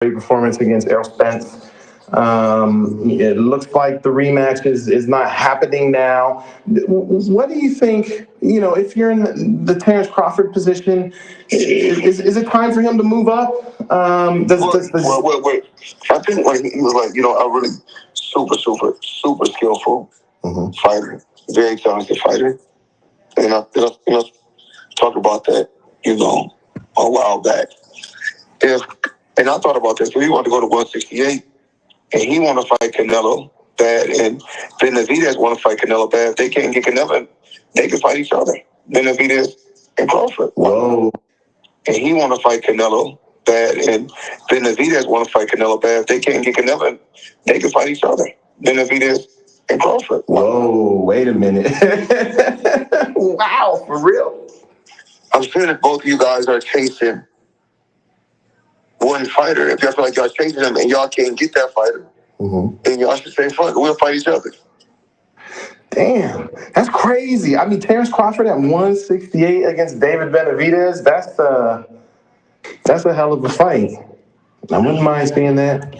great performance against Errol Spence. It looks like the rematch is not happening now. What do you think, if you're in the Terence Crawford position, is it time for him to move up? Wait. I think he was like, a really super skillful fighter, very talented fighter. And I talked about that, a while back. And I thought about this. If he wanted to go to 168, and he want to fight Canelo bad, and Benavidez want to fight Canelo bad, if they can't get Canelo, they can fight each other. Benavidez and Crawford. Whoa. And he want to fight Canelo bad, and Benavidez want to fight Canelo bad. If they can't get Canelo, they can fight each other. Benavidez and Crawford. Whoa, wait a minute. Wow, for real? I'm saying that both of you guys are chasing one fighter. If y'all feel like y'all chasing him and y'all can't get that fighter, then y'all should say, fuck it, we'll fight each other. Damn, that's crazy. I mean, Terence Crawford at 168 against David Benavidez, that's a hell of a fight. I wouldn't mind seeing that.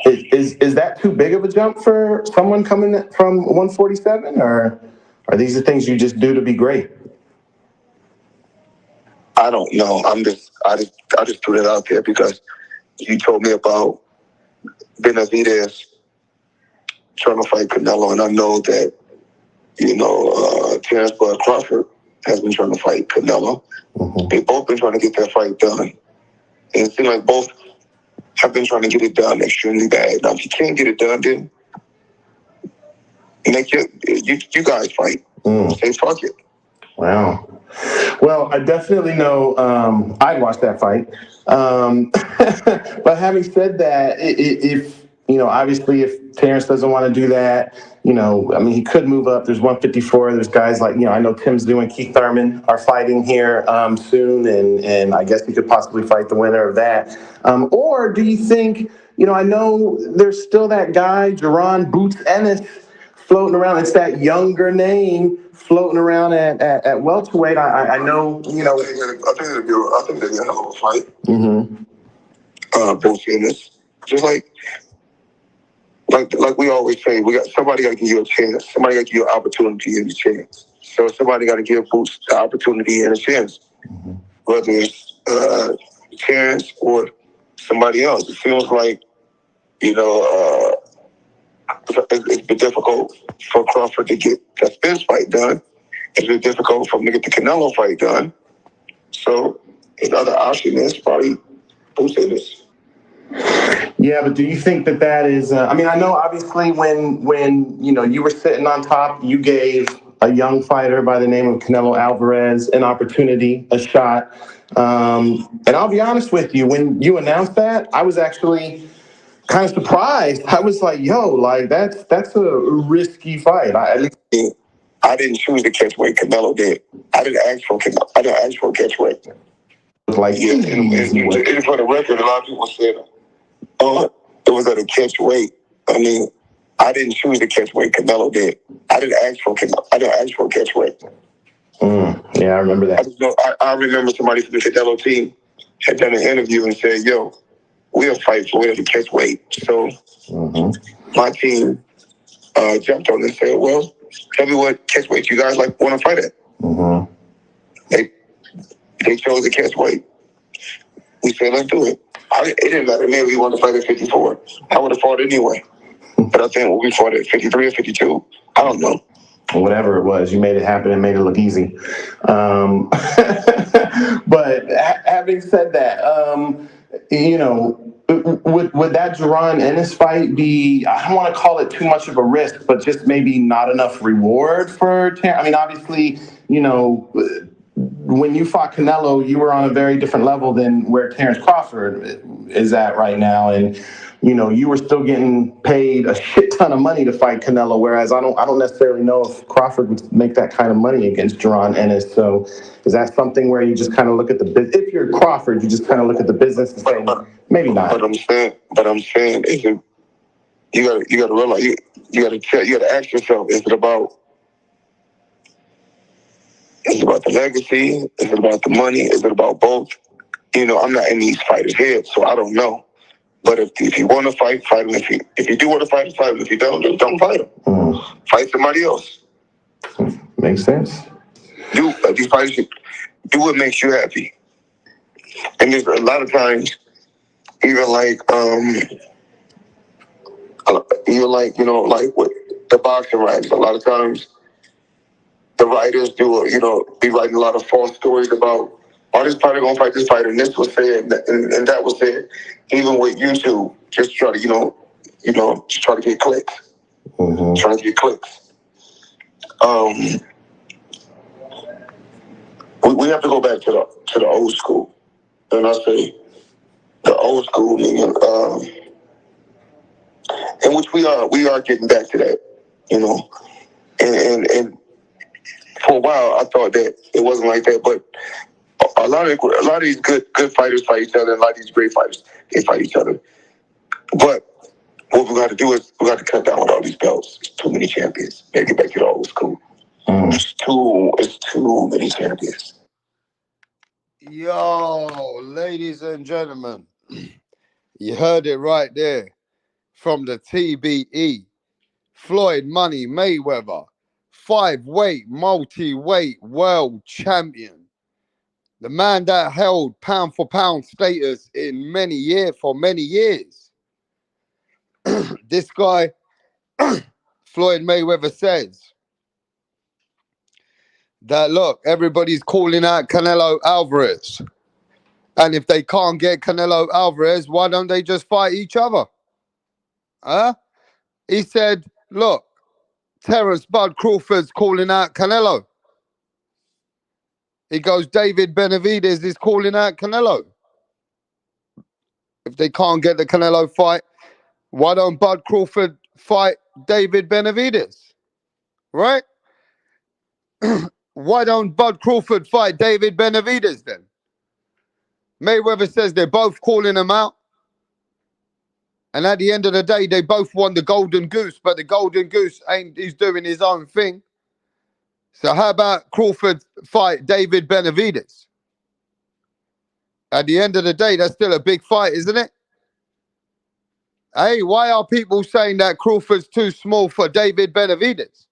Is that too big of a jump for someone coming from 147, or are these the things you just do to be great? I don't know. I just threw that out there because you told me about Benavidez trying to fight Canelo, and I know that Terence Crawford has been trying to fight Canelo. They've both been trying to get that fight done, and it seems like both have been trying to get it done extremely bad. Now, if you can't get it done, then make you guys fight. Say fuck it. Wow. Well, I definitely know I'd watch that fight. But having said that, if obviously if Terence doesn't want to do that, he could move up. There's 154. There's guys like, I know Tim Tszyu and Keith Thurman are fighting here soon, and I guess he could possibly fight the winner of that. Or do you think, I know there's still that guy, Jaron Boots Ennis, floating around. It's that younger name floating around at welterweight. I know, I think it'd be a hell of a fight. Both Ennis. Just like we always say, somebody got to give you a chance. Somebody got to give you an opportunity and a chance. So somebody got to give Boots the opportunity and a chance, whether it's Terence or somebody else. It feels like, it's been difficult for Crawford to get the Spence fight done. It's been difficult for him to get the Canelo fight done. So his other option is probably Boots Ennis. Yeah, but do you think that is? I know obviously when you were sitting on top, you gave a young fighter by the name of Canelo Alvarez an opportunity, a shot. And I'll be honest with you, when you announced that, I was actually kind of surprised. I was like, that's a risky fight. I didn't choose the catch weight. Canelo did. I didn't ask for catch weight. And for the record, a lot of people said, it was at a catch weight. I didn't choose the catch weight. Canelo did. I didn't ask for catch weight. Yeah, I remember that. I remember somebody from the Canelo team had done an interview and said, "Yo, we'll fight for whatever catch weight." So my team jumped on and said, "Well, tell me what catch weight you guys want to fight at." They chose the catch weight. We said, "Let's do it." It didn't matter. Maybe we wanted to fight at 54. I would have fought anyway. But I think we fought at 53 or 52. I don't know. Whatever it was, you made it happen and made it look easy. But having said that, would that Jaron Ennis fight be, I don't want to call it too much of a risk, but just maybe not enough reward for Terence? Obviously, when you fought Canelo, you were on a very different level than where Terence Crawford is at right now. And, you were still getting paid a shit ton of money to fight Canelo, whereas I don't necessarily know if Crawford would make that kind of money against Jaron Ennis. So is that something where you just kind of look at if you're Crawford, you just kind of look at the business and say, maybe not. But I'm saying, you gotta realize, you gotta ask yourself, is it about the legacy? Is it about the money? Is it about both? I'm not in these fighters' heads, so I don't know. But if you want to fight, fight him. If you do want to fight him. If you don't fight him. Fight somebody else. Makes sense. These fighters do what makes you happy. And there's a lot of times, even like with the boxing writers, a lot of times the writers be writing a lot of false stories about, oh, this fighter gonna fight this fighter, and this was said, and that was said. Even with YouTube, just try to, just try to get clicks. Trying to get clicks. We have to go back to the old school. And I say the old school meaning, in which we are getting back to that, and for a while I thought that it wasn't like that, but a lot of these good fighters fight each other, and a lot of these great fighters, they fight each other. But what we got to do is we got to cut down with all these belts. It's too many champions. Maybe get back to the old school. It's too many champions. Yo, ladies and gentlemen, you heard it right there from the TBE. Floyd Money Mayweather, 5-weight, multi-weight world champion. The man that held pound for pound status for many years. This guy, Floyd Mayweather, says that, look, everybody's calling out Canelo Alvarez. And if they can't get Canelo Alvarez, why don't they just fight each other? Huh? He said, look, Terrence Bud Crawford's calling out Canelo. He goes, David Benavidez is calling out Canelo. If they can't get the Canelo fight, why don't Bud Crawford fight David Benavidez? Right? Why don't Bud Crawford fight David Benavidez then? Mayweather says they're both calling him out. And at the end of the day, they both want the golden goose, but the golden goose he's doing his own thing. So how about Crawford fight David Benavidez? At the end of the day, that's still a big fight, isn't it? Hey, why are people saying that Crawford's too small for David Benavidez?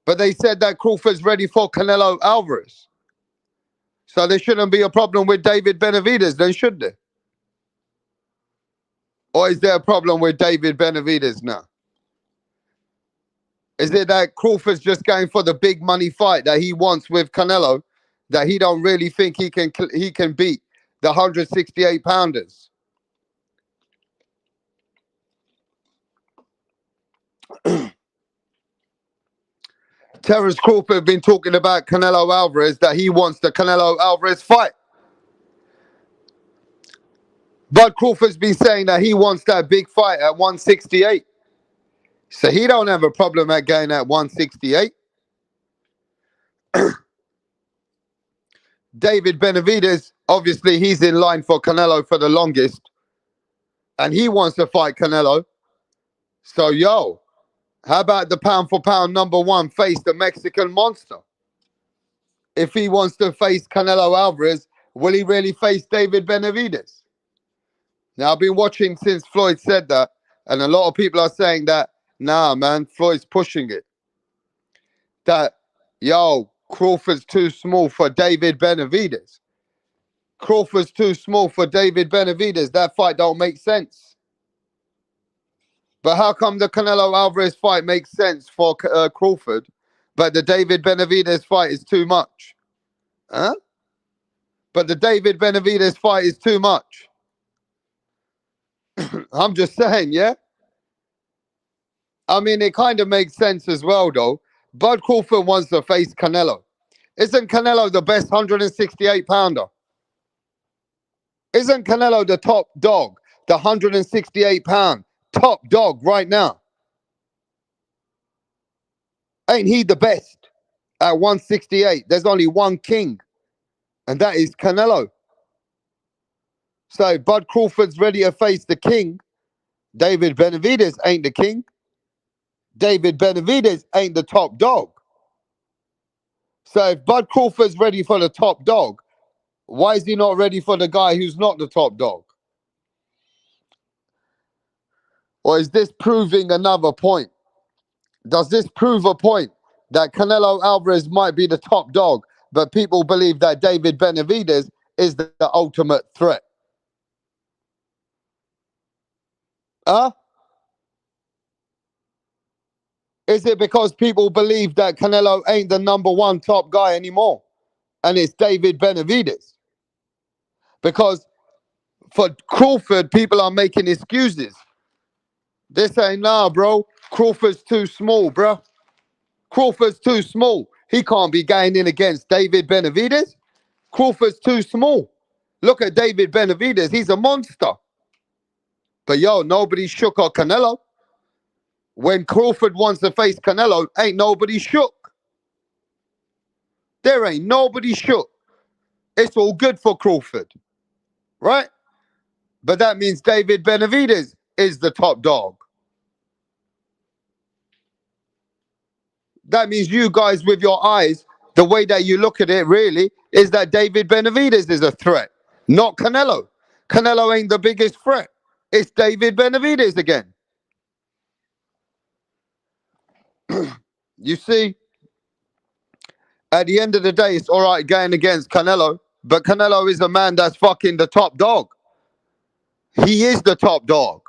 But they said that Crawford's ready for Canelo Alvarez. So there shouldn't be a problem with David Benavidez, then should there? Or is there a problem with David Benavidez now? Is it that Crawford's just going for the big money fight that he wants with Canelo, that he don't really think he can beat the 168 pounders? Terrence Crawford been talking about Canelo Alvarez, that he wants the Canelo Alvarez fight. Bud Crawford's been saying that he wants that big fight at 168. So he don't have a problem at going at 168. David Benavidez, obviously he's in line for Canelo for the longest. And he wants to fight Canelo. So, yo, how about the pound for pound number one face the Mexican monster? If he wants to face Canelo Alvarez, will he really face David Benavidez? Now, I've been watching since Floyd said that, and a lot of people are saying that, nah, man, Floyd's pushing it. That, yo, Crawford's too small for David Benavidez. Crawford's too small for David Benavidez. That fight don't make sense. But how come the Canelo Alvarez fight makes sense for Crawford, but the David Benavidez fight is too much? Huh? But the David Benavidez fight is too much. I'm just saying, yeah? I mean, it kind of makes sense as well, though. Bud Crawford wants to face Canelo. Isn't Canelo the best 168-pounder? Isn't Canelo the top dog, the 168-pound top dog right now? Ain't he the best at 168? There's only one king, and that is Canelo. So if Bud Crawford's ready to face the king, David Benavidez ain't the king. David Benavidez ain't the top dog. So if Bud Crawford's ready for the top dog, Why is he not ready for the guy who's not the top dog? Or is this proving another point? Does this prove a point that Canelo Alvarez might be the top dog, but people believe that David Benavidez is the ultimate threat? Huh? Is it because people believe that Canelo ain't the number one top guy anymore and it's David Benavidez? Because for Crawford, people are making excuses. They're saying, nah, bro, Crawford's too small, bro. Crawford's too small. He can't be going in against David Benavidez. Crawford's too small. Look at David Benavidez. He's a monster. But yo, nobody shook on Canelo. When Crawford wants to face Canelo, ain't nobody shook. There ain't nobody shook. It's all good for Crawford, right? But that means David Benavidez is the top dog. That means you guys with your eyes, the way that you look at it really is that David Benavidez is a threat, not Canelo. Canelo ain't the biggest threat. It's David Benavidez again. You see, at the end of the day, it's all right going against Canelo, but Canelo is a man that's fucking the top dog. He is the top dog.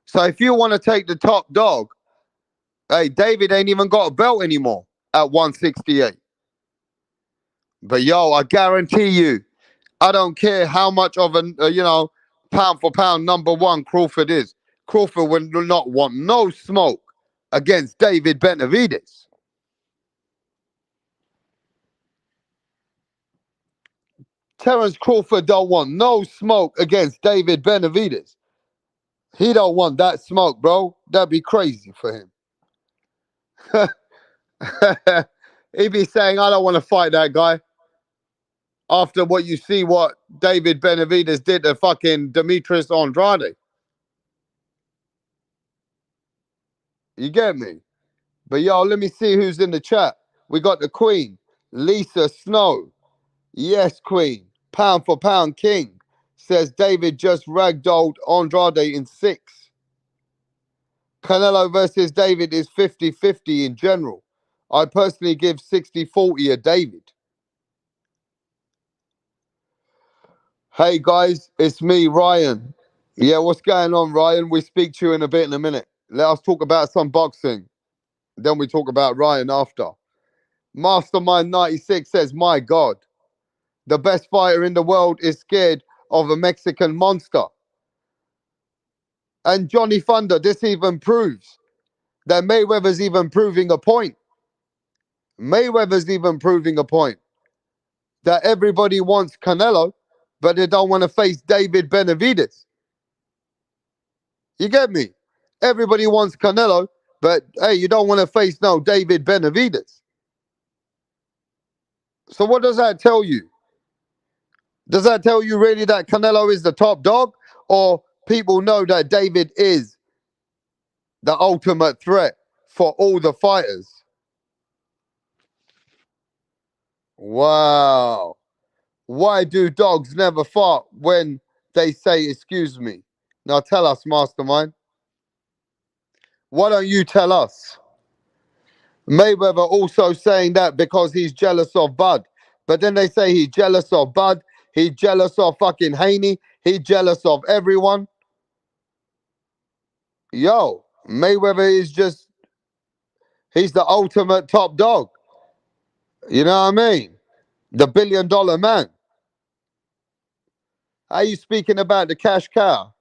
So if you want to take the top dog, hey, David ain't even got a belt anymore at 168. But yo, I guarantee you, I don't care how much of a, pound for pound number one Crawford is. Crawford would not want no smoke against David Benavidez. Terence Crawford don't want no smoke against David Benavidez. He don't want that smoke, bro. That'd be crazy for him. He'd be saying, I don't want to fight that guy. After what you see what David Benavidez did to fucking Demetrius Andrade. You get me? But yo, let me see who's in the chat. We got the Queen, Lisa Snow. Yes, Queen. Pound for pound king. Says David just ragdolled Andrade in 6. Canelo versus David is 50-50 in general. I personally give 60-40 a David. Hey guys, it's me, Ryan. Yeah, what's going on, Ryan? We speak to you in a minute. Let us talk about some boxing. Then we talk about Ryan after. Mastermind 96 says, my God, the best fighter in the world is scared of a Mexican monster. And Johnny Thunder, this even proves that Mayweather's even proving a point. Mayweather's even proving a point that everybody wants Canelo, but they don't want to face David Benavidez. You get me? Everybody wants Canelo, but hey, you don't want to face no David Benavidez. So what does that tell you? Does that tell you really that Canelo is the top dog? Or people know that David is the ultimate threat for all the fighters? Wow. Why do dogs never fart when they say, excuse me? Now tell us, Mastermind. Why don't you tell us? Mayweather also saying that because he's jealous of Bud. But then they say he's jealous of Bud. He's jealous of fucking Haney. He's jealous of everyone. Yo, Mayweather is just, he's the ultimate top dog. You know what I mean? The $1 billion man. How you speaking about the cash cow?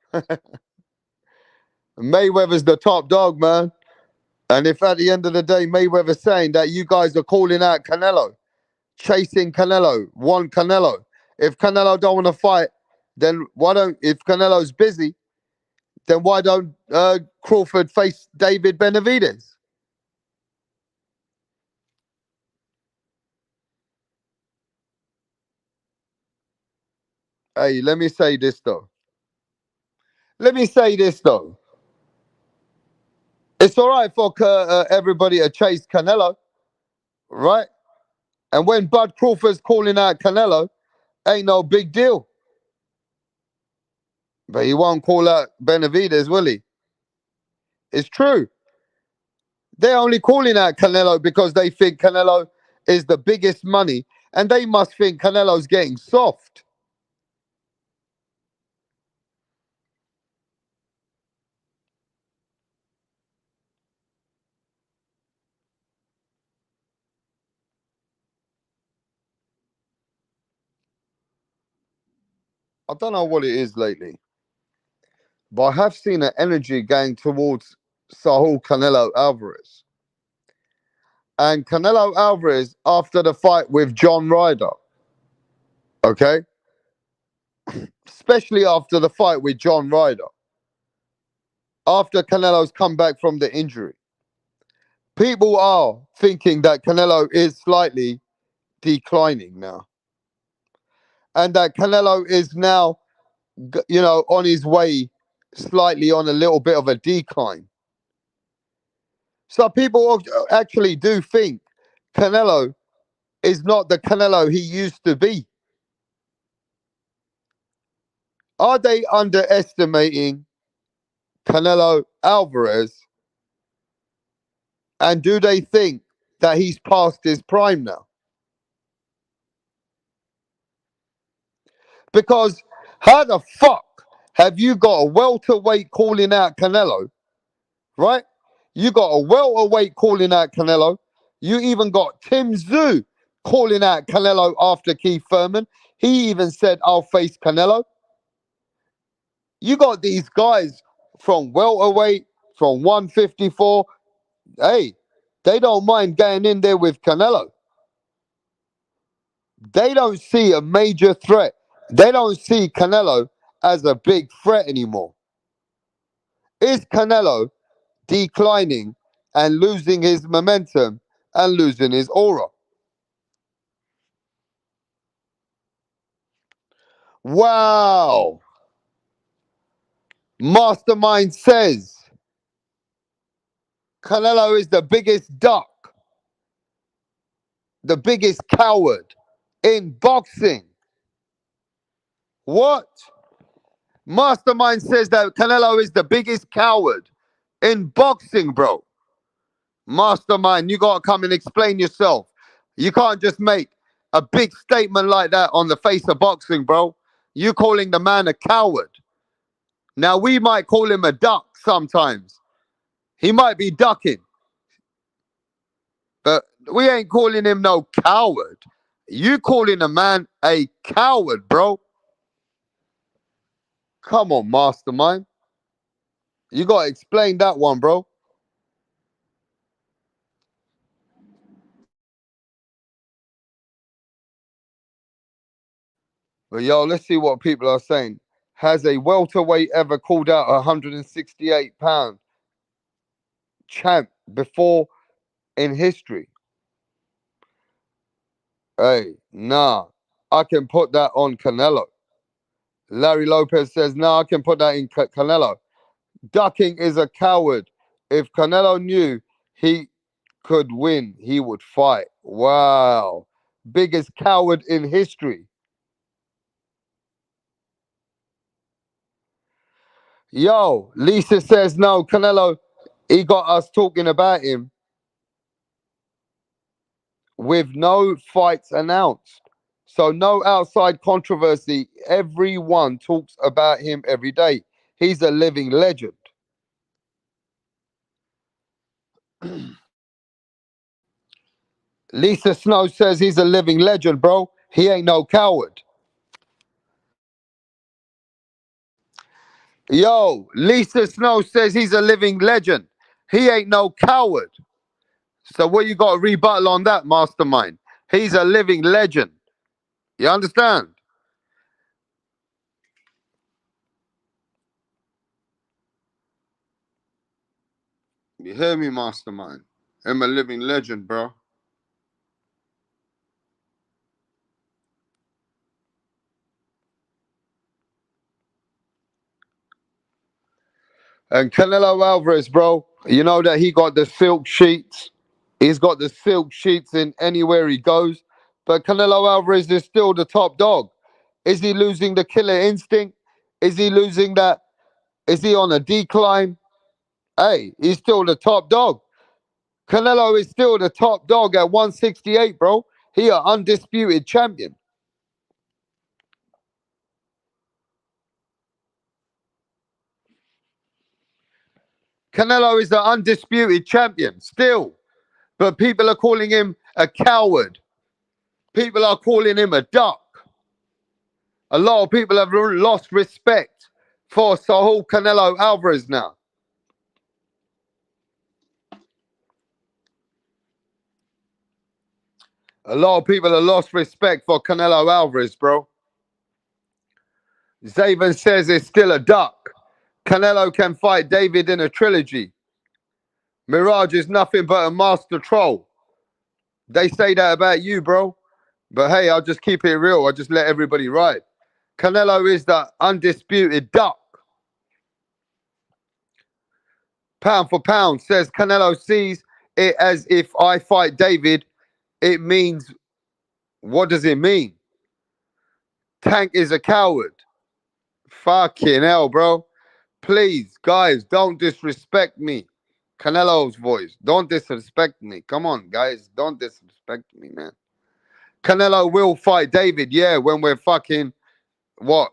Mayweather's the top dog, man. And if at the end of the day, Mayweather's saying that you guys are calling out Canelo, chasing Canelo, want Canelo. If Canelo don't want to fight, then why don't, if Canelo's busy, then why don't Crawford face David Benavidez? Hey, let me say this though. It's all right for everybody to chase Canelo, right? And when Bud Crawford's calling out Canelo, Ain't no big deal. But he won't call out Benavidez, will he? It's true. They're only calling out Canelo because they think Canelo is the biggest money, and they must think Canelo's getting soft. I don't know what it is lately, but I have seen an energy going towards Saul Canelo Alvarez. And Canelo Alvarez, after the fight with John Ryder, okay? Especially after the fight with John Ryder, after Canelo's come back from the injury, people are thinking that Canelo is slightly declining now. And that Canelo is now, on his way, slightly on a little bit of a decline. So people actually do think Canelo is not the Canelo he used to be. Are they underestimating Canelo Alvarez? And do they think that he's past his prime now? Because how the fuck have you got a welterweight calling out Canelo, right? You got a welterweight calling out Canelo. You even got Tszyu calling out Canelo after Keith Thurman. He even said, I'll face Canelo. You got these guys from welterweight, from 154. Hey, they don't mind going in there with Canelo. They don't see a major threat. They don't see Canelo as a big threat anymore. Is Canelo declining and losing his momentum and losing his aura? Wow. Mastermind says Canelo is the biggest duck, the biggest coward in boxing. What? Mastermind says that Canelo is the biggest coward in boxing, bro. Mastermind, you got to come and explain yourself. You can't just make a big statement like that on the face of boxing, bro. You calling the man a coward. Now, we might call him a duck sometimes. He might be ducking. But we ain't calling him no coward. You calling a man a coward, bro. Come on, Mastermind. You got to explain that one, bro. But yo, let's see what people are saying. Has a welterweight ever called out a 168-pound champ before in history? Hey, nah. I can put that on Canelo. Larry Lopez says, nah, I can put that in Canelo. Ducking is a coward. If Canelo knew he could win, he would fight. Wow. Biggest coward in history. Yo, Lisa says, no, Canelo, he got us talking about him with no fights announced. So no outside controversy. Everyone talks about him every day. He's a living legend. Lisa Snow says he's a living legend, bro. He ain't no coward. Yo, Lisa Snow says he's a living legend. He ain't no coward. So what you got to rebuttal on that, Mastermind? He's a living legend. You understand? You hear me, Mastermind? I'm a living legend, bro. And Canelo Alvarez, bro, you know that he got the silk sheets. He's got the silk sheets in anywhere he goes. But Canelo Alvarez is still the top dog. Is he losing the killer instinct? Is he losing that? Is he on a decline? Hey, he's still the top dog. Canelo is still the top dog at 168, bro. He an undisputed champion. Canelo is the undisputed champion still. But people are calling him a coward. People are calling him a duck. A lot of people have lost respect for Saul Canelo Alvarez now. A lot of people have lost respect for Canelo Alvarez, bro. Zaven says it's still a duck. Canelo can fight David in a trilogy. Mirage is nothing but a master troll. They say that about you, bro. But hey, I'll just keep it real. I'll just let everybody ride. Canelo is the undisputed duck. Pound for pound says Canelo sees it as if I fight David, it means, what does it mean? Tank is a coward. Fucking hell, bro. Please, guys, don't disrespect me. Canelo's voice. Don't disrespect me. Come on, guys. Don't disrespect me, man. Canelo will fight David, yeah, when we're fucking, what?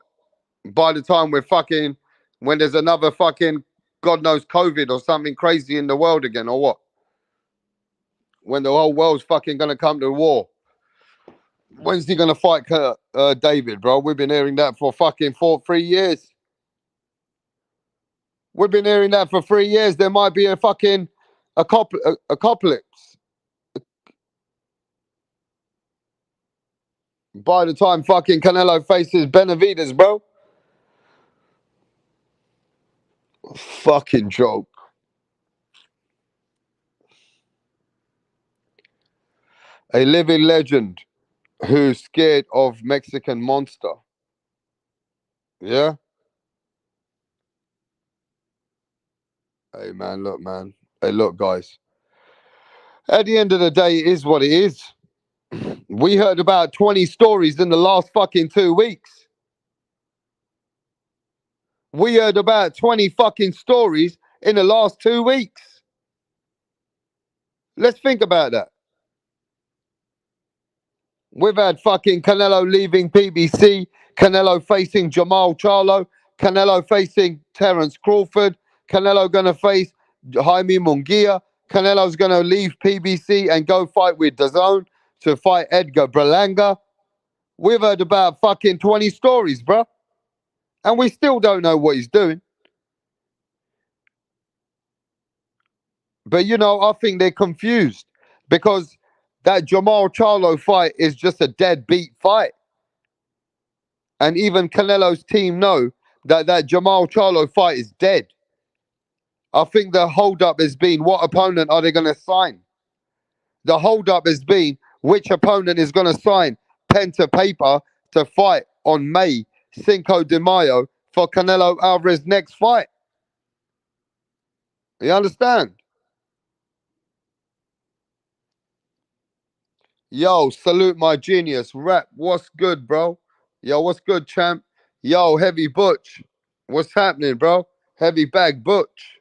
By the time we're fucking, when there's another fucking, God knows, COVID or something crazy in the world again, or what? When the whole world's fucking gonna come to war. When's he gonna fight David, bro? We've been hearing that for fucking 3 years. We've been hearing that for 3 years. There might be a fucking apocalypse. By the time fucking Canelo faces Benavidez, bro. Fucking joke. A living legend who's scared of Mexican monster. Yeah? Hey, man, look, man. Hey, look, guys. At the end of the day, it is what it is. We heard about 20 stories in the last fucking 2 weeks. We heard about 20 fucking stories in the last 2 weeks. Let's think about that. We've had fucking Canelo leaving PBC, Canelo facing Jamal Charlo, Canelo facing Terence Crawford, Canelo going to face Jaime Munguia, Canelo's going to leave PBC and go fight with DAZN to fight Edgar Berlanga. We've heard about fucking 20 stories, bro. And we still don't know what he's doing. But, you know, I think they're confused because that Jamal Charlo fight is just a deadbeat fight. And even Canelo's team know that that Jamal Charlo fight is dead. I think the hold-up has been, what opponent are they going to sign? The hold-up has been, which opponent is going to sign pen to paper to fight on May Cinco de Mayo for Canelo Alvarez's next fight. You understand? Yo, salute my genius. Rap, what's good, bro? Yo, what's good, champ? Yo, Heavy Butch. What's happening, bro? Heavy Bag Butch.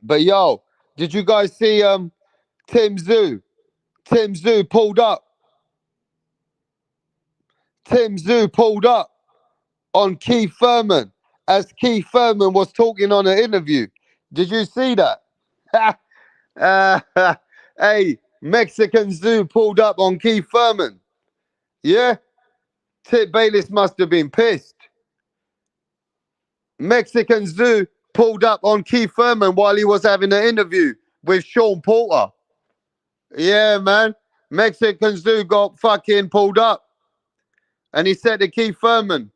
But yo, did you guys see Tim Tszyu? Tim Tszyu pulled up. Tim Tszyu pulled up on Keith Thurman as Keith Thurman was talking on an interview. Did you see that? Hey, Mexican Tszyu pulled up on Keith Thurman. Yeah? Tip Bayless must have been pissed. Mexican Tszyu pulled up on Keith Thurman while he was having an interview with Sean Porter. Yeah, man. Mexican Tszyu got fucking pulled up. And he said to Keith Thurman,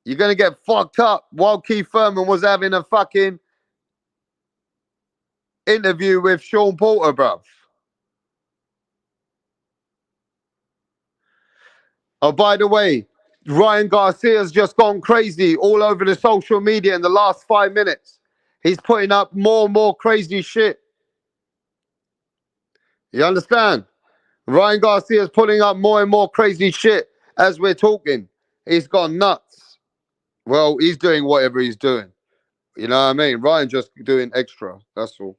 you're going to get fucked up, while Keith Thurman was having a fucking interview with Sean Porter, bruv. Oh, by the way, Ryan Garcia's just gone crazy all over the social media in the last 5 minutes. He's putting up more and more crazy shit. You understand? Ryan Garcia's putting up more and more crazy shit. as we're talking, he's gone nuts. Well, he's doing whatever he's doing. You know what I mean? Ryan just doing extra. That's all.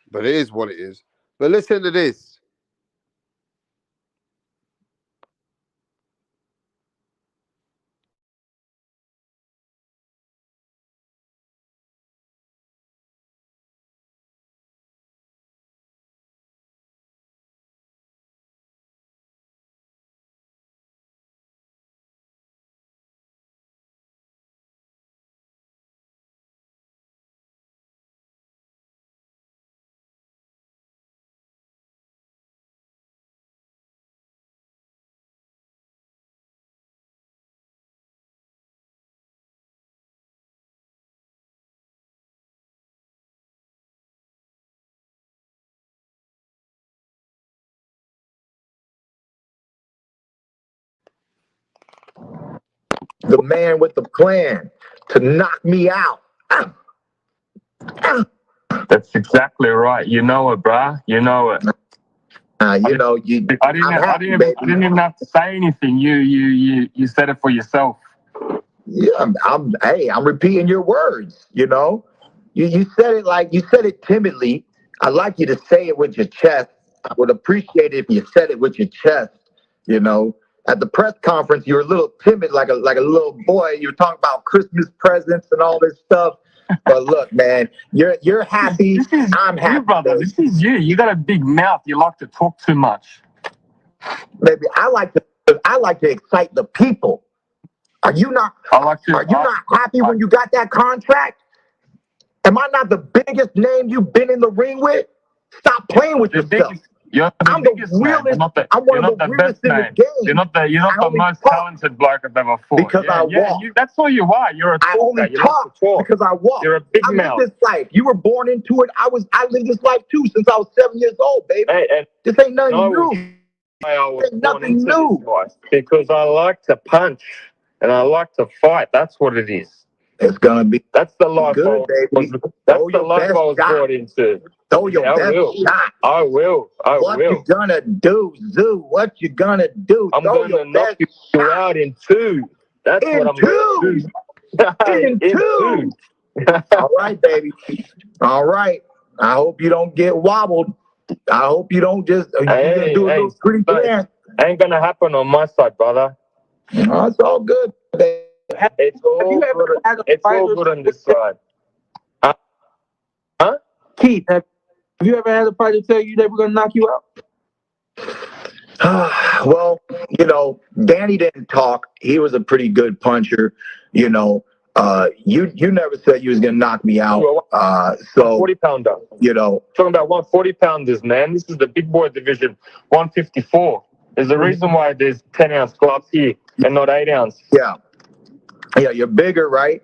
But it is what it is. But listen to this. The man with the plan to knock me out. That's exactly right. You know it, bruh. You know it. I didn't even have to say anything. You said it for yourself. Yeah, I'm repeating your words. You know, you said it like you said it timidly. I'd like you to say it with your chest. I would appreciate it if you said it with your chest. You know, at the press conference, you're a little timid, like a little boy. You're talking about Christmas presents and all this stuff. But look, man, you're happy. I'm happy, you, brother. This is you. You got a big mouth. You like to talk too much. Baby, I like to excite the people. Are you not happy when you got that contract? Am I not the biggest name you've been in the ring with? Stop playing with yourself. I'm the realest. I'm one of the realest in the game. You're not the most talented bloke I've ever fought. Because I walk. That's all you are. You're a talker. I only talk because I walk. You're a big mouth. I lived this life. You were born into it. I lived this life too since I was 7 years old, baby. This ain't nothing new. Ain't nothing new. Because I like to punch and I like to fight. That's what it is. It's gonna be. That's the life. Baby. That's the life I was brought into. Throw your best shot. I will. What you gonna do, Tszyu? What you gonna do? I'm gonna knock you out in 2. That's what I'm gonna do. In 2. All right, baby. All right. I hope you don't get wobbled. I hope you don't just do a little pretty dance. Ain't gonna happen on my side, brother. No, it's all good, baby. It's all good on this side. Huh? Keith, have you ever had a fighter tell you they were going to knock you out? Well, you know, Danny didn't talk. He was a pretty good puncher. You know, you never said you was going to knock me out. So 40-pounder. You know, talking about 140-pounders, man. This is the big boy division, 154. There's a reason why there's 10-ounce gloves here and not 8-ounce. Yeah, you're bigger, right?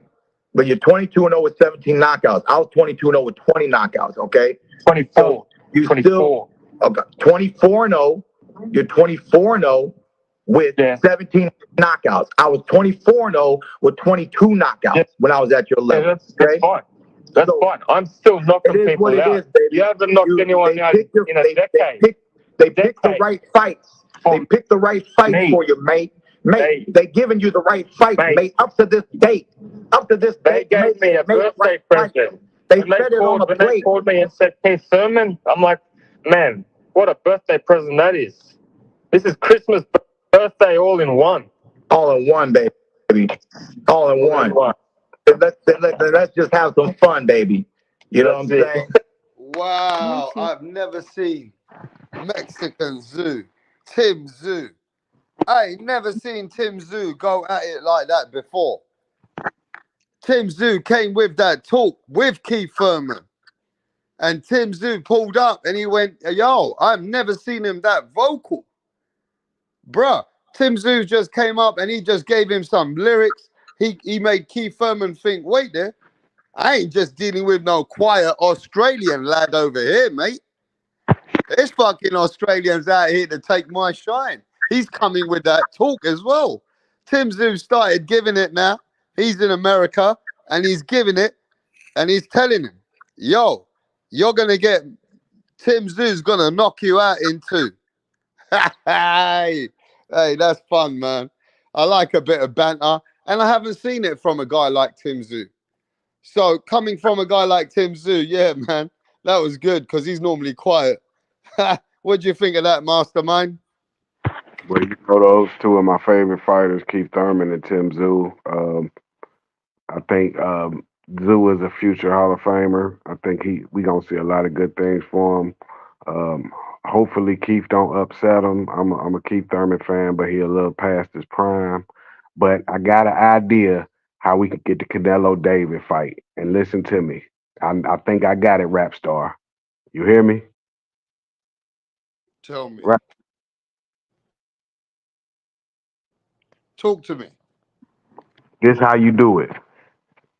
But you're 22-0 with 17 knockouts. I was 22-0 with 20 knockouts, okay? 24. So you 24. Still, okay, 24-0. You're 24-0 with 17 knockouts. I was 24-0 with 22 knockouts when I was at your level. Yeah, that's fine. That's fine. I'm still knocking people out. It is, baby. You haven't knocked anyone out in a decade. They picked the right fights. They picked the right fight for you, mate. Mate, they giving you the right fight, mate. Up to this date. They gave me a birthday present. They said it on the plate. They called me and said, "Keith Thurman." I'm like, man, what a birthday present that is. This is Christmas, birthday, all in one. All in one, baby. All in one. Let's just have some fun, baby. You know what I'm saying? Wow, I've never seen Mexican Tszyu, Tim Tszyu. I ain't never seen Tim Tszyu go at it like that before. Tim Tszyu came with that talk with Keith Thurman. And Tim Tszyu pulled up and he went, yo, I've never seen him that vocal. Bruh, Tim Tszyu just came up and he just gave him some lyrics. He made Keith Thurman think, wait there, I ain't just dealing with no quiet Australian lad over here, mate. There's fucking Australians out here to take my shine. He's coming with that talk as well. Tim Tszyu started giving it now. He's in America and he's giving it and he's telling him, yo, you're going to get, Tim Tszyu's going to knock you out in 2. Hey, that's fun, man. I like a bit of banter, and I haven't seen it from a guy like Tszyu. So coming from a guy like Tszyu, yeah, man, that was good because he's normally quiet. What do you think of that, Mastermind? Well, those two of my favorite fighters, KIETH THURMAN and Tszyu. I think Tszyu is a future Hall of Famer. I think we gonna see a lot of good things for him. Hopefully KIETH don't upset him. I'm a KIETH THURMAN fan, but he a little past his prime. But I got an idea how we could get the Canelo David fight. And listen to me. I think I got it, rap star. You hear me? Tell me. Right. Talk to me. This how you do it.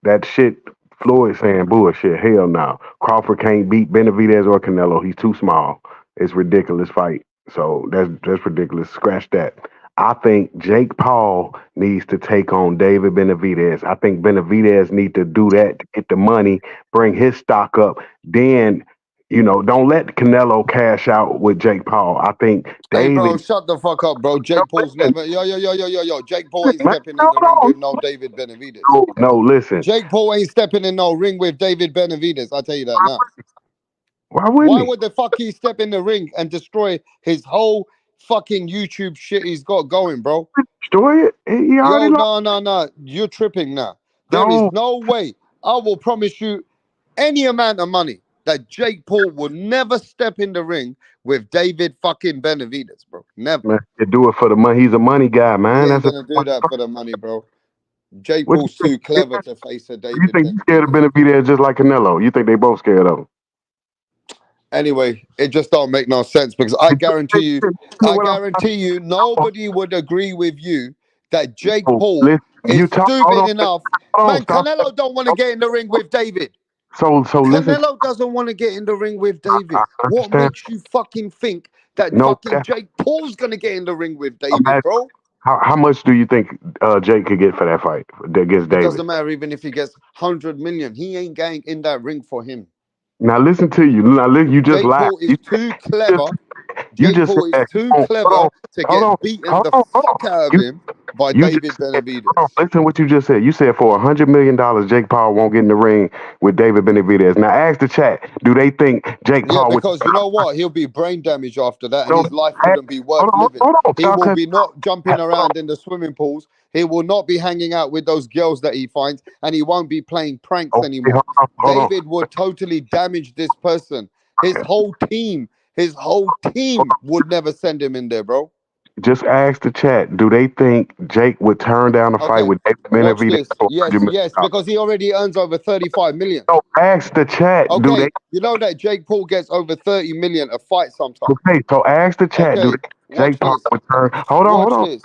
That shit Floyd saying bullshit. Hell no. Crawford can't beat Benavidez or Canelo. He's too small. It's ridiculous fight. So that's ridiculous. Scratch that. I think Jake Paul needs to take on David Benavidez. I think Benavidez need to do that to get the money, bring his stock up. Then, don't let Canelo cash out with Jake Paul. I think David. Hey, bro, shut the fuck up, bro. Jake Paul's never. Yo. Jake Paul ain't stepping in the ring with no David Benavidez. No, listen. Jake Paul ain't stepping in no ring with David Benavidez. I'll tell you that now. Why would the fuck he step in the ring and destroy his whole fucking YouTube shit he's got going, bro? Destroy it? Yo, no. You're tripping now. There is no way. I will promise you any amount of money that Jake Paul will never step in the ring with David fucking Benavidez, bro. Never. Man, you do it for the money. He's a money guy, man. He ain't gonna do that for the money, bro. Jake Paul's too clever to face a David. You think he's scared of Benavidez just like Canelo? You think they both scared of him? Anyway, it just don't make no sense because I guarantee you, nobody would agree with you that Jake Paul is stupid enough. Man, Canelo don't want to get in the ring with David. So Canelo doesn't want to get in the ring with David. What makes you fucking think that fucking Jake Paul's gonna get in the ring with David, bro? How much do you think Jake could get for that fight against David? It doesn't matter even if he gets 100 million. He ain't going in that ring for him. Now listen to you. Now you just lied. Jake Paul is too clever. Jake Paul is too clever to get beaten the fuck out of him by David Benavidez. Listen what you just said. You said for $100 million, Jake Paul won't get in the ring with David Benavidez. Now ask the chat, do they think Jake Paul? Yeah, because you know what? He'll be brain damaged after that, and his life wouldn't be worth living. He will be not jumping around in the swimming pools. He will not be hanging out with those girls that he finds, and he won't be playing pranks anymore. David would totally damage this person. His whole team would never send him in there, bro. Just ask the chat. Do they think Jake would turn down a fight with David Benavidez? Yes, because he already earns over 35 million. So ask the chat. Okay, you know that Jake Paul gets over 30 million a fight sometimes. Okay, so ask the chat. Do they Jake Paul would turn? Hold on.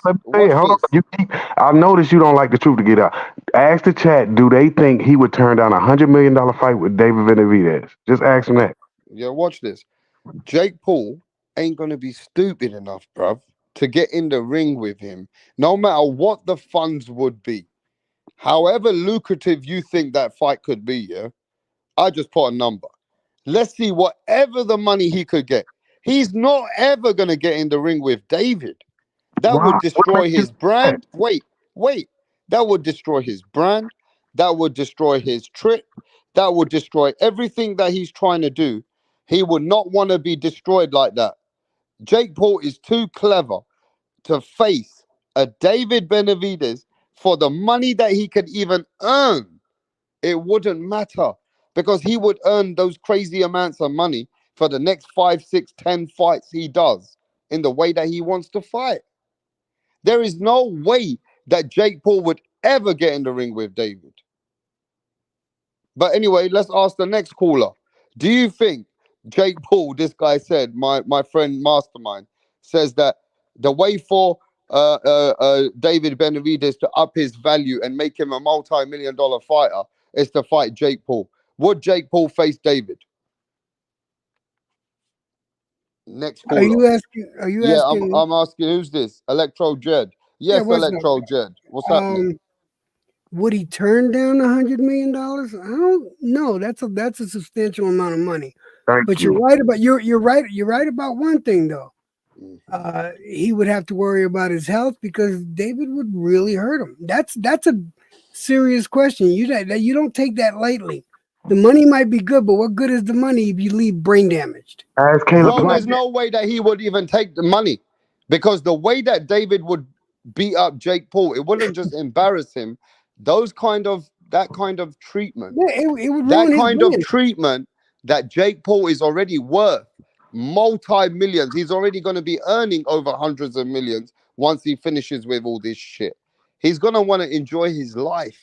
I noticed you don't like the truth to get out. Ask the chat. Do they think he would turn down $100 million fight with David Benavidez? Just ask him that. Yeah, watch this. Jake Paul ain't gonna be stupid enough, bruv, to get in the ring with him, no matter what the funds would be. However lucrative you think that fight could be, yeah, I just put a number. Let's see whatever the money he could get. He's not ever going to get in the ring with David. That would destroy his brand. Wait. That would destroy his brand. That would destroy his trip. That would destroy everything that he's trying to do. He would not want to be destroyed like that. Jake Paul is too clever to face a David Benavidez for the money that he could even earn. It wouldn't matter because he would earn those crazy amounts of money for the next 5, 6, 10 fights he does in the way that he wants to fight. There is no way that Jake Paul would ever get in the ring with David. But anyway, let's ask the next caller. Do you think Jake Paul, this guy said, my friend Mastermind, says that the way for David Benavidez to up his value and make him a multi-million-dollar fighter is to fight Jake Paul? Would Jake Paul face David? Next caller. Are you asking? I'm asking, who's this? Electro Jed. Yes, Electro Jed. What's happening? Would he turn down $100 million? I don't know. That's a substantial amount of money. But you're right about one thing though. he would have to worry about his health because David would really hurt him. That's a serious question. You don't take that lightly. The money might be good, but what good is the money if you leave brain damaged? Ask Caleb Bro, Plant. there's no way that he would even take the money because the way that David would beat up Jake Paul, it wouldn't just embarrass him. That kind of treatment, Yeah, it would that ruin his kind of brand. treatment that Jake Paul is already worth multi-millions. He's already going to be earning over hundreds of millions once he finishes with all this shit. He's going to want to enjoy his life.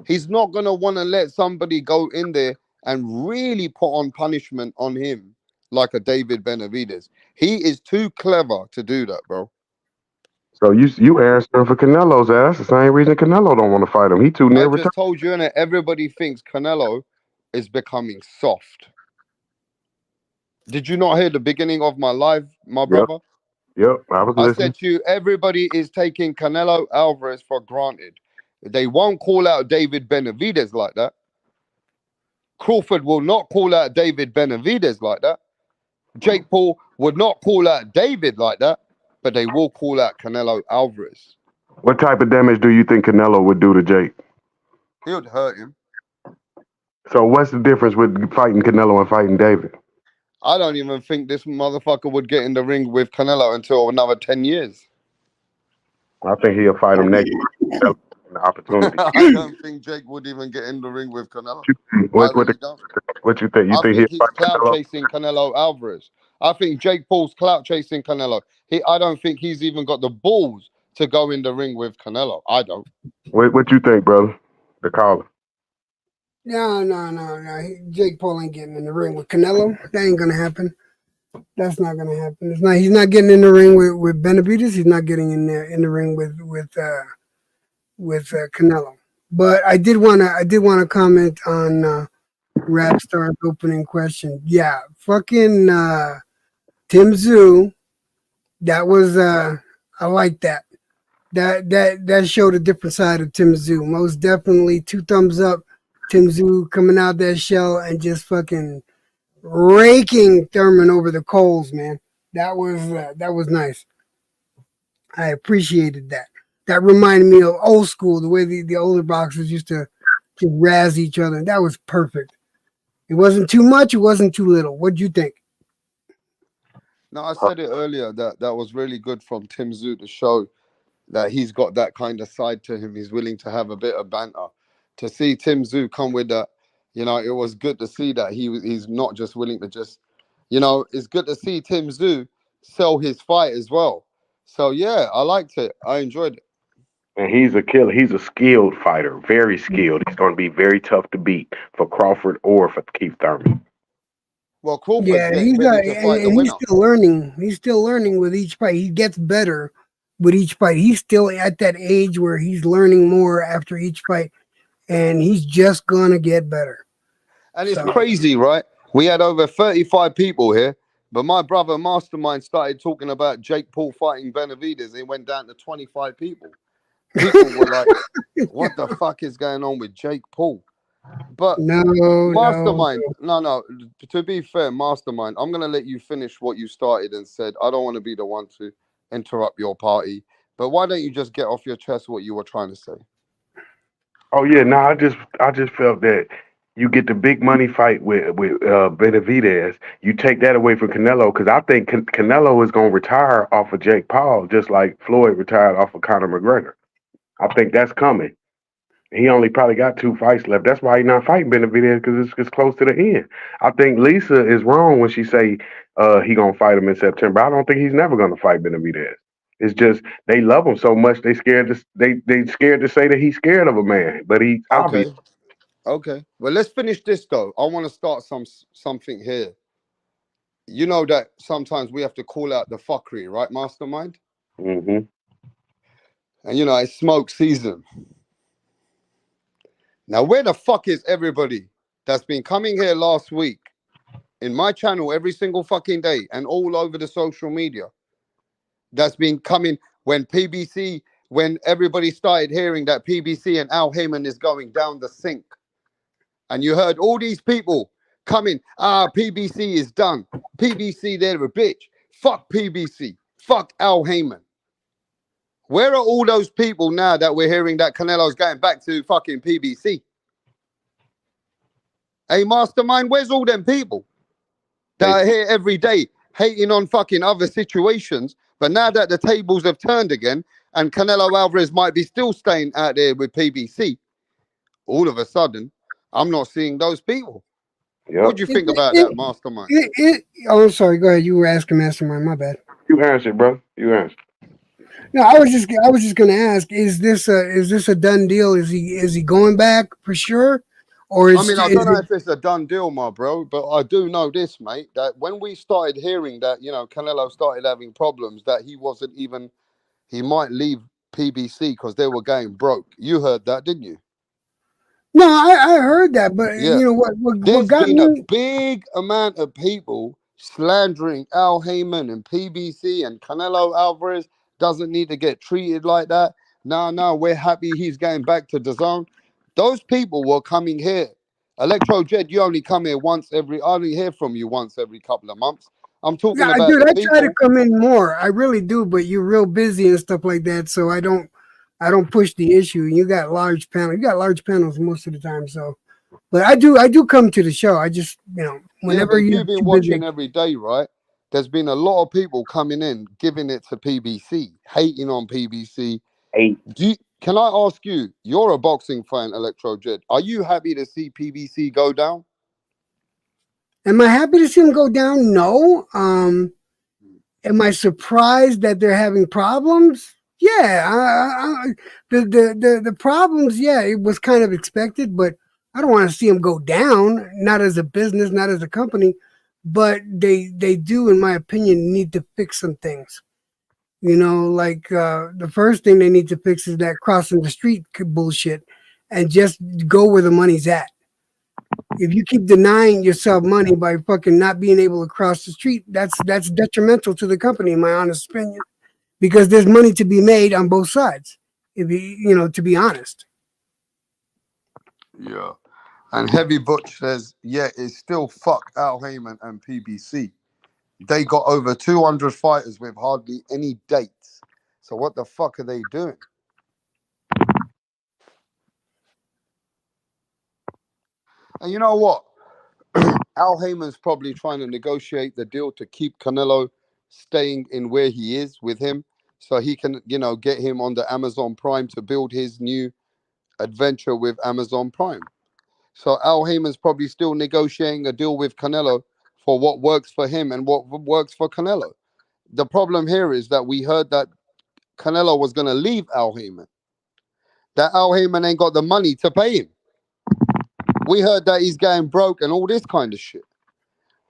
He's not going to want to let somebody go in there and really put on punishment on him like a David Benavidez. He is too clever to do that, bro. So you answering for Canelo's ass. That's the same reason Canelo don't want to fight him. He too near I return. just told you, innit? Everybody thinks Canelo is becoming soft. Did you not hear the beginning of my live, my Yep, brother? yep. I was I listening. said to you, everybody is taking Canelo Alvarez for granted. They won't call out David Benavidez like that. Crawford will not call out David Benavidez like that. Jake Paul would not call out David like that, but they will call out Canelo Alvarez. What type of damage do you think Canelo would do to Jake? He would hurt him. So what's the difference with fighting Canelo and fighting David? I don't even think this motherfucker would get in the ring with Canelo until another 10 years. I think he'll fight him next year. The opportunity. I don't think Jake would even get in the ring with Canelo. What, I what, really don't. what you think? You I think think he'll he's fight clout Canelo? chasing Canelo Alvarez. I think Jake Paul's clout chasing Canelo. I don't think he's even got the balls to go in the ring with Canelo. I don't. What you think, brother? The caller. No. Jake Paul ain't getting in the ring with Canelo. That ain't gonna happen. That's not gonna happen. It's not. He's not getting in the ring with Benavidez. He's not getting in the ring with Canelo. But I did wanna comment on Rapstar's opening question. Yeah, fucking Tim Tszyu. That was I like that. That showed a different side of Tim Tszyu. Most definitely, 2 thumbs up. Tim Tszyu coming out that shell and just fucking raking Thurman over the coals, man. That was nice. I appreciated that. That reminded me of old school, the way the older boxers used to razz each other. That was perfect. It wasn't too much. It wasn't too little. What'd you think? No, I said it earlier that was really good from Tim Tszyu to show that he's got that kind of side to him. He's willing to have a bit of banter. To see Tim Tszyu come with that, it was good to see that he's not just willing to just, it's good to see Tim Tszyu sell his fight as well. So yeah, I liked it. I enjoyed it. And he's a killer. He's a skilled fighter, very skilled. He's going to be very tough to beat for Crawford or for Keith Thurman. Well, Crawford's Yeah, getting ready to fight the and winner. he's still learning. He's still learning with each fight. He gets better with each fight. He's still at that age where he's learning more after each fight, and he's just gonna get better. And it's crazy, right? We had over 35 people here, but my brother Mastermind started talking about Jake Paul fighting Benavidez. It went down to 25 people. People were like, what the fuck is going on with Jake Paul? But Mastermind, no. To be fair, Mastermind, I'm going to let you finish what you started and said. I don't want to be the one to interrupt your party. But why don't you just get off your chest what you were trying to say? Oh yeah, no, I just felt that you get the big money fight with Benavidez, you take that away from Canelo because I think Canelo is going to retire off of Jake Paul just like Floyd retired off of Conor McGregor. I think that's coming. He only probably got 2 fights left. That's why he's not fighting Benavidez because it's close to the end. I think Lisa is wrong when she say he gonna fight him in September. I don't think he's never gonna fight Benavidez. It's just they love him so much they scared to say that he's scared of a man, but he's obvious. Okay. Well, let's finish this though. I want to start something here. You know that sometimes we have to call out the fuckery, right, Mastermind? Mm-hmm. And it's smoke season. Now, where the fuck is everybody that's been coming here last week in my channel every single fucking day and all over the social media? That's been coming when everybody started hearing that PBC and Al Heyman is going down the sink. And you heard all these people coming, PBC is done. PBC, they're a bitch. Fuck PBC. Fuck Al Heyman. Where are all those people now that we're hearing that Canelo's going back to fucking PBC? Hey, Mastermind, where's all them people that are here every day hating on fucking other situations? But now that the tables have turned again and Canelo Alvarez might be still staying out there with PBC, all of a sudden, I'm not seeing those people. Yep. What do you think about that, Mastermind? Oh, sorry. Go ahead. You were asking Mastermind. My bad. You answered, bro. You answered. No, I was just gonna ask: is this a done deal? Is he going back for sure? Or I mean, I don't know if it's a done deal, my bro, but I do know this, mate, that when we started hearing that, you know, Canelo started having problems, that he might leave PBC because they were going broke. You heard that, didn't you? No, I heard that, but Yeah. you know what There's got been me? a big amount of people slandering Al Heyman and PBC and Canelo Alvarez doesn't need to get treated like that. No, we're happy he's going back to the zone. Those people were coming here. Electro Jed, you only come here I only hear from you once every couple of months. I'm talking Yeah, about dude, the I try to people. come in more. I really do, but you're real busy and stuff like that, so I don't push the issue. You got large panels. You got large panels most of the time, so. But I do come to the show. I just, Yeah, whenever but you're you've been too busy. watching every day, right? There's been a lot of people coming in, giving it to PBC, hating on PBC. Can I ask you, you're a boxing fan, Electro Jed. Are you happy to see PBC go down? Am I happy to see him go down? No. Am I surprised that they're having problems? Yeah. The problems, yeah, it was kind of expected, but I don't want to see them go down. Not as a business, not as a company, but they do, in my opinion, need to fix some things. Like the first thing they need to fix is that crossing the street bullshit, and just go where the money's at. If you keep denying yourself money by fucking not being able to cross the street, that's detrimental to the company, in my honest opinion, because there's money to be made on both sides. If to be honest. Yeah. And Heavy Butch says, yeah, it's still fuck Al Heyman and PBC. They got over 200 fighters with hardly any dates. So what the fuck are they doing? And you know what? Al Heyman's probably trying to negotiate the deal to keep Canelo staying in where he is with him, so he can, get him on the Amazon Prime to build his new adventure with Amazon Prime. So Al Heyman's probably still negotiating a deal with Canelo for what works for him and what works for Canelo. The problem here is that we heard that Canelo was going to leave Al Heyman, that Al Heyman ain't got the money to pay him. We heard that he's going broke and all this kind of shit.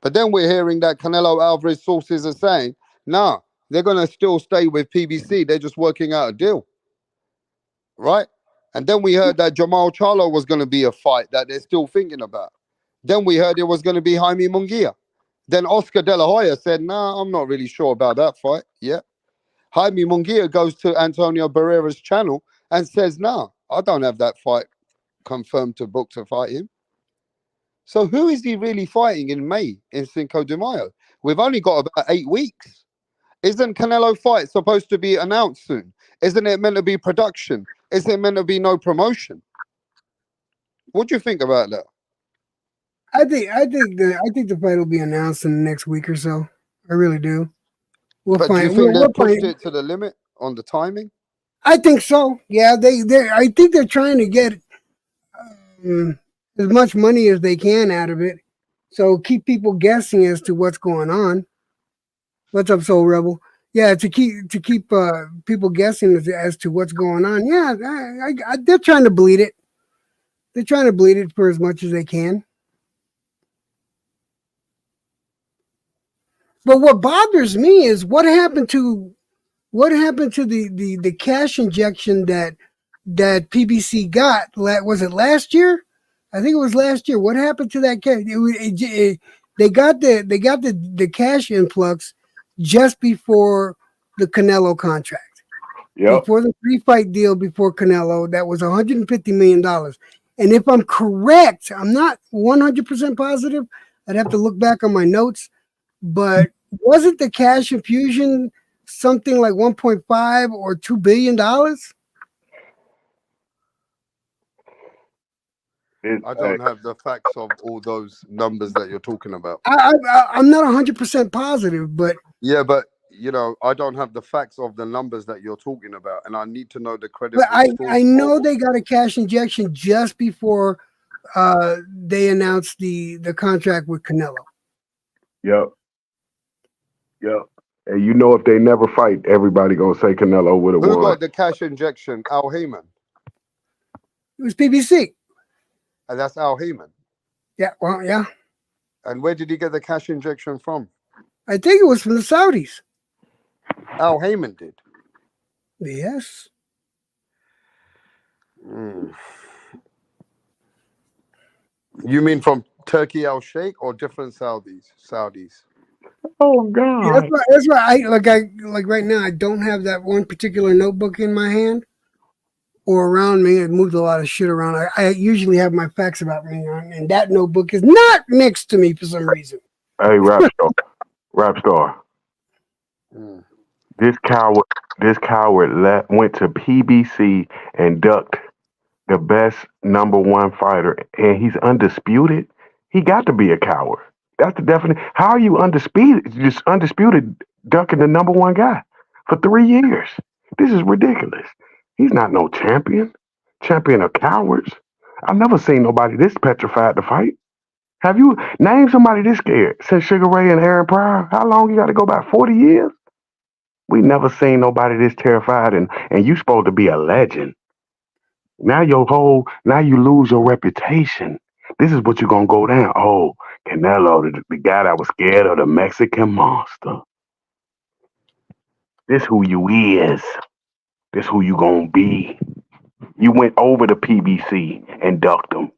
But then we're hearing that Canelo Alvarez sources are saying, nah, they're going to still stay with PBC. They're just working out a deal. Right? And then we heard that Jamal Charlo was going to be a fight that they're still thinking about. Then we heard it was going to be Jaime Munguia. Then Oscar De La Hoya said, nah, I'm not really sure about that fight. Yeah. Jaime Munguia goes to Antonio Barrera's channel and says, nah, I don't have that fight confirmed to book to fight him. So who is he really fighting in May in Cinco de Mayo? We've only got about 8 weeks. Isn't Canelo fight supposed to be announced soon? Isn't it meant to be production? Isn't it meant to be no promotion? What do you think about that? I think the fight will be announced in the next week or so. I really do. But do you think they pushed it to the limit on the timing? I think so. Yeah, I think they're trying to get as much money as they can out of it. So keep people guessing as to what's going on. What's up, Soul Rebel? Yeah, to keep people guessing as to what's going on. Yeah, they're trying to bleed it. They're trying to bleed it for as much as they can. But what bothers me is what happened to the cash injection that PBC got. Was it last year? I think it was last year. What happened to that cash? They got the cash influx just before the Canelo contract. Yep. Before the 3-fight deal before Canelo, that was $150 million. And if I'm correct, I'm not 100% positive. I'd have to look back on my notes. But wasn't the cash infusion something like 1.5 or $2 billion. I don't have the facts of all those numbers that you're talking about. I'm not 100% positive, but Yeah, but you know, I don't have the facts of the numbers that you're talking about, and I need to know the but credible source. I know they got a cash injection just before they announced the contract with Canelo. Yep. And you know, if they never fight, everybody gonna say Canelo would have Who won. got the cash injection? Al Heyman, It was PBC. and that's Al Heyman. Yeah, well, yeah. And where did he get the cash injection from? I think it was from the Saudis. Al Heyman did. Yes. You mean from Turkey Al Sheikh or different Saudis? Oh God. Yeah, that's why I right now I don't have that one particular notebook in my hand or around me. It moved a lot of shit around. I usually have my facts about me on, and that notebook is not next to me for some reason. Hey, rap star. This coward went to PBC and ducked the best #1 fighter, and he's undisputed. He got to be a coward. That's the definition. How are you undisputed? Just undisputed ducking the #1 guy for 3 years. This is ridiculous. He's not no champion. Champion of cowards. I've never seen nobody this petrified to fight. Have you named somebody this scared since Sugar Ray and Aaron Pryor? How long you got to go back? 40 years? We never seen nobody this terrified, and you supposed to be a legend. Now you lose your reputation. This is what you're gonna go down. Oh, Canelo, the guy that was scared of the Mexican monster. This who you is. This who you gonna be. You went over to PBC and ducked them.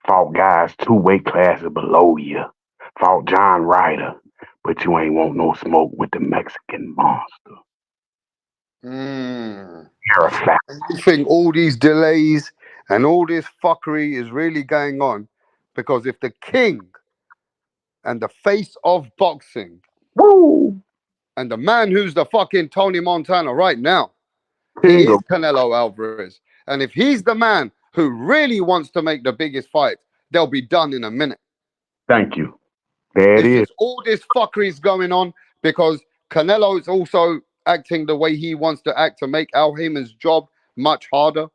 Fought guys 2 weight classes below you. Fought John Ryder. But you ain't want no smoke with the Mexican monster. You're a fact. You think all these delays and all this fuckery is really going on because if the king and the face of boxing and the man who's the fucking Tony Montana right now, he is Canelo Alvarez. And if he's the man who really wants to make the biggest fight, they'll be done in a minute. Thank you. There it is. Just all this fuckery is going on because Canelo is also acting the way he wants to act to make Al Heyman's job much harder.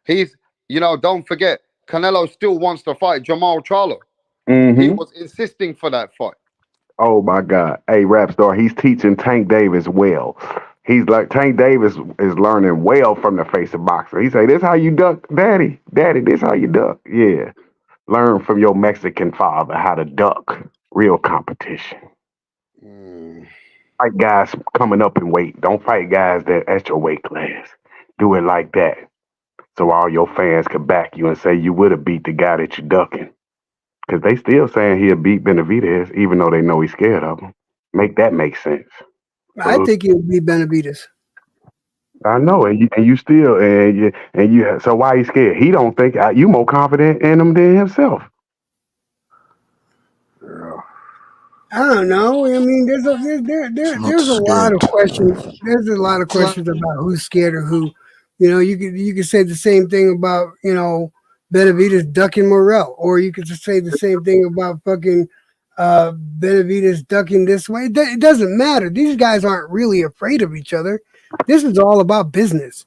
Don't forget, Canelo still wants to fight Jamal Charlo. He was insisting for that fight. Oh my God. Hey, rap star, he's teaching Tank Davis well. He's like, Tank Davis is learning well from the face of boxing. He say, this how you duck, daddy, this how you duck. Yeah. Learn from your Mexican father how to duck. Real competition. Fight guys coming up in weight. Don't fight guys that at your weight class. Do it like that. So all your fans can back you and say you would have beat the guy that you're ducking. Because they still saying he'll beat Benavidez, even though they know he's scared of him. Make that make sense. I think he'll beat Benavidez. I know, and you still, so why he scared? He don't think you more confident in him than himself. I don't know. I mean, there's a lot of questions. There's a lot of questions about who's scared of who. You could say the same thing about Benavidez ducking Morrell, or you could say the same thing about fucking Benavidez ducking this way. It doesn't matter. These guys aren't really afraid of each other. This is all about business.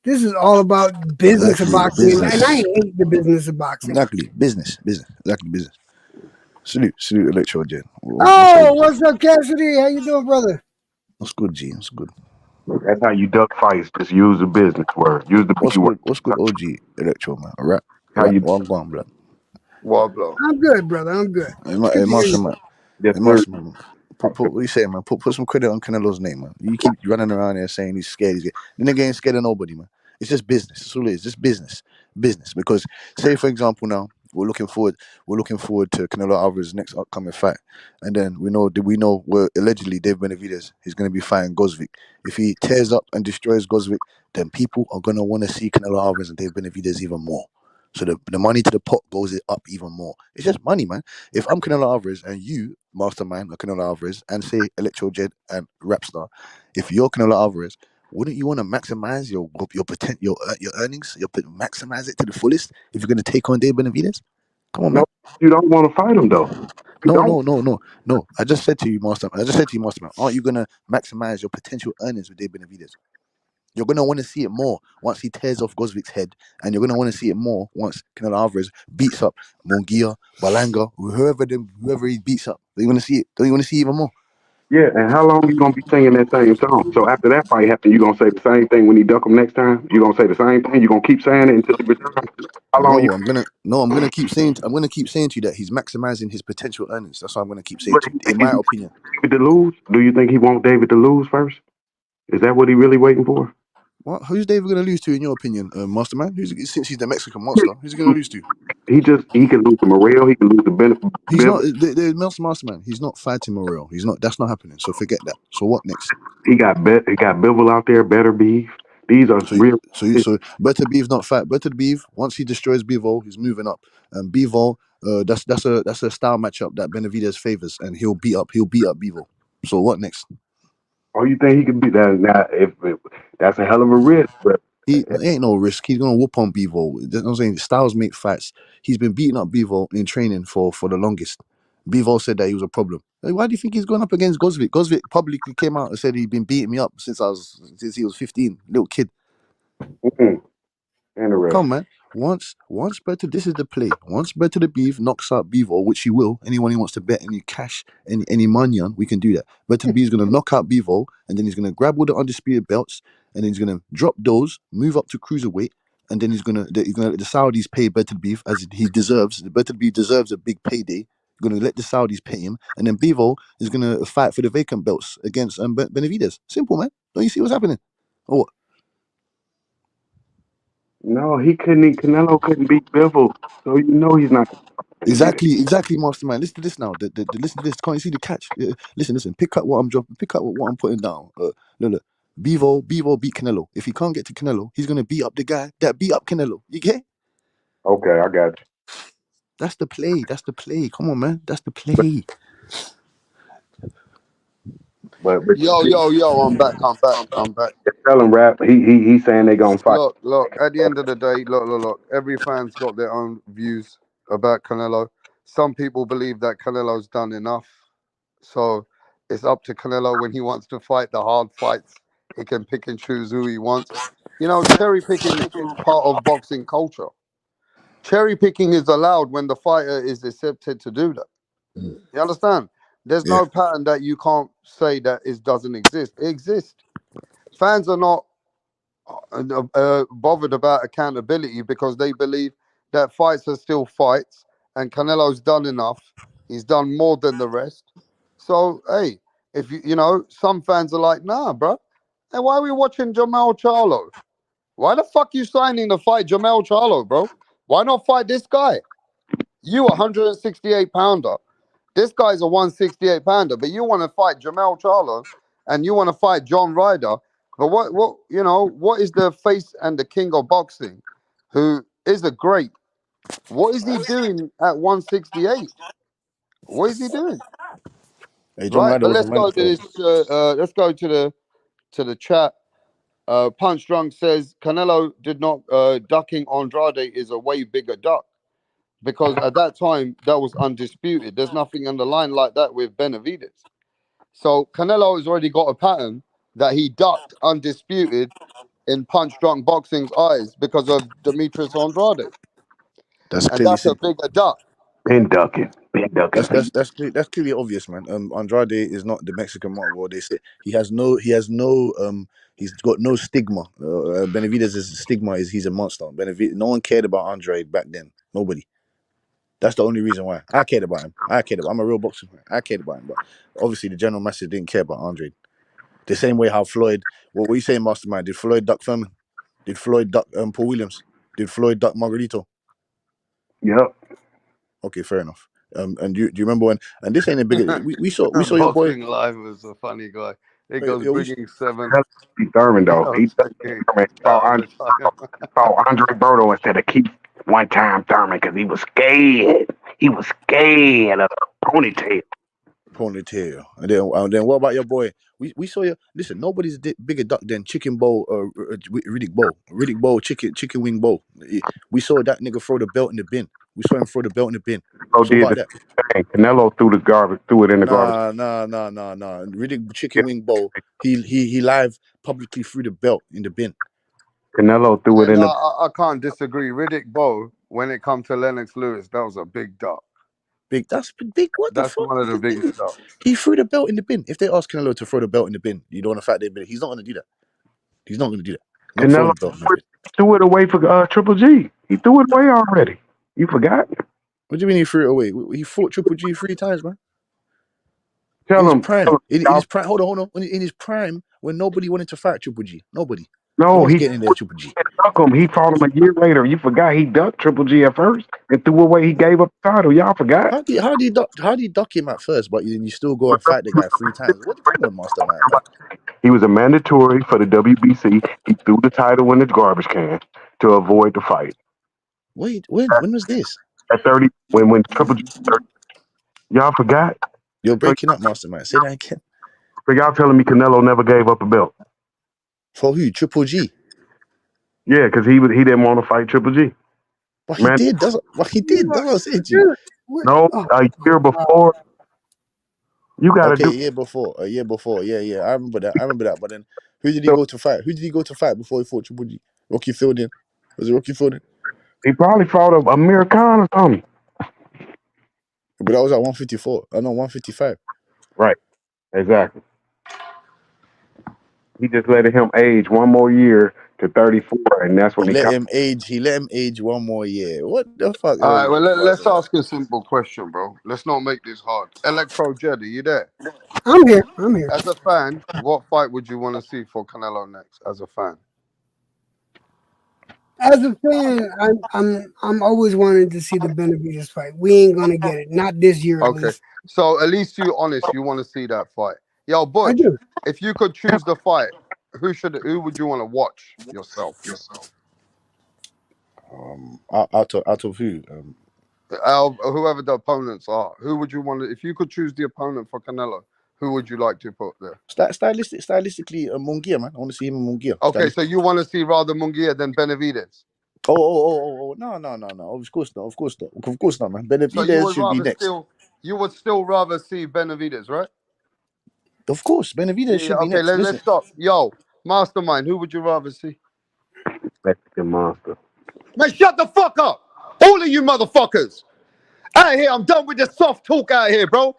This is all about business of boxing, and I hate the business of boxing. Exactly, business. Exactly, business. Salute, Electro Jen. What's up, Cassidy? How you doing, brother? What's good, G? What's good? That's how you duck fights. Just use the business word. Use the what's word. What's good, OG Electro, man? All right. How you one going, blood? I'm good, brother. I'm good. Hey, Marshall, man. Hey, Marshall, man. What you saying, man? Put some credit on Canelo's name, man. You keep running around there saying he's scared. The nigga ain't scared of nobody, man. It's just business. That's all it is. Just business. Because say, for example, now we're looking forward to Canelo Alvarez's next upcoming fight, and then we know where allegedly Dave Benavidez is going to be fighting Gosvick. If he tears up and destroys Gosvick, then people are going to want to see Canelo Alvarez and Dave Benavidez even more. So the money to the pot goes up even more. It's just money, man. If I'm Canelo Alvarez and you, Mastermind, are Canelo Alvarez, and say Electro Jed and Rapstar, if you're Canelo Alvarez, wouldn't you want to maximize your earnings? Maximize it to the fullest if you're going to take on Dave Benavidez? Come on, man. No, you don't want to fight him though. You No, don't. no, no, no, no. I just said to you, Mastermind, aren't you going to maximize your potential earnings with Dave Benavidez? You're going to want to see it more once he tears off Gosvik's head. And you're going to want to see it more once Canelo Alvarez beats up Munguia, Balanga, whoever he beats up. Don't you want to see it? Don't you want to see even more? Yeah, and how long you gonna be singing that same song? So after that fight happens, you gonna say the same thing when he duck him next time? You gonna say the same thing? You gonna keep saying it until he returns? How long you? I'm gonna keep saying to you that he's maximizing his potential earnings. That's what I'm gonna keep saying But to he you. think In he's my opinion. David to lose? Do you think he want David to lose first? Is that what he really waiting for? What? Who's David gonna lose to in your opinion, Masterman? Since he's the Mexican monster, who's he gonna lose to? He can lose to Morel. He can lose to He's not Bev. the Masterman. He's not fighting Morel. He's not. That's not happening. So forget that. So what next? He got Bivol out there. Better beef. These are real. So Better Beef not fight. Better Beef. Once he destroys Bivol, he's moving up. And Bivol, that's a style matchup that Benavidez favors, and he'll beat up Bivol. So what next? Oh, you think he could be that? Now, if that's a hell of a risk, but He ain't no risk. He's gonna whoop on Bivol. You know what I'm saying? Styles make fights. He's been beating up Bivol in training for the longest. Bivol said that he was a problem. Like, why do you think he's going up against Gosvik? Gosvik publicly came out and said he'd been beating me up since he was 15, little kid. interesting. Come on, man. Once Better, this is the play. Once Better the Beef knocks out Bivol, which he will. Anyone who wants to bet any cash, any money on, we can do that. Better the Beef is gonna knock out Bivol, and then he's gonna grab all the undisputed belts, and then he's gonna drop those, move up to cruiserweight, and then he's gonna let the Saudis pay Better the Beef as he deserves. The Better the Beef deserves a big payday. Gonna let the Saudis pay him, and then Bivol is gonna fight for the vacant belts against Benavidez. Simple, man. Don't you see what's happening? Or what? No, he couldn't. Canelo couldn't beat Bivol, so you know he's not. Exactly, Mastermind. Listen to this now. Listen to this. Can't you see the catch? Listen. Pick up what I'm dropping. Pick up what I'm putting down. Look. Bivol beat Canelo. If he can't get to Canelo, he's gonna beat up the guy that beat up Canelo. You get? Okay, I got you. That's the play. Come on, man. That's the play. But Yo, I'm back. tell him, Rap. He's saying they gonna fight. Look. At the end of the day, look. Every fan's got their own views about Canelo. Some people believe that Canelo's done enough. So it's up to Canelo when he wants to fight the hard fights. He can pick and choose who he wants. You know, cherry picking is part of boxing culture. Cherry picking is allowed when the fighter is accepted to do that. You understand? There's Yeah. no pattern that you can't say that it doesn't exist. It exists. Fans are not bothered about accountability because they believe that fights are still fights and Canelo's done enough. He's done more than the rest. So, hey, if some fans are like, nah, bro. Hey, why are we watching Jamal Charlo? Why the fuck you signing to fight Jamal Charlo, bro? Why not fight this guy? You 168 pounder. This guy's a 168 pounder, but you want to fight Jamal Charlo and you want to fight John Ryder. But what is the face and the king of boxing, who is a great? What is he doing at 168? What is he doing? Hey, John Right, Ryder but was a let's man. go to this. Let's go to the chat. Punch Drunk says Canelo did not ducking Andrade is a way bigger duck because at that time that was undisputed. There's nothing on the line like that with Benavidez. So Canelo has already got a pattern that he ducked undisputed in Punch Drunk Boxing's eyes because of Demetrius Andrade, That's and clearly that's a simple. bigger duck. Been ducking. That's clearly obvious, man. Andrade is not the Mexican model. Well, they say he's got no stigma. Benavidez's stigma is he's a monster. No one cared about Andre back then. Nobody. That's the only reason why I cared about him. I'm a real boxer fan. I cared about him, but obviously the general masses didn't care about Andre. The same way how Floyd. What were you saying, Mastermind? Did Floyd duck Thurman? Did Floyd duck Paul Williams? Did Floyd duck Margarito? Yep. Okay, fair enough. And do you remember when? And this ain't a big. We saw your boy. Boxing Live was a funny guy. It Yo, goes yo, we, bringing seven. Keith Thurman though. He Taking fought overtime. Andre Berto instead of Keith. one time Thurman because he was scared. He was scared of the ponytail. And then what about your boy? We saw you. Listen, nobody's bigger duck than Chicken Bowl or Riddick Bowl. Riddick Bowl, chicken wing bowl. We saw that nigga throw the belt in the bin. We saw him throw the belt in the bin. So So about that. Canelo threw it in the garbage. Nah. Riddick chicken wing bowl. He live publicly threw the belt in the bin. Canelo threw it in the. I can't disagree. Riddick Bowe, when it comes to Lennox Lewis, that was a big duck. That's big. What That's the fuck? One of the biggest ducks. He threw the belt in the bin. If they ask Canelo to throw the belt in the bin, you don't want to fight the bin. He's not going to do that. He's not going to do that. Canelo threw it away for Triple G. He threw it away already. You forgot? What do you mean he threw it away? He fought Triple G 3 times, man. Tell him. In his prime. Hold on. In his prime, when nobody wanted to fight Triple G. Nobody. No, he getting in there, Triple G. He fought him a year later. You forgot he ducked Triple G at first and threw away. He gave up the title. Y'all forgot? How do you duck him at first, but you still go and fight the guy 3 times? What the problem, Mastermind? Man? He was a mandatory for the WBC. He threw the title in the garbage can to avoid the fight. Wait, when was this? At 30, when Triple G 30. Y'all forgot? You're breaking up, Mastermind. Say that again. So y'all telling me Canelo never gave up a belt? For who? Triple G? Yeah, because he didn't want to fight Triple G. But he did. That's what I'm saying to you. No, a year before. You got to a year before. Yeah. I remember that. But then, who did he go to fight? Who did he go to fight before he fought Triple G? Rocky Fielding. Was it Rocky Fielding? He probably fought a Amir Khan or something. But that was at 154. I know 155. Right. Exactly. He just let him age one more year to 34, and that's when he let him age one more year. What the fuck? All right, well, let's ask a simple question, bro. Let's not make this hard. Electro Jed, are you there? I'm here. As a fan, what fight would you want to see for Canelo next? As a fan, I'm always wanting to see the Benavidez fight. We ain't gonna get it, not this year. Okay, so at least you're honest. You want to see that fight, yo, Butch. If you could choose the fight, who would you want to watch yourself? Out of who? Whoever the opponents are. Who would you want to? If you could choose the opponent for Canelo, who would you like to put there? Stylistically, Munguia, man. I want to see him in Munguia. Okay, so you want to see rather Munguia than Benavidez? Oh, no. Of course not, man. Benavidez should be next. You would still rather see Benavidez, right? Of course, Benavidez should be next. Okay, let's stop. Yo, Mastermind, who would you rather see? Mexican monster. Man, shut the fuck up! All of you motherfuckers! Out here, I'm done with the soft talk out here, bro.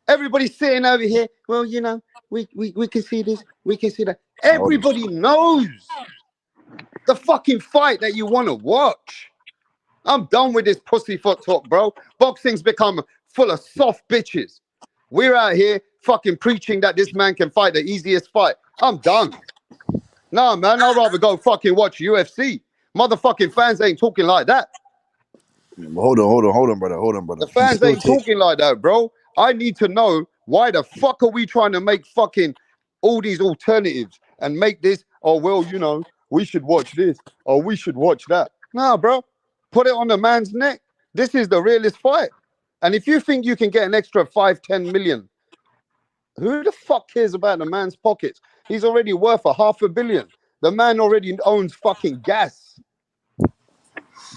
Everybody's sitting over here. Well, you know, we can see this, we can see that. Everybody knows the fucking fight that you want to watch. I'm done with this pussyfoot talk, bro. Boxing's become full of soft bitches. We're out here fucking preaching that this man can fight the easiest fight. I'm done. Nah, man, I'd rather go fucking watch UFC. Motherfucking fans ain't talking like that. Hold on, brother. The fans ain't talking like that, bro. I need to know why the fuck are we trying to make fucking all these alternatives and make this, oh, well, you know, we should watch this or we should watch that. Nah, bro. Put it on the man's neck. This is the realest fight. And if you think you can get an extra 5-10 million, who the fuck cares about the man's pockets? He's already worth $500 million. The man already owns fucking gas.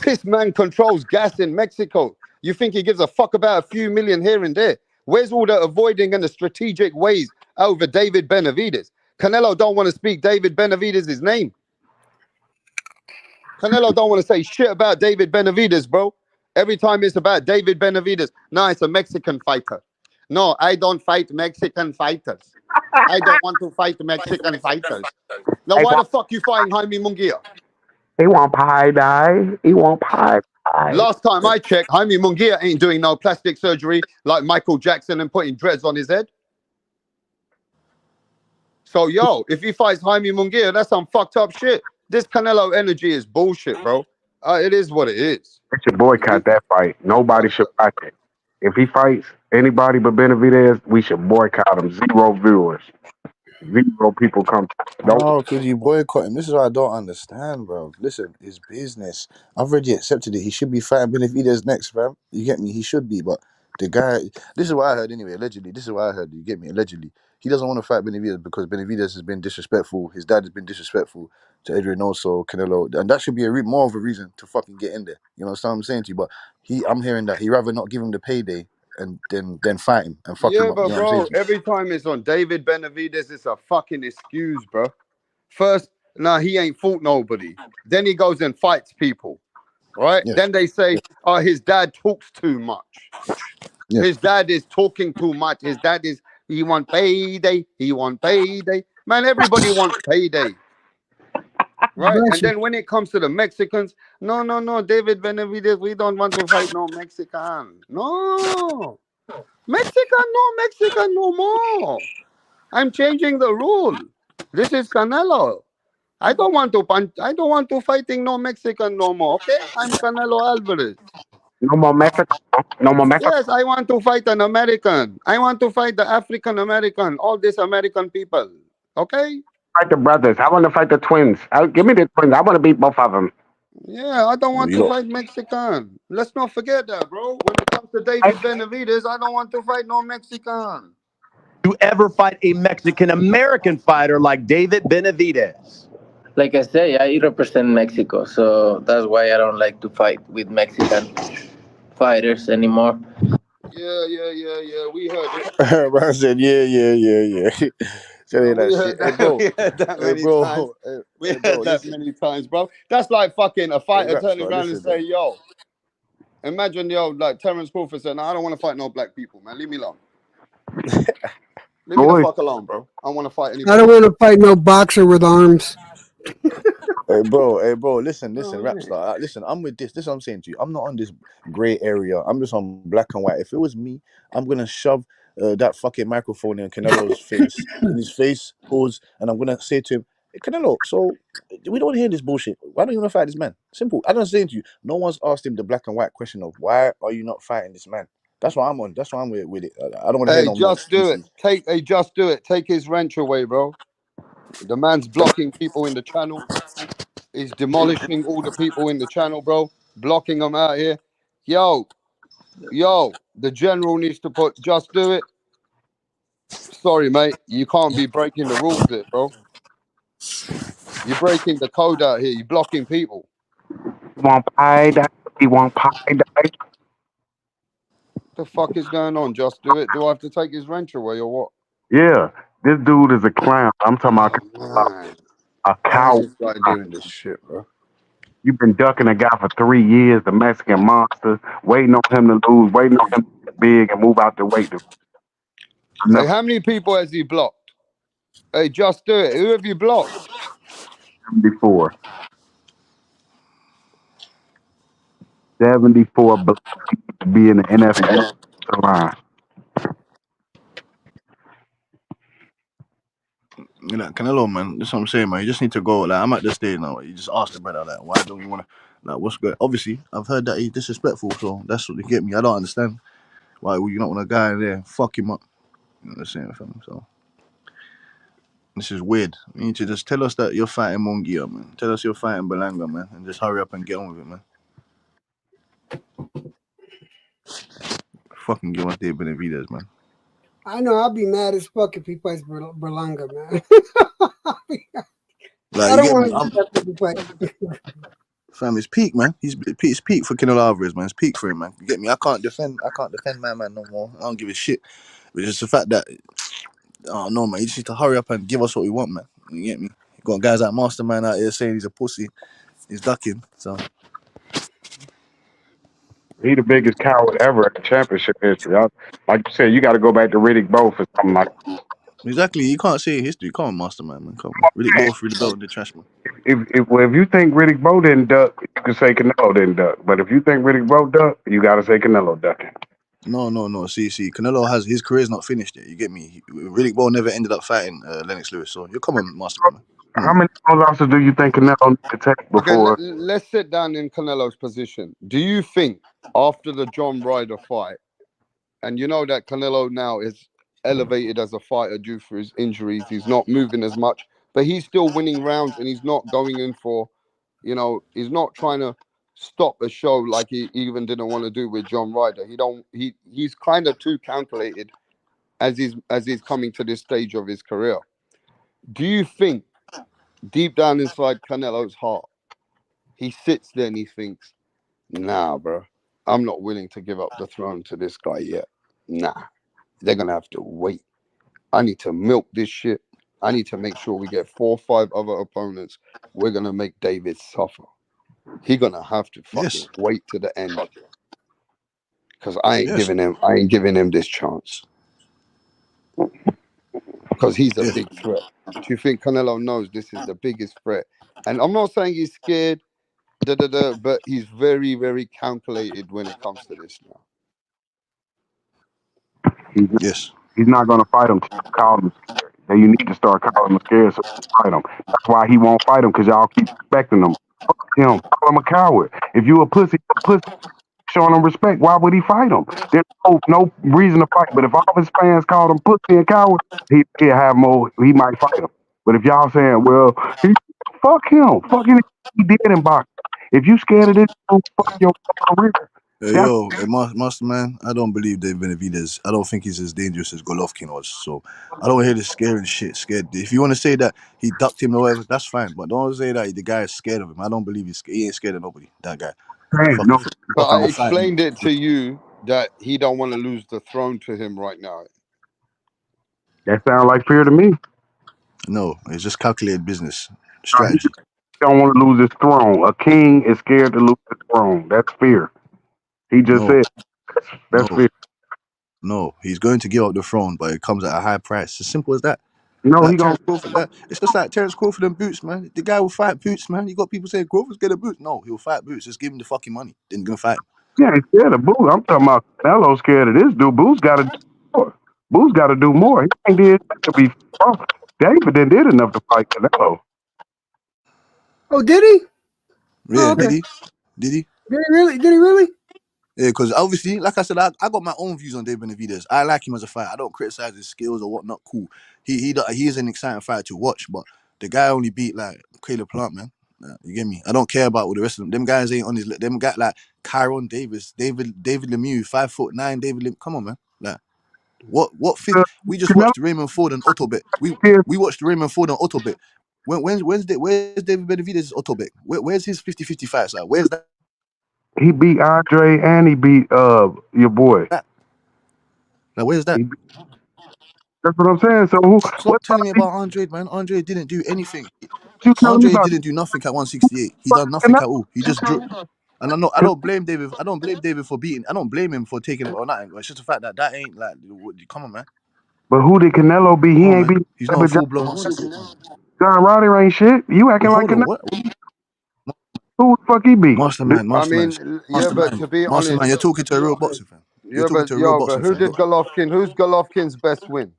This man controls gas in Mexico. You think he gives a fuck about a few million here and there? Where's all the avoiding and the strategic ways over David Benavidez? Canelo don't want to speak David Benavidez' name. Canelo don't want to say shit about David Benavidez, bro. Every time it's about David Benavidez, no, it's a Mexican fighter. No, I don't fight Mexican fighters. I don't want to fight Mexican fighters. Now, why the fuck you fighting Jaime Munguia? He want pie die. He want pie die. Last time I checked, Jaime Munguia ain't doing no plastic surgery like Michael Jackson and putting dreads on his head. So, yo, if he fights Jaime Munguia, that's some fucked up shit. This Canelo energy is bullshit, bro. It is what it is. We should boycott that fight. Nobody should fight it. If he fights anybody but Benavidez, we should boycott him. 0 viewers. Zero people come. Don't. No, because you boycott him. This is what I don't understand, bro. Listen, it's business. I've already accepted it. He should be fighting Benavidez next, fam. You get me? He should be, but the guy. This is what I heard anyway. Allegedly, this is what I heard. You get me? Allegedly, he doesn't want to fight Benavidez because Benavidez has been disrespectful. His dad has been disrespectful to Adrian also Canelo, and that should be more of a reason to fucking get in there. You know what I'm saying to you? But I'm hearing that he rather not give him the payday and then fight him and fuck him Yeah, up. You but know what I'm saying bro, to you? every time it's on David Benavidez, it's a fucking excuse, bro. First, he ain't fought nobody. Then he goes and fights people, right? Yes. Then they say, oh, his dad talks too much. Yes. His dad is talking too much. His dad is, he want payday. He want payday. Man, everybody wants payday. Right? Bless And you. then when it comes to the Mexicans, no, David Benavidez, we don't want to fight no Mexican. No. Mexican no more. I'm changing the rule. This is Canelo. I don't want to punch. I don't want to fighting no Mexican no more. Okay, I'm Canelo Alvarez. No more Mexico. No more Mexico. Yes, I want to fight an American. I want to fight the African American. All these American people. Okay. Fight the brothers. I want to fight the twins. Give me the twins. I want to beat both of them. Yeah, I don't want You to know, fight Mexican. Let's not forget that, bro. When it comes to David Benavidez, I don't want to fight no Mexican. You ever fight a Mexican American fighter like David Benavidez? Like I say, I represent Mexico, so that's why I don't like to fight with Mexican fighters anymore. Yeah. We heard it. I said, yeah. Say that We shit. heard Hey, that. bro. We heard that Hey, many times. bro. We Bro, heard that listen. many times, bro. That's like fucking a Hey, fighter rap turning star, around and listen, man. say, "Yo, imagine like Terence Crawford said, no, I don't want to fight no black people, man. Leave me alone. Leave me the Boy, fuck alone, bro. I don't want to fight I anybody." don't want to fight no boxer with arms. Hey, bro, listen, Oh, rap yeah. star. Listen, I'm with this. This is what I'm saying to you. I'm not on this gray area. I'm just on black and white. If it was me, I'm going to shove that fucking microphone in Canelo's face, pause, and I'm going to say to him, hey, Canelo, so we don't hear this bullshit. Why don't you want to fight this man? Simple. I'm just saying to you, no one's asked him the black and white question of why are you not fighting this man? That's what I'm on. That's why I'm with it. I don't want to hear Hey, no more just do it. excuses. Just do it. Take his wrench away, bro. The man's blocking people in the channel. He's demolishing all the people in the channel, bro. Blocking them out here. Yo, the general needs to just do it. Sorry, mate. You can't be breaking the rules here, bro. You're breaking the code out here. You're blocking people. he want pie die. He want pie die. What the fuck is going on? Just do it. Do I have to take his wrench away or what? Yeah, this dude is a clown. I'm talking about Man, a why is coward. this guy doing this shit, bro? You've been ducking a guy for 3 years, the Mexican monster, waiting on him to lose, waiting on him to get big and move out the weight. Hey, Enough how many people has he blocked? Hey, just do it. Who have you blocked? 74. 74 black people to be in the NFL line. You know, Canelo, man, that's what I'm saying, man. You just need to go. Like, I'm at this stage now. You just ask the brother, like, why don't you want to, like, what's good? Obviously, I've heard that he's disrespectful, so that's what they get me. I don't understand why you don't want a guy in there fuck him up. You know what I'm saying, fam? So this is weird. You need to just tell us that you're fighting Mungia, man. Tell us you're fighting Belanga, man, and just hurry up and get on with it, man. Fucking give us David Benavidez, man. I know I'll be mad as fuck if he fights Berlanga, man. Like, I you don't get me? want to see that fucking fight. Fam, it's peak, man. It's peak for Canelo Alvarez, man. It's peak for him, man. You get me? I can't defend my man no more. I don't give a shit. But just the fact that, oh no, man, you just need to hurry up and give us what we want, man. You get me? You got guys like Mastermind out here saying he's a pussy. He's ducking. So He the biggest coward ever in championship history. Like you said, you got to go back to Riddick Bowe for something like exactly, you can't say history. Come on, Mastermind, man. Come on. Riddick that. Bowe threw the belt in the trash, man. If you think Riddick Bowe didn't duck, you can say Canelo didn't duck. But if you think Riddick Bowe ducked, you got to say Canelo ducking. No. See, Canelo has his career's not finished yet. You get me? Riddick Bowe never ended up fighting Lennox Lewis. So you come on, Mastermind, man. Come How on. many losses do you think Canelo need to take Okay, before? let's sit down in Canelo's position. Do you think after the John Ryder fight, and you know that Canelo now is elevated as a fighter due for his injuries. He's not moving as much, but he's still winning rounds, and he's not going in for, he's not trying to stop a show like he even didn't want to do with John Ryder. He's kind of too calculated as he's coming to this stage of his career. Do you think deep down inside Canelo's heart, he sits there and he thinks, nah, bro, I'm not willing to give up the throne to this guy yet. Nah, they're going to have to wait. I need to milk this shit. I need to make sure we get 4 or 5 other opponents. We're going to make David suffer. He's going to have to fucking wait to the end. Because I ain't giving him this chance. Because he's a big threat. Do you think Canelo knows this is the biggest threat? And I'm not saying he's scared, but he's very, very calculated when it comes to this now. He's not going to fight him till you call him scared. You need to start calling him scared so you fight him. That's why he won't fight him, because y'all keep respecting him. Fuck him. Call him a coward. If you a pussy, showing him respect, why would he fight him? There's no reason to fight. But if all of his fans called him pussy and coward, he'll have more. He might fight him. But if y'all saying, well, fuck him. Fuck him. He did in boxing. If you scared of this, fuck your career. Master man, I don't believe David Benavidez. I don't think he's as dangerous as Golovkin was. So I don't hear this scaring shit. Scared. If you want to say that he ducked him or whatever, that's fine. But don't say that the guy is scared of him. I don't believe he ain't scared of nobody. That guy. But I explained it to you that he don't want to lose the throne to him right now. That sounds like fear to me. No, it's just calculated business strategy. He don't want to lose his throne. A king is scared to lose his throne. That's fear. He just said that's fear. No, he's going to give up the throne, but it comes at a high price. As simple as that. No, like it's just like Terence Crawford and Boots, man. The guy will fight Boots, man. You got people saying Crawford's getting Boots. No, he'll fight Boots. Just give him the fucking money. Then gonna fight him. Yeah, he's scared of Boots. I'm talking about Canelo scared of this dude. Boots got to do more. Boots got to do more. He ain't did to be fought. David did enough to fight Canelo. Oh, did he? Yeah, did he? Did he really? Yeah, because obviously, like I said, I got my own views on David Benavidez. I like him as a fighter. I don't criticize his skills or whatnot. Cool. He is an exciting fighter to watch, but the guy only beat like Caleb Plant, man. You get me? I don't care about all the rest of them. Them guys ain't on his. Them guys like Kyron Davis, David Lemieux, 5'9". Come on, man. Like what fit? We just watched Raymond Ford and Otto-Bet. We watched Raymond Ford and Otto-Bet. Where's David Benavidez' Otto-Bet? Where's his 50-50 fights? Like, where's that? He beat Andre and he beat your boy. Now where's that? That's what I'm saying. So stop telling me about Andre, man. Andre didn't do anything. Andre didn't do nothing at 168. He done nothing at all. He just drew. And I don't blame David. I don't blame David for beating. I don't blame him for taking it or nothing. It's just the fact that ain't like. Come on, man. But who did Canelo beat? He ain't beat. He's not a full blown 168. John Ryder ain't shit. You acting like Canelo. Who the fuck he beat? Master man. But to be honest, you're talking to a real boxing fan. But who did Golovkin? Who's Golovkin's best win?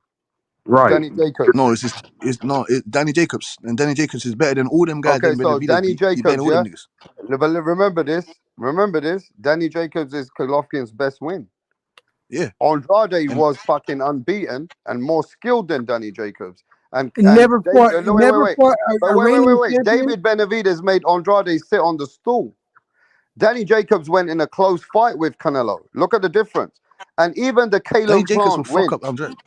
Right. Danny Jacobs. No, it's Danny Jacobs. And Danny Jacobs is better than all them guys. Okay, so Danny Jacobs, yeah? But remember this. Danny Jacobs is Golovkin's best win. Yeah. Andrade was fucking unbeaten and more skilled than Danny Jacobs. And never fought. Wait. David Benavidez made Andrade sit on the stool. Danny Jacobs went in a close fight with Canelo. Look at the difference. And even the Caleb Plant win.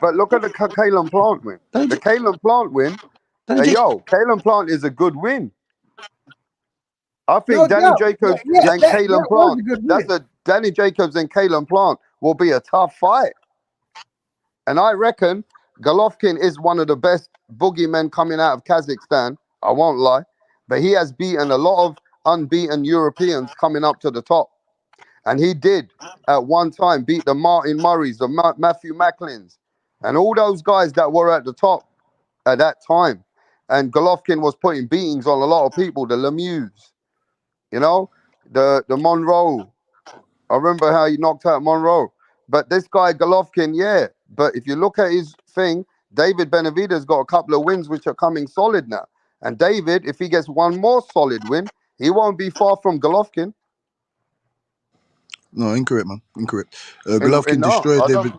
But look at the Caleb Plant win. The Caleb Plant win. Caleb Plant is a good win. I think Danny Jacobs and Caleb Plant. Danny Jacobs and Caleb Plant will be a tough fight. And I reckon Golovkin is one of the best boogeymen coming out of Kazakhstan. I won't lie. But he has beaten a lot of unbeaten Europeans coming up to the top. And he did, at one time, beat the Martin Murrays, the Matthew Macklins, and all those guys that were at the top at that time. And Golovkin was putting beatings on a lot of people, the Lemieux, the Monroe. I remember how he knocked out Monroe. But this guy, Golovkin, yeah. But if you look at his thing, David Benavidez got a couple of wins which are coming solid now. And David, if he gets one more solid win, he won't be far from Golovkin. No, incorrect, man. Incorrect. Golovkin destroyed David.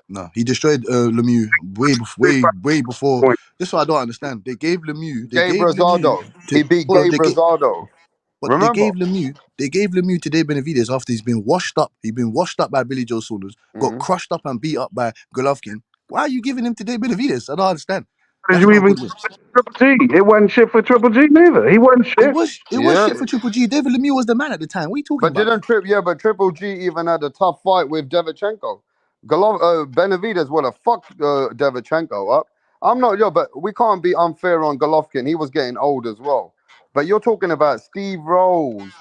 No, he destroyed Lemieux way before. This is what I don't understand. They gave Lemieux. They Gabe gave Lemieux Rosado. to. He beat Hold on, Gabe Rosado. but they Remember? gave Lemieux. They gave Lemieux to Dave Benavidez after he's been washed up. He's been washed up by Billy Joe Saunders. Got crushed up and beat up by Golovkin. Why are you giving him to Dave Benavidez? I don't understand. Did That's you not a even good win. Triple G? It wasn't shit for Triple G neither. He wasn't It shit. was shit for Triple G. David Lemieux was the man at the time. What are you talking about? But Triple G even had a tough fight with Devchenko. Benavidez would have fucked Devchenko up. I'm not, but we can't be unfair on Golovkin. He was getting old as well. But you're talking about Steve Rose.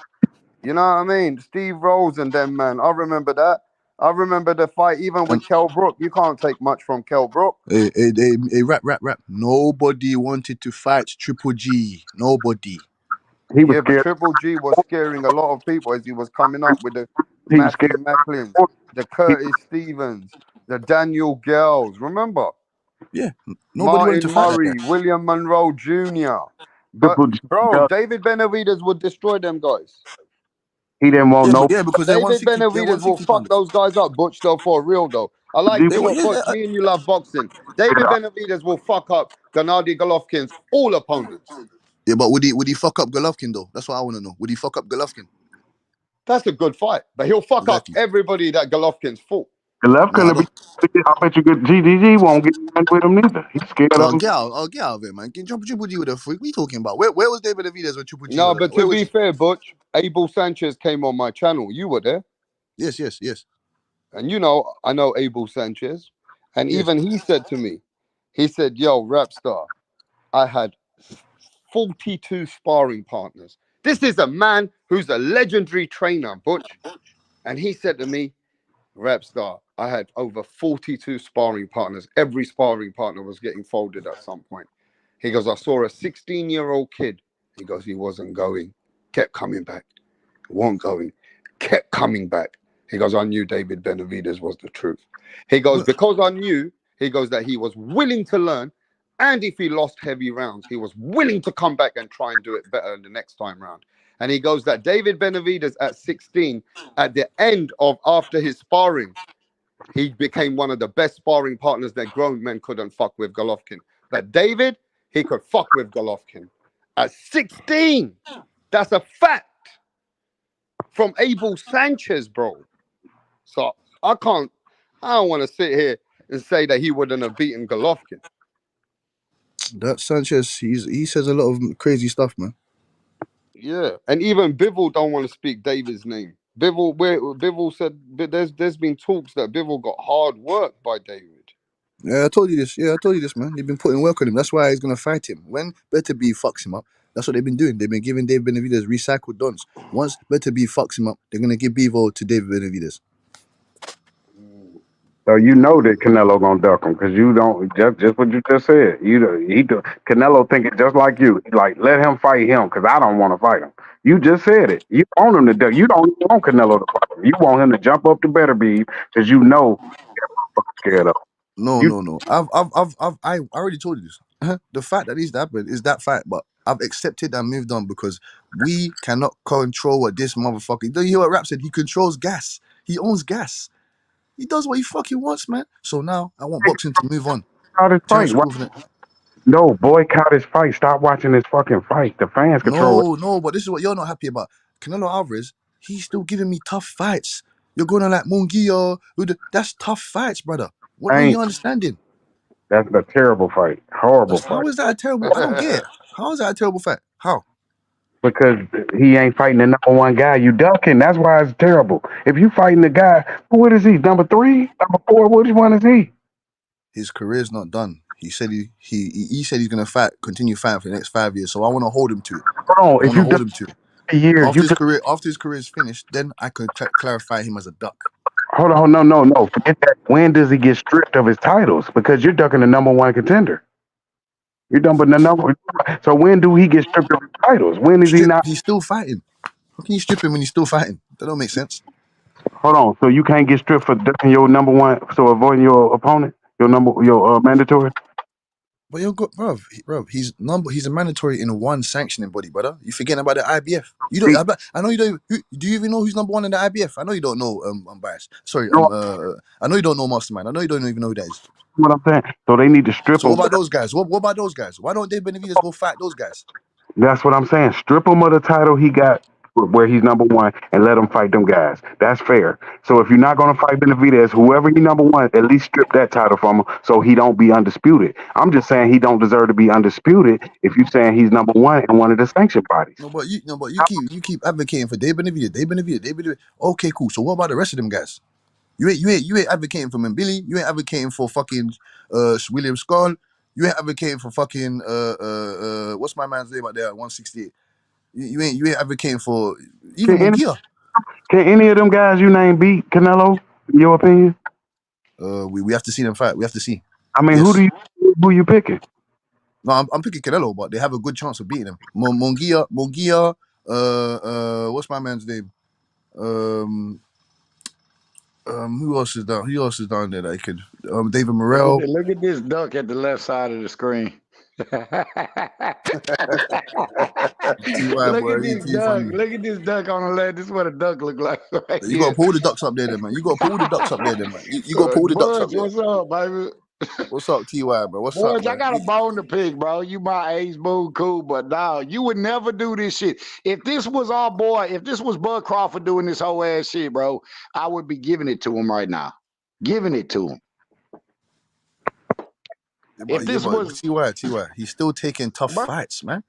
You know what I mean? Steve Rose and them, man. I remember that. I remember the fight even with Kell Brook. You can't take much from Kell Brook. Rap. Nobody wanted to fight Triple G. Nobody. He was But scared. Triple G was scaring a lot of people as he was coming up with the He was Matthew scared. Macklins, the Curtis Stevens, the Daniel Gales. Remember? Yeah. Nobody wanted to Martin fight like that. Murray, William Monroe Jr. But, Triple G, bro, David Benavidez would destroy them guys. he didn't want no. Because they're David 160. They're Benavidez will 160 fuck pounders. those guys up, Butch, though, for real, though. I like, G, look, Butch, me and you love boxing. David Benavidez will fuck up Gennady Golovkin's all opponents. Yeah, but would he fuck up Golovkin though? That's what I want to know. Would he fuck up Golovkin? That's a good fight, but he'll fuck up Exactly. everybody that Golovkin's fought. Golovkin will be. I bet you good. GDG won't get in with him neither. He's scared of him. Get out of it, man. Triple G with a freak. What are you talking about? Where was David Benavidez when Triple G No, was but there? to be fair, Butch, Abel Sanchez came on my channel. You were there. Yes. And you know, I know Abel Sanchez. And even he said to me, he said, yo, Rapstar, I had 42 sparring partners. This is a man who's a legendary trainer, Butch. And he said to me, Rapstar, I had over 42 sparring partners. Every sparring partner was getting folded at some point. He goes, I saw a 16-year-old kid. He goes, he wasn't going, kept coming back, wasn't going, kept coming back. He goes, I knew David Benavidez was the truth. He goes, because I knew, he goes, that he was willing to learn. And if he lost heavy rounds, he was willing to come back and try and do it better the next time round. And he goes that David Benavidez at 16, at the end of after his sparring, he became one of the best sparring partners that grown men couldn't fuck with Golovkin. But David, he could fuck with Golovkin. At 16, that's a fact from Abel Sanchez, bro. So I don't want to sit here and say that he wouldn't have beaten Golovkin. That Sanchez, he says a lot of crazy stuff, man. Yeah, and even Bivol don't want to speak David's name. Bivol said there's been talks that Bivol got hard work by David. Yeah, I told you this, man. They've been putting work on him. That's why he's gonna fight him. When Better B fucks him up, that's what they've been doing. They've been giving David Benavidez recycled dons. Once Better B fucks him up, they're gonna give Bevo to David Benavidez. So you know that Canelo gonna duck him because you don't just what you just said. Canelo thinking just like you. He's like, let him fight him because I don't want to fight him. You just said it. You want him to duck. You don't want Canelo to fight him. You want him to jump up to Better Be because you know he's scared of him. No. I already told you this. The fact that needs to happen is that fact, but I've accepted and moved on because we cannot control what this motherfucker. You hear what Rap said? He controls gas. He owns gas. He does what he fucking wants, man. So now I want boxing to move on. No, boycott his fight. Stop watching his fucking fight. The fans control it. No, but this is what you're not happy about. Canelo Alvarez, he's still giving me tough fights. You're going on like Munguia. That's tough fights, brother. What are you understanding? That's a terrible fight. Horrible fight. How is that a terrible? I don't get it. How is that a terrible fight? How? Because he ain't fighting the number one guy. You ducking. That's why it's terrible. If you fighting the guy, what is he? Number 3? Number 4? Which one is he? His career's not done. He said he said he's gonna continue fighting for the next 5 years. So I want to hold him to it. Hold on. If you hold him to it. After his career is finished, then I could clarify him as a duck. Hold on, no. Forget that. When does he get stripped of his titles? Because you're ducking the number one contender. You're dumping the number. So when do he get stripped of his titles? When is he not? He's still fighting. How can you strip him when he's still fighting? That don't make sense. Hold on. So you can't get stripped for ducking your number one, so avoiding your opponent, your mandatory. But you're good, bro. He's a mandatory in one sanctioning body, brother. You forgetting about the IBF? You don't. I know you don't. Do you even know who's number one in the IBF? I know you don't know. I'm biased. Sorry. I know you don't know Mastermind. I know you don't even know who that is. What I'm saying. So they need to strip So what him. about those guys? What about those guys? Why don't Benavidez go fight those guys? That's what I'm saying. Strip him of the title he got where he's number one and let him fight them guys. That's fair. So if you're not going to fight Benavidez, whoever he number one, at least strip that title from him so he don't be undisputed. I'm just saying he don't deserve to be undisputed if you're saying he's number one in one of the sanctioned bodies. No, but you keep advocating for Benavidez. Okay, cool. So what about the rest of them guys? You ain't advocating for Mbili. You ain't advocating for fucking William Skull. You ain't advocating for fucking what's my man's name out there at 168. You ain't advocating for even Munguia. Can any of them guys you name beat Canelo? In your opinion? We have to see them fight. We have to see. I mean, Yes. who you picking? No, I'm picking Canelo, but they have a good chance of beating him. Munguia. What's my man's name? Who else is down? Who else is down there that I could? David Morrell. Look at this duck at the left side of the screen. Look at this duck. Look at this duck on the left. This is what a duck look like. Right You gotta pull the ducks up there, then, man. You gotta pull the ducks up there, then, man. You gotta pull the ducks up there. What's up, baby? What's up, TY, bro? What's Boys, up, man? I got a bone to pick, bro. You my age, boo, cool, but nah, you would never do this shit. If this was our boy, if this was Bud Crawford doing this whole ass shit, bro, I would be giving it to him right now. Giving it to him. If this was TY, he's still taking tough fights, man.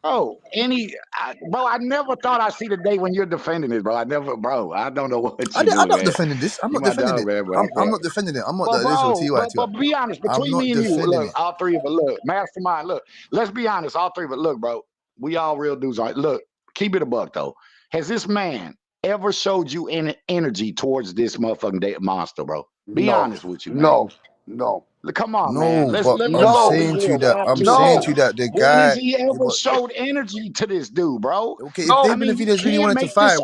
Bro, I never thought I'd see the day when you're defending it, bro. I don't know what you do, I'm not man. defending this. I'm not defending it. I'm not defending it. I'm not. But be honest, between me and you, look, all three of us, look, mastermind, look, let's be honest, all three of us, look, bro, we all real dudes. Look, keep it a buck, though. Has this man ever showed you any energy towards this motherfucking monster, bro? Be honest with you, man. No. Come on, man. Let's I'm saying to you that the when guy. has he ever showed energy to this dude, bro? Okay, if David Benavidez really wanted to fight,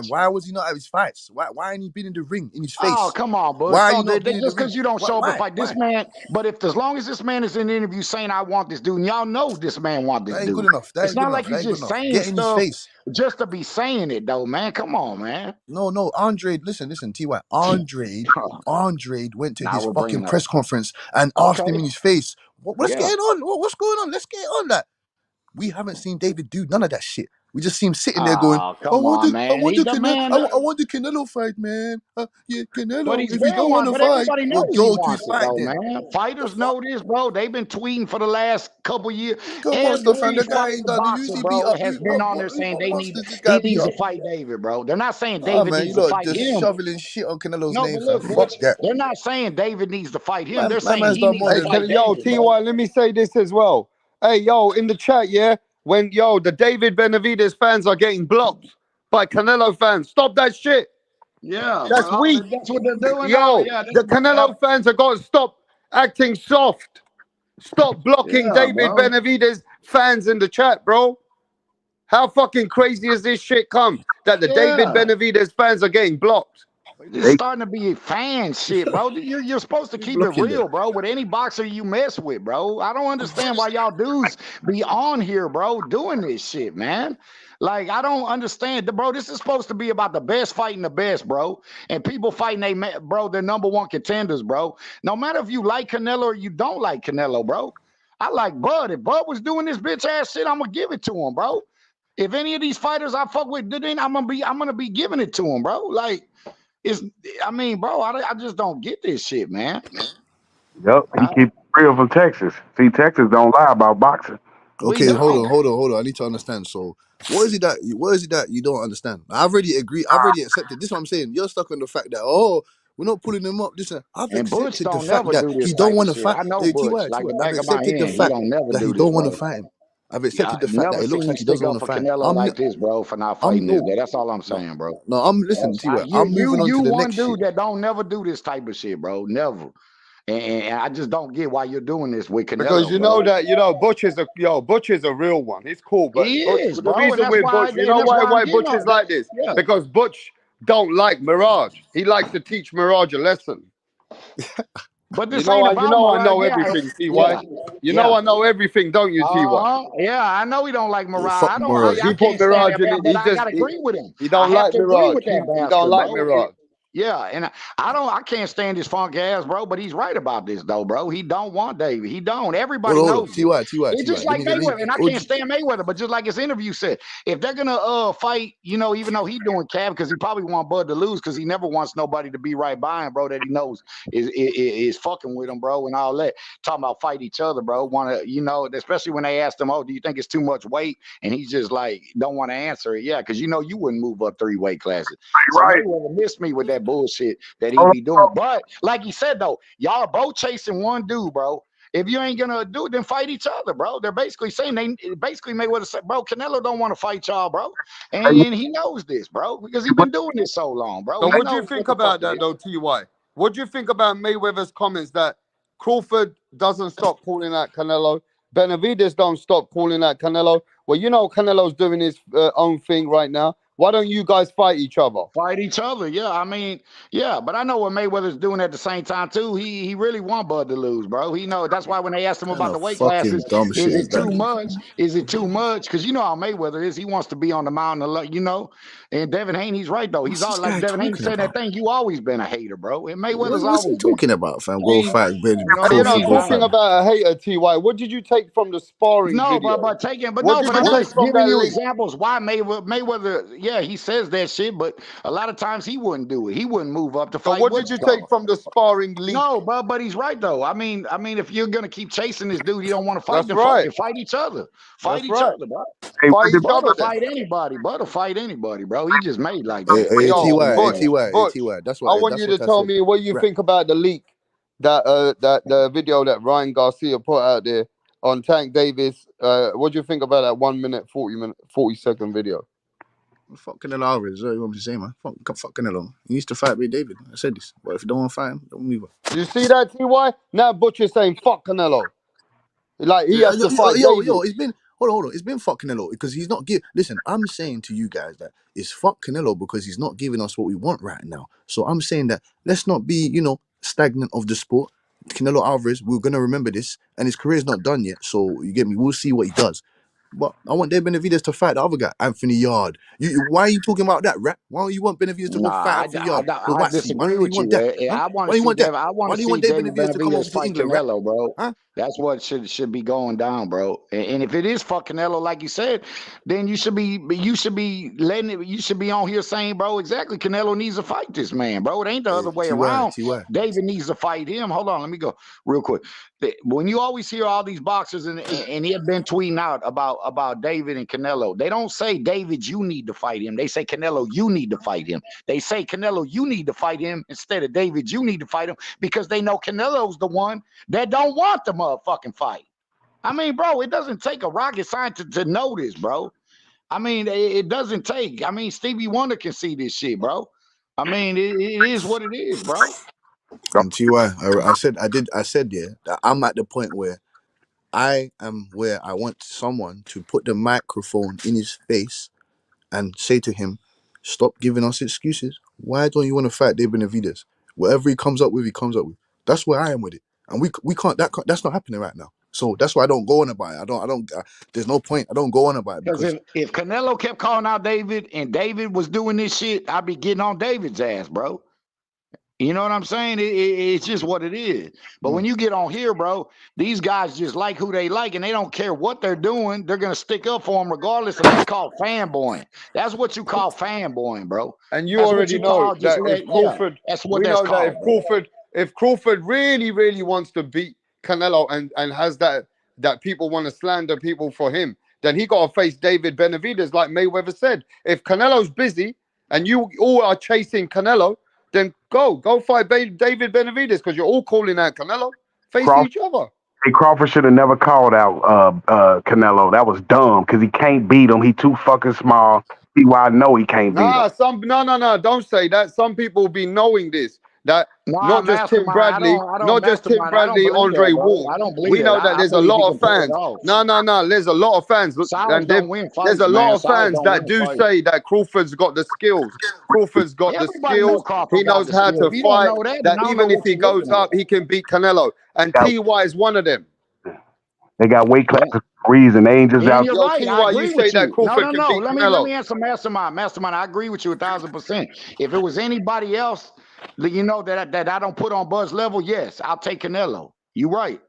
why was he not at his fights? Why ain't he been in the ring in his face? Oh, come on, bud. Why are you not being in the just because ring? you don't show up to fight this Why? man, but as long as this man is in the interview saying I want this dude, and y'all know this man want this that ain't dude. good enough. It's not like he's just saying stuff just to be saying it, though, man. Come on, man. No, Andre, listen, TY. Andre went to his fucking press conference and asked him in his face, what's going on? What's going on? Let's get on that. We haven't seen David do none of that shit. We just see him sitting there going, I want the Canelo fight, man. Yeah, Canelo. But he's if you don't want to fight, everybody knows go he to wants his fight, it, though, man. Fighters know this, bro. They've been tweeting for the last couple years. Every fighter boxer, bro, has been on there saying he needs to fight David, bro. They're not saying David needs to fight him. Shoveling shit on Canelo's name. But look, fuck that. They're not saying David needs to fight him. They're saying he needs to fight Yo, David, TY, let me say this as well. Hey, yo, in the chat, yeah, when the David Benavidez fans are getting blocked by Canelo fans, stop that shit. Yeah, that's weak. That's what they're doing. Yo, the Canelo fans have got to stop acting soft. Stop blocking David Benavidez fans in the chat, bro. How fucking crazy is this shit come that the David Benavidez fans are getting blocked? It's starting to be fan shit, bro. You're supposed to keep it real, bro, with any boxer you mess with, bro. I don't understand why y'all dudes be on here, bro, doing this shit, man. Like, I don't understand. Bro, this is supposed to be about the best fighting the best, bro. And people fighting their number one contenders, bro. No matter if you like Canelo or you don't like Canelo, bro. I like Bud. If Bud was doing this bitch ass shit, I'm gonna give it to him, bro. If any of these fighters I fuck with didn't, I'm gonna be giving it to him, bro. Like, bro, I just don't get this shit, man. Yep, he keeps real from Texas. See, Texas don't lie about boxing. Okay, hold on. I need to understand. So, what is it that you don't understand? I've already agreed. I've already accepted. This is what I'm saying. You're stuck on the fact that we're not pulling him up. Listen, I've accepted the fact that he don't want to fight. I know Butch, like the back of my hand. He don't want to fight him. I've accepted the fact that it looks like he doesn't want to fight. Canelo like this, bro, for not fighting this. That's all I'm saying, bro. No, I'm listening to you. I'm moving on to the next shit. You one dude that don't never do this type of shit, bro. Never. And I just don't get why you're doing this with Canelo. Because you know that Butch is a real one. He's cool, but he is, the bro. reason with Butch, you know why Butch is like this? Yeah. Because Butch don't like Mirage. He likes to teach Mirage a lesson. But You this know, ain't I about Mirage. know Yeah, everything, yeah, Ty. You know yeah. I know everything, don't you, Ty? Yeah, I know he don't like Yeah, Mirage. fuck I don't. Mirage, I He man. put can't stand Mirage that in man, it. but I gotta agree with him. He I don't have like to agree Mirage. with that He don't bastard, like bro. Mirage. Yeah, and I can't stand his funk ass, bro. But he's right about this, though, bro. He don't want David. He don't. Everybody Hold on. knows it. It's Ty. just like Let me. Mayweather, and I Hold can't stand Mayweather. But just like his interview said, if they're gonna fight, even though he doing cab because he probably want Bud to lose because he never wants nobody to be right by him, bro. That he knows is fucking with him, bro, and all that. Talking about fight each other, bro. Want to, especially when they asked him, "Oh, do you think it's too much weight?" And he's just like, don't want to answer it. Yeah, because you wouldn't move up 3 weight classes. So Right. Mayweather missed me with that bullshit that he be doing. But like he said though, y'all are both chasing one dude, bro. If you ain't gonna do it, then fight each other, bro. They're basically saying Mayweather said, bro, Canelo don't want to fight y'all, bro. And he knows this, bro, because he's been doing this so long, bro. So He what do you knows think what the fuck about it that is. though, Ty? What do you think about Mayweather's comments that Crawford doesn't stop calling out Canelo, Benavidez don't stop calling out Canelo? Well, Canelo's doing his own thing right now. Why don't you guys fight each other? Fight each other, yeah. I mean, yeah, but I know what Mayweather's doing at the same time too. He really want Bud to lose, bro. He know that's why when they asked him Kind about the of weight fucking classes, dumb shit is is it that? too much? Is it too much? Because you know how Mayweather is. He wants to be on the mountain, And Devin Haney's right though. He's What's all this like guy Devin Haney talking said that about? thing. You always been a hater, bro. And Mayweather's What's he always been. talking about, fam? I Go mean, fight you know what I Crawford. mean? Go Talking fight. about a hater, Ty. What did you take from the sparring No, video? What did but you I'm take just from giving that you link? examples why Mayweather, yeah, he says that shit, but a lot of times he wouldn't do it. He wouldn't move up to So fight what what did you you take call. from the sparring leak? No, but he's right though. I mean, if you're gonna keep chasing this dude, you don't want to fight, That's then fuck right. it, fight each other, That's right. bro. Hey, Fight each But'll other then. fight anybody, bro. He just made like Hey, that, hey, man. Yo, Ty, hey, Butch, Ty, hey, Butch. Ty. I want you to I tell said. me what you Right. think about the leak that the video that Ryan Garcia put out there on Tank Davis. What do you think about that 1 minute 40-second video? Fuck Canelo Alvarez. You want me to say, man? Fuck Canelo. He needs to fight with David. I said this. But if you don't want to fight him, don't move on. You see that, Ty? Now Butch is saying fuck Canelo. Like he has to fight David. It's been hold on. It's been fuck Canelo because he's not give. Listen, I'm saying to you guys that it's fuck Canelo because he's not giving us what we want right now. So I'm saying that let's not be, stagnant of the sport. Canelo Alvarez, we're gonna remember this, and his career's not done yet. So you get me. We'll see what he does. But I want Dave Benavidez to fight the other guy, Anthony Yard. Why are you talking about that, rap? Why don't you want Benavidez to go fight Nah, Anthony Yard? Because I why? See, why disagree don't you with want you. that? Huh? I want Why to do you see want that? David. I want Why to do you see want Dave David Benavidez to come over Benavidez to fight England, rap? Canelo, bro. Huh? That's what should be going down, bro. And if it is fuck Canelo, like you said, then you should be letting it. You should be on here saying, bro, exactly. Canelo needs to fight this man, bro. It ain't the other way around. Ty. David needs to fight him. Hold on, let me go real quick. When you always hear all these boxers and he have been tweeting out about David and Canelo, they don't say David, you need to fight him. They say Canelo, you need to fight him. They say Canelo, you need to fight him instead of David, you need to fight him because they know Canelo's the one that don't want the motherfucking fight. I mean, bro, it doesn't take a rocket scientist to know this, bro. I mean, it doesn't take. I mean, Stevie Wonder can see this shit, bro. I mean, it is what it is, bro. And Ty, I said that I'm at the point where I am where I want someone to put the microphone in his face and say to him, "Stop giving us excuses. Why don't you want to fight David Benavidez? Whatever he comes up with, he comes up with." That's where I am with it, and we can't. That's not happening right now. So that's why I don't go on about it. I don't. There's no point. I don't go on about it Because because if Canelo kept calling out David and David was doing this shit, I'd be getting on David's ass, bro. You know what I'm saying? It's just what it is. But when you get on here, bro, these guys just like who they like, and they don't care what they're doing. They're gonna stick up for them regardless, and that's called fanboying. That's what you call fanboying, bro. And you That's what already you know call that if Crawford, That's what we that's know that called, bro. If Crawford really, really wants to beat Canelo and has that people want to slander people for him, then he got to face David Benavidez, like Mayweather said. If Canelo's busy and you all are chasing Canelo, then go fight David Benavidez because you're all calling out Canelo. Face Crawford, each other. hey, Crawford should have never called out Canelo. That was dumb because he can't beat him. He too fucking small. See why I know he can't beat him. No. Don't say that. Some people be knowing this. That No, not just Tim mastermind. Bradley, I don't not just Tim mastermind. I don't Bradley, believe Andre that, bro. Ward. I don't believe We that. know that I there's a believe he lot can of pull it fans. off. No. There's a lot of fans. Size don't win There's fights, a lot man. of Size fans don't that win do fights. say that Crawford's got the skills. Crawford's got the Everybody know skills. Crawford He got knows the how skills. to If you don't fight. know that, then That I don't know even if what he you're goes looking at. up, he can beat Canelo. And TY is one of them. They got weight classes for a reason. They ain't just And out. you're Yo, right. I TY, agree you say with that you. Crawford No. can beat Let Canelo. me answer Mastermind. Mastermind, I agree with you 1,000%. If it was anybody else, you know, that I don't put on Bud's level, yes, I'll take Canelo. You're right.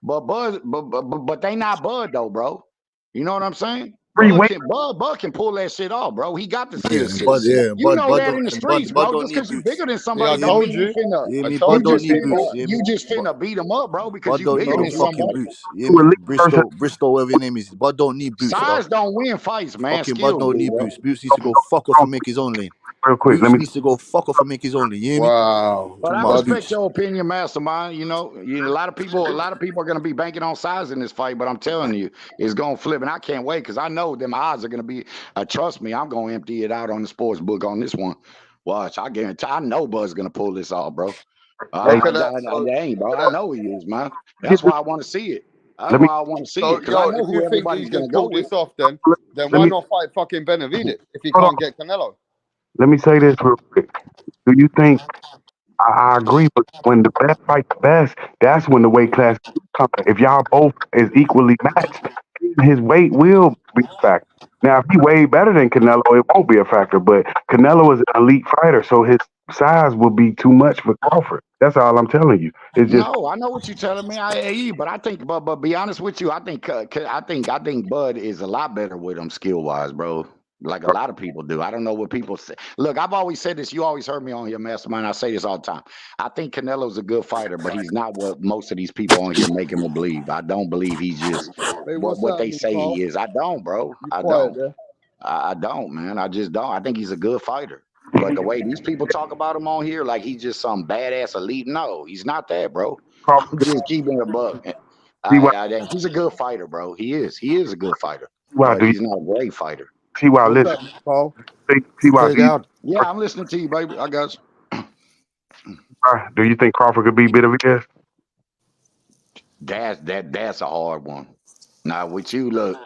But Bud, but they not Bud though, bro. You know what I'm saying? Bud can pull that shit off, bro. He got the skill set. You know that in the streets, bro. Just because you bigger than somebody don't mean you finna. You just finna beat him up, bro, because Bud you don't bigger need than no fucking somebody. boots. You hear me? Bristol, whatever your name is. Bud don't need boots. Size don't win fights, man. Fucking Skills Bud don't do, need bro. boots. Boots needs to go fuck off and make his own lane. Real quick, Boots needs to go fuck off and make his own lane. You hear me? Wow. But I About respect boots. your opinion, Mastermind. You know, a lot of people are gonna be banking on size in this fight, but I'm telling you, it's gonna flip, and I can't wait because I know them odds are gonna be. Trust me, I'm gonna empty it out on the sports book on this one. Watch, I guarantee. I know Bud's gonna pull this off, bro. Look at that. Bro. I know he is, man. That's why I want to see it. That's why I want to see it because I know if who you think he everybody's can gonna go pull with. this off, then why not fight fucking Benavidez if he can't get Canelo? Let me say this real quick. Do you think I agree, but when the best fight the best, that's when the weight class comes. If y'all both is equally matched, his weight will be a factor. Now, if he way better than Canelo, it won't be a factor. But Canelo is an elite fighter, so his size will be too much for Crawford. That's all I'm telling you. It's just No, I know what you're telling me. I hear you, but I think, but be honest with you, I think Bud is a lot better with him skill wise, bro. Like a lot of people do. I don't know what people say. Look, I've always said this. You always heard me on here, Mastermind. I say this all the time. I think Canelo's a good fighter, but he's not what most of these people on here make him believe. I don't believe he's just Hey, what they say he is. I don't, bro. I don't. I don't, man. I just don't. I think he's a good fighter. But the way these people talk about him on here, like he's just some badass elite. No, he's not that, bro. I'm just keeping it a buck. He's a good fighter, bro. He is. He is a good fighter. But he's not a great fighter. listen. Paul? Yeah, I'm listening to you, baby. I got you. Do you think Crawford could beat Benavidez? That's a hard one. Now with you, look,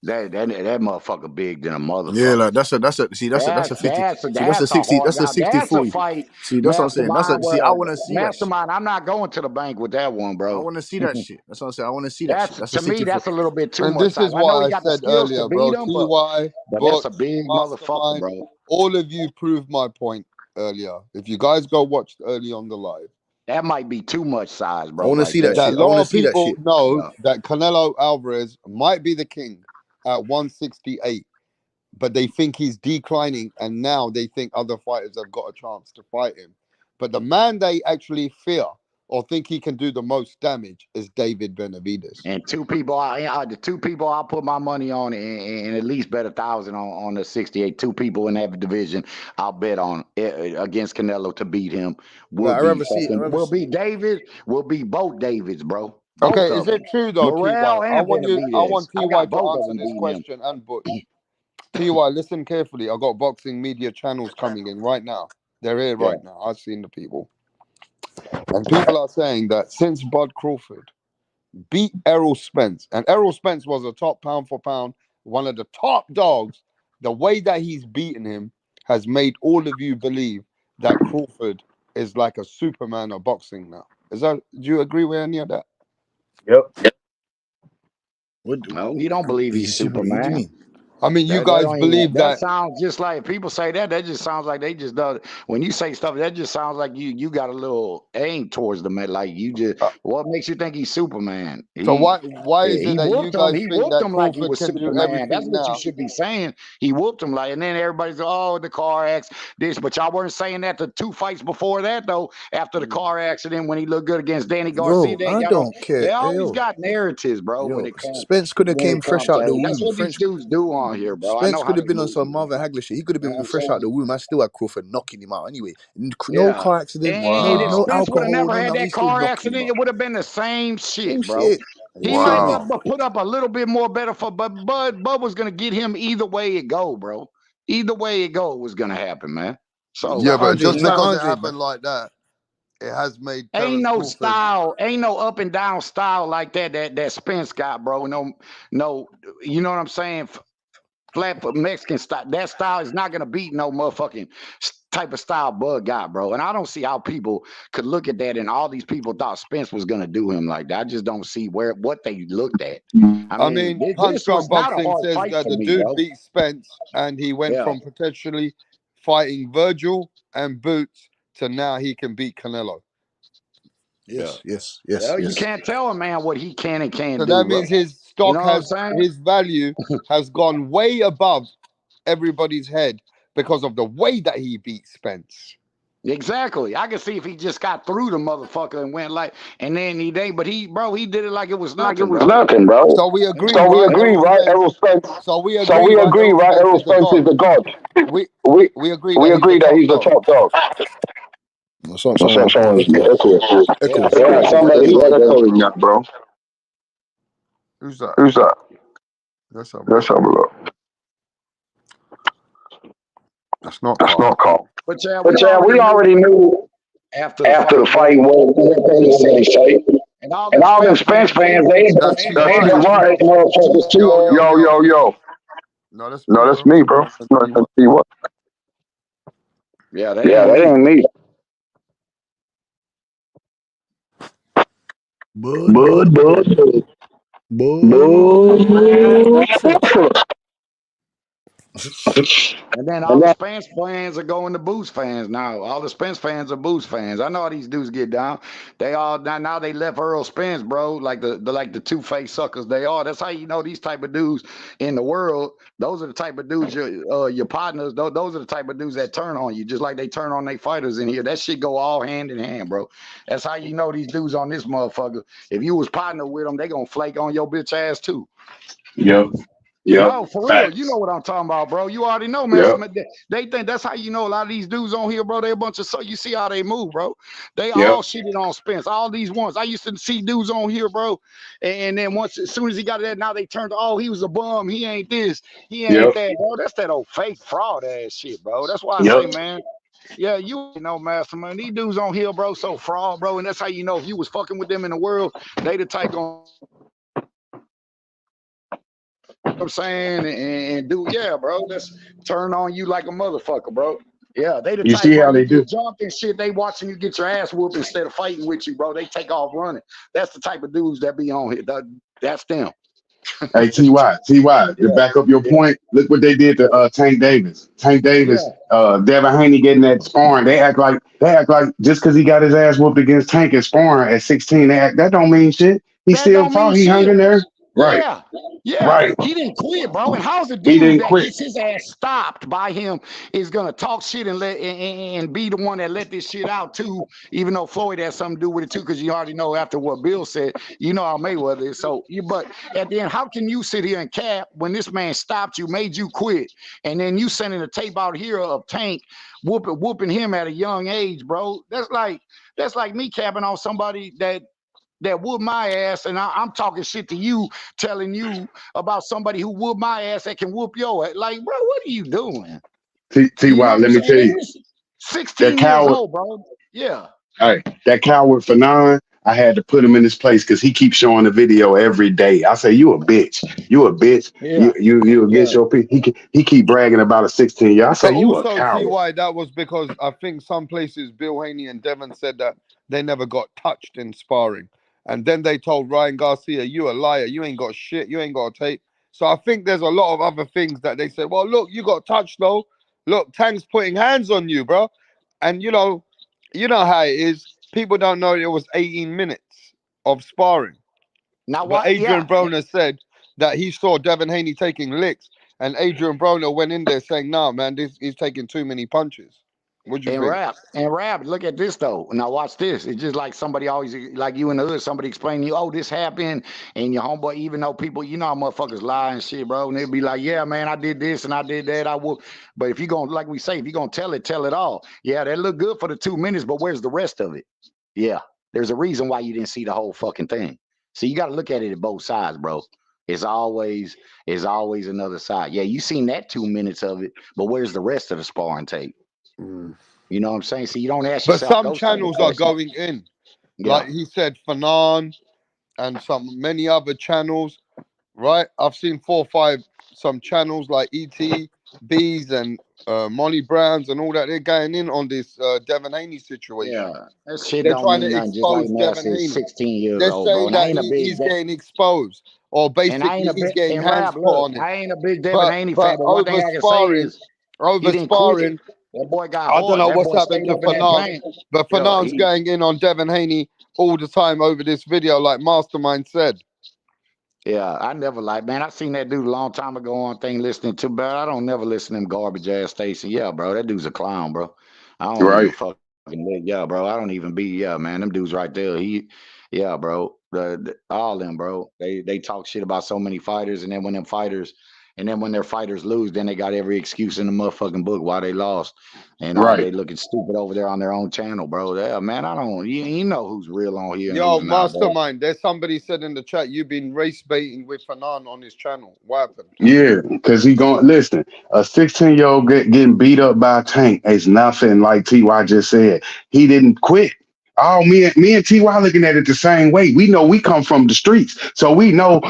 that motherfucker big than a motherfucker. Yeah, like that's a 50. See, that's a 60. That's a 60. That's a 60 40. Fight. See, that's what I'm saying. I want to see that shit. Mastermind, I'm not going to the bank with that one, bro. I want to see that shit. That's what I'm saying. I want to see that shit. That's to me, that's a little bit too And much. this is I know what he I got the said skills earlier, to beat bro. him, TY, but that's a big motherfucker, bro. All of you proved my point earlier. If you guys go watch early on the live, that might be too much size, bro. I want to see that shit. A lot of people know that Canelo Alvarez might be the king at 168, but they think he's declining, and now they think other fighters have got a chance to fight him. But the man they actually fear or think he can do the most damage is David Benavidez. And the two people I'll put my money on and at least bet 1,000 on the 68. Two people in that division I'll bet on against Canelo to beat him will be both Davids, bro. Both Okay, is it true though, TY? I want TY to answer this question and Butch. TY, listen carefully. I got boxing media channels coming in right now. They're here right now. I've seen the people. And people are saying that since Bud Crawford beat Errol Spence, and Errol Spence was a top pound for pound, one of the top dogs, the way that he's beaten him has made all of you believe that Crawford is like a Superman of boxing now. Do you agree with any of that? Yep. No, he don't believe he's Superman. What do you mean? I mean, you guys believe that. That sounds just like people say that. That just sounds like they just when you say stuff, that just sounds like you got a little aim towards the man. Like you just, what makes you think he's Superman? So why is it that you guys think that like he Crawford was can do Superman? everything That's what now? you should be saying. He whooped him like, and then everybody's the car accident, this, but y'all weren't saying that the two fights before that though. After the car accident, when he looked good against Danny Garcia, I don't care. They always got narratives, bro. When it comes, Spence could have came fresh out the womb. That's what these dudes do on here, bro. Spence could have been on some Marvin Hagler shit. He could have been fresh out the womb. I still had Crawford knocking him out anyway. No car accident. And no Spence would have alcohol. never had that car accident. It would have been the same shit, bro. He might have put up a little bit more better but Bud was gonna get him either way it go, bro. Either way it go was gonna happen, man. So yeah, but just because it happened like that It has made Ain't Terence no Crawford. style, ain't no up and down style like that Spence got, bro. No, you know what I'm saying? Flat foot Mexican style. That style is not gonna beat no motherfucking type of style Bud got, bro. And I don't see how people could look at that and all these people thought Spence was gonna do him like that. I just don't see what they looked at. I mean, Punch this was Drunk not a Boxing hard says fight that for the me, dude bro. beat Spence and he went Yeah. from potentially fighting Virgil and Boots to now he can beat Canelo. Yes. Well, you can't tell a man what he can and can't So do, that bro. means his You stock know what I'm has, saying? his value has gone way above everybody's head because of the way that he beat Spence. Exactly. I can see if he just got through the motherfucker and went like, and then he did it like it was nothing, bro. So we agree, So we right? agree, right? Errol Spence. So we So agree, we right? agree, Errol right? Spence Errol is the Spence god. is the god. We We agree that he's the that top he's the dog. top dog. Someone's echo. Yeah, somebody's echoing that, bro. Who's that? Who's that? Let's have a Let's look. have a look. That's not That's Carl. not Carl. But yeah, But yeah, we already knew after after the fight what they say. and all And them all them Spence Spence fans, they That's be T. right, White. motherfuckers too. Yo. No, that's me, No, that's bro. me, bro. No, T. White. see what? Yeah, that Yeah, that ain't me. And then all the Spence fans are going to Boost fans now. All the Spence fans are Boost fans. I know how these dudes get down. They all now they left Earl Spence, bro. Like the two-faced suckers they are. That's how you know these type of dudes in the world. Those are the type of dudes your partners. Those are the type of dudes that turn on you, just like they turn on their fighters in here. That shit go all hand in hand, bro. That's how you know these dudes on this motherfucker. If you was partner with them, they gonna flake on your bitch ass too. Yep. No, for real. You know what I'm talking about, bro. You already know, man. Yep. They think that's how you know a lot of these dudes on here, bro. They a bunch of you see how they move, bro. They all shitted on Spence. All these ones. I used to see dudes on here, bro. And then as soon as he got that, now they turned, oh, he was a bum. He ain't this. He ain't that, bro. That's that old fake fraud ass shit, bro. That's why I say, man. Yeah, you know, mastermind. These dudes on here, bro, so fraud, bro. And that's how you know if you was fucking with them in the world, they the type gonna I'm saying, and do, yeah, bro, that's turn on you like a motherfucker, bro. Yeah, they the You type see how when they you do? get jumped and shit, they watching you get your ass whooped instead of fighting with you, bro. They take off running. That's the type of dudes that be on here. That's them. Hey, T.Y., to back up your point, look what they did to Tank Davis. Devin Haney getting that sparring. They act like just because he got his ass whooped against Tank and sparring at 16, that don't mean shit. He That still don't mean fought. He shit. hung in there. Yeah. Right. He didn't quit, bro. And how's the He dude didn't that quit. gets his ass stopped by him is gonna talk shit and and be the one that let this shit out too? Even though Floyd has something to do with it too, because you already know after what Bill said, you know how Mayweather is. So, but at the end, how can you sit here and cap when this man stopped you, made you quit, and then you sending a tape out here of Tank whooping him at a young age, bro? That's like me capping on somebody that whooped my ass, and I'm talking shit to you, telling you about somebody who whooped my ass that can whoop your ass. Like, bro, what are you doing? T.Y., let me tell you, 16 years old, bro. Yeah. Hey, that coward Fanon, I had to put him in his place because he keeps showing the video every day. I say, you a bitch. You a bitch. Yeah. You against your people. He keep bragging about a 16-year. I say, But you a also, coward. T.Y., that was because I think some places, Bill Haney and Devon said that they never got touched in sparring. And then they told Ryan Garcia, you a liar. You ain't got shit. You ain't got a tape. So I think there's a lot of other things that they said, well, look, you got touched, though. Look, Tank's putting hands on you, bro. And, you know how it is. People don't know it was 18 minutes of sparring. Now, But Adrian Broner said that he saw Devin Haney taking licks. And Adrian Broner went in there saying, "No, man, he's taking too many punches." What do you think? Rap, look at this though. Now watch this. It's just like somebody always, like you in the hood, somebody explaining to you, oh, this happened, and your homeboy, even though people, you know how motherfuckers lie and shit, bro, and they'll be like, yeah, man, I did this and I did that, I will. But if you gonna, like we say, if you gonna tell it all. Yeah, that look good for the 2 minutes, but where's the rest of it? Yeah, there's a reason why you didn't see the whole fucking thing. So you got to look at it at both sides, bro. It's always another side. Yeah, you seen that 2 minutes of it, but where's the rest of the sparring tape? You know what I'm saying? So you don't ask But yourself some those type of channels are questions. going in, like Yeah. he said, Fanan and many other channels. Right, I've seen 4 or 5 some channels like ET, Bees, and Molly Browns and all that. They're going in on this Devin Haney situation. Yeah. That shit They're don't trying mean to nothing. Just like expose Devin Master is Haney. 16 years They're old, bro. saying And I that ain't a big he's getting exposed, or and I ain't basically a he's big getting and hands Rob, put look, on him. I ain't a big Devin Haney fan, But but one thing over I can say sparring, is he didn't quit. That boy got I don't hard. know That what's boy happened stayed to up in that Fanan, paint. but Yeah, Fanan's going in on Devin Haney all the time over this video, like Mastermind said. yeah, I never like, man. I seen that dude a long time ago on thing listening to, but I don't never listen to them garbage ass station. Yeah, bro, that dude's a clown, bro. I don't even Right. fucking yeah, bro. I don't even be, yeah, man. Them dudes right there. Yeah, bro. All them, bro. They talk shit about so many fighters, and then when their fighters lose, then they got every excuse in the motherfucking book why they lost, and Right. they looking stupid over there on their own channel, bro. Yeah, man. I don't. You know who's real on here and Yo, who's not, bro. Mastermind, there's somebody said in the chat you've been race baiting with Fanan on his channel. What happened? Yeah, because he going listen. A 16-year-old getting beat up by a Tank is nothing like Ty just said. He didn't quit. Oh, me and Ty looking at it the same way. We know we come from the streets, so we know